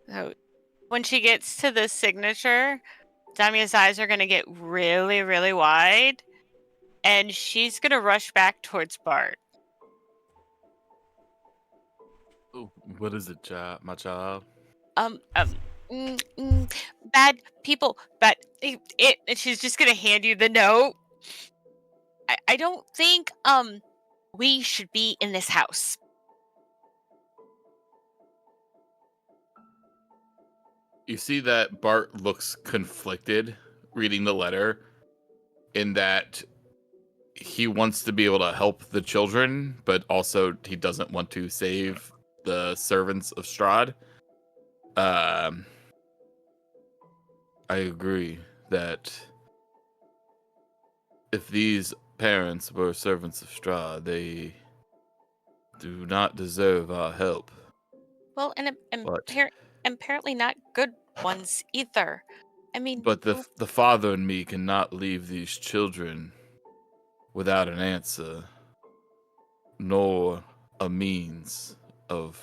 So when she gets to the signature, Damia's eyes are going to get really, really wide, and she's going to rush back towards Bart. Ooh, what is it, my child? Um, um, bad people, but and she's just going to hand you the note. I don't think, we should be in this house. You see that Bart looks conflicted reading the letter, in that he wants to be able to help the children, but also he doesn't want to save the servants of Strahd. I agree that if these parents were servants of Strahd, they do not deserve our help. Well, and But apparently not good ones either. I mean, but the father and me cannot leave these children without an answer, nor a means of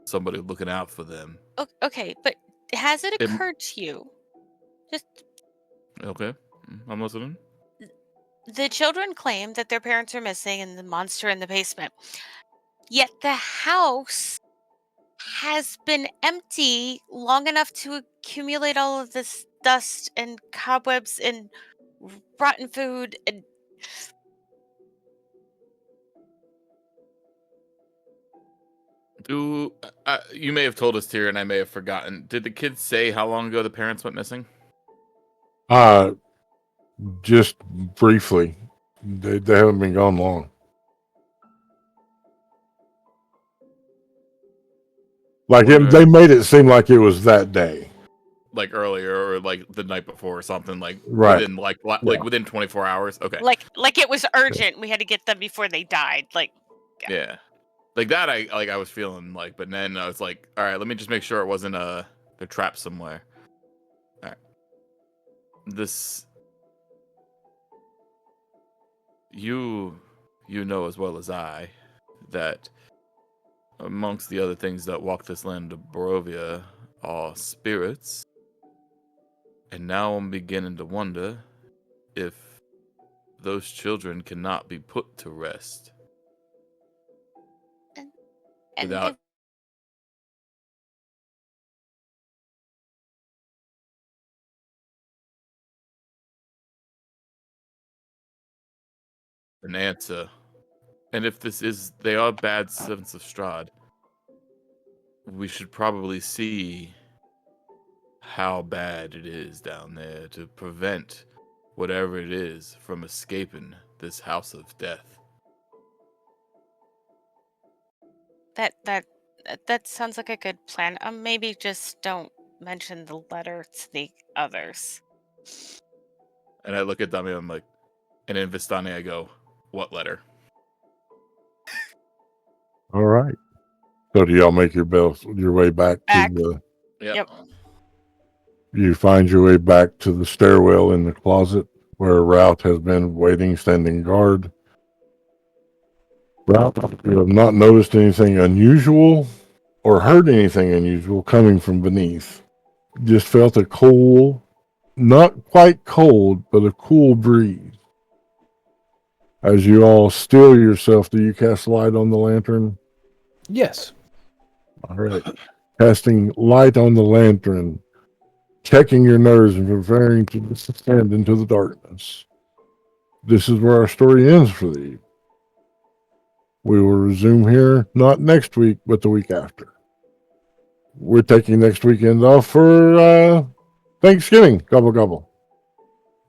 somebody looking out for them. okay, but has it It- occurred to you? Just Okay, I'm listening. the children claim that their parents are missing and the monster in the basement. Yet the house has been empty long enough to accumulate all of this dust and cobwebs and rotten food and You may have told us, Tyr, and I may have forgotten. Did the kids say how long ago the parents went missing? Just briefly. They haven't been gone long. Like they made it seem like it was that day. Like earlier, or like the night before, or something. Like Right. within within 24 hours. Okay. like it was urgent. We had to get them before they died. Like, Yeah. Like that, I was feeling like, but then I was like, all right, let me just make sure it wasn't they're trapped somewhere. All right. This you know as well as I that amongst the other things that walk this land of Barovia are spirits. And now I'm beginning to wonder if those children cannot be put to rest and without an answer. And if they are bad servants of Strahd, we should probably see how bad it is down there to prevent whatever it is from escaping this house of death. that sounds like a good plan. Maybe just don't mention the letter to the others. And I look at Dami, I'm like, and in Vistani I go, what letter? All right. So do y'all make your way back Back. to the? Yep. You find your way back to the stairwell in the closet where Rout has been waiting, standing guard. Rout, you have not noticed anything unusual or heard anything unusual coming from beneath. Just felt a cool, not quite cold, but a cool breeze. As you all still yourself, do you cast light on the lantern? Yes. All right. Casting light on the lantern, checking your nerves and preparing to descend into the darkness. This is where our story ends for the evening. We will resume here not next week, but the week after. We're taking next weekend off for Thanksgiving. Gobble gobble.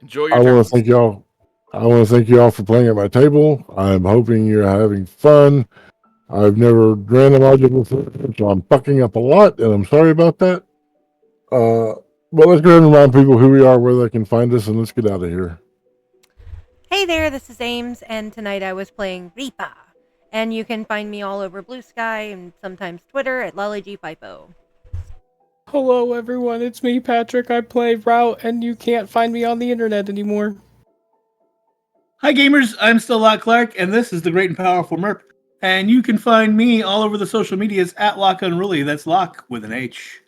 Enjoy your I want turkeys. to thank y'all. I want to thank y'all for playing at my table. I'm hoping you're having fun. I've never ran a module before, so I'm fucking up a lot, and I'm sorry about that. But let's go ahead and remind people who we are, where they can find us, and let's get out of here. Hey there, this is Ames, and tonight I was playing Reaper. And you can find me all over Blue Sky and sometimes Twitter at LollyG50. Hello, everyone. It's me, Patrick. I play Route, and you can't find me on the internet anymore. Hi, gamers. I'm still Locke Clark, and this is the Great and Powerful Merp. And you can find me all over the social medias at Locke Unruly. That's Locke with an H.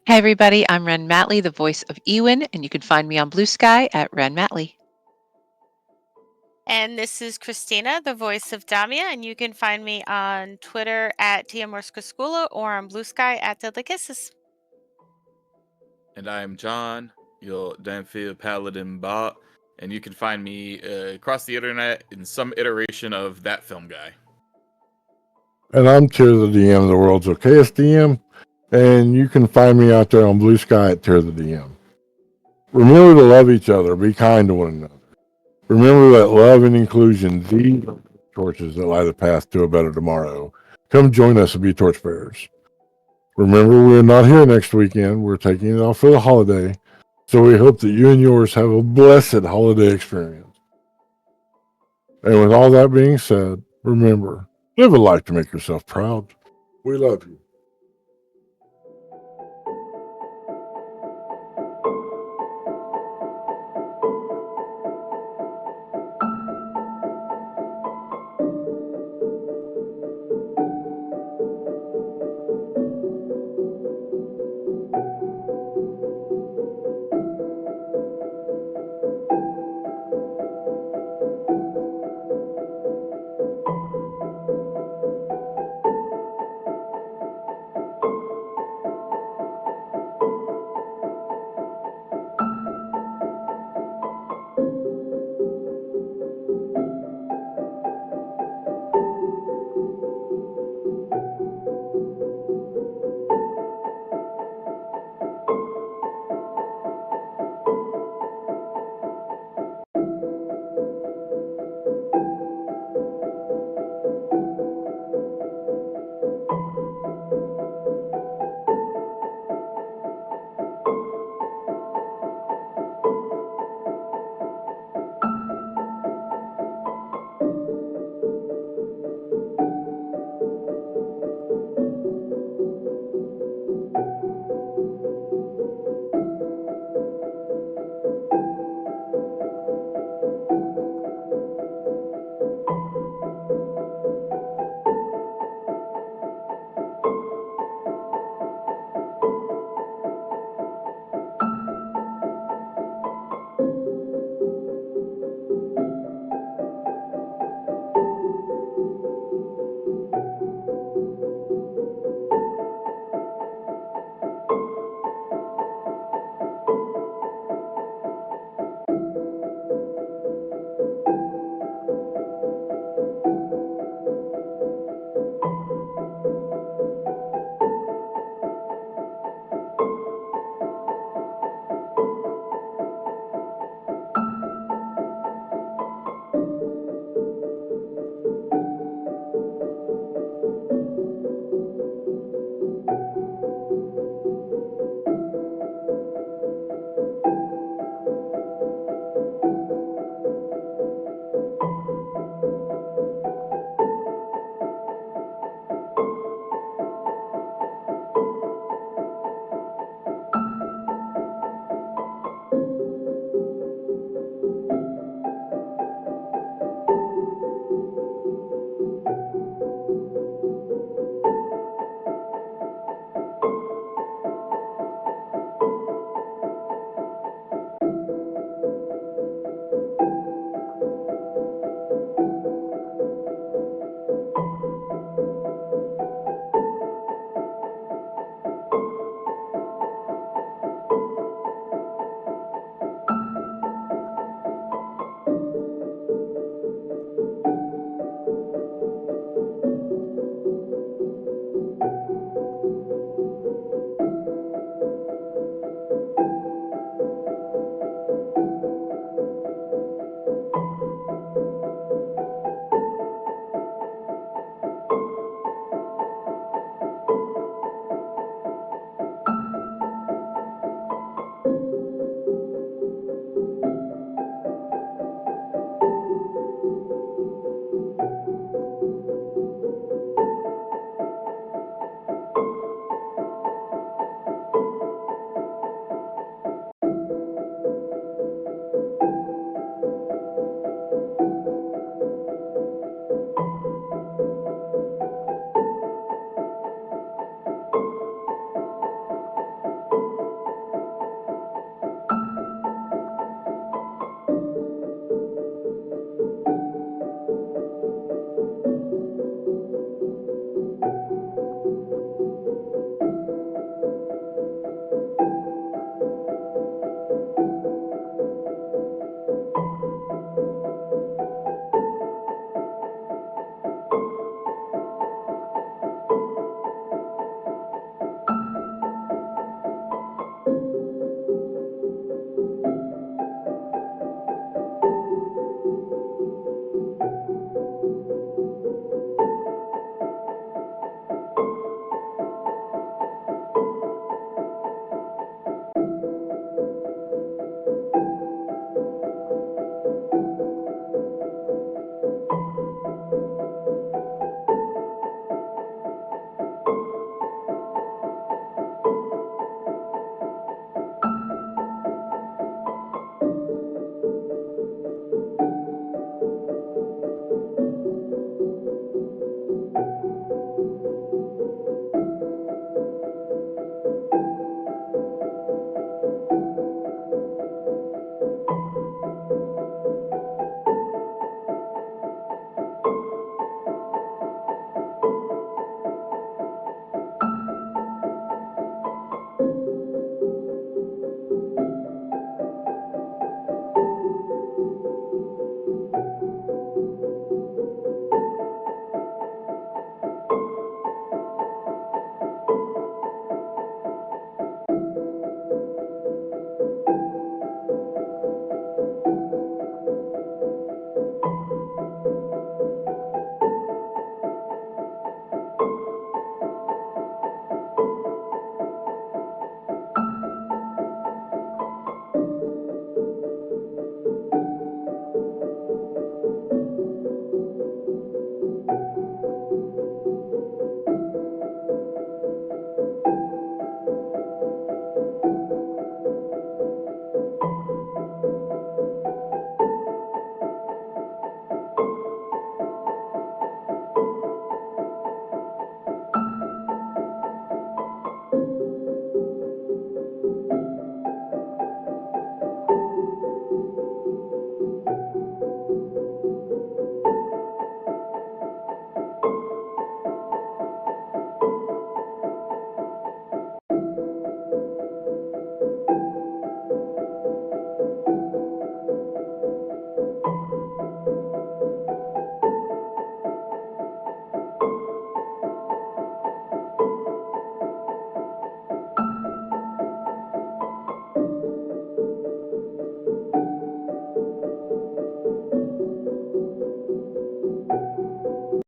Hey everybody, I'm Ren Matley, the voice of Ewan, and you can find me on Blue Sky at Ren Matley. And this is Christina, the voice of Damia, and you can find me on Twitter at Diamorskaskula or on Blue Sky at Deadly Kisses. And I am John, your Danfield Paladin bot, and you can find me across the internet in some iteration of That Film Guy. And I'm Tear the DM, the world's okayest DM, and you can find me out there on Blue Sky at Tear the DM. Remember to love each other, be kind to one another. Remember that love and inclusion, these are the torches that light the path to a better tomorrow. Come join us and be torchbearers. Remember, we're not here next weekend. We're taking it off for the holiday, so we hope that you and yours have a blessed holiday experience. And with all that being said, remember, live a life to make yourself proud. We love you.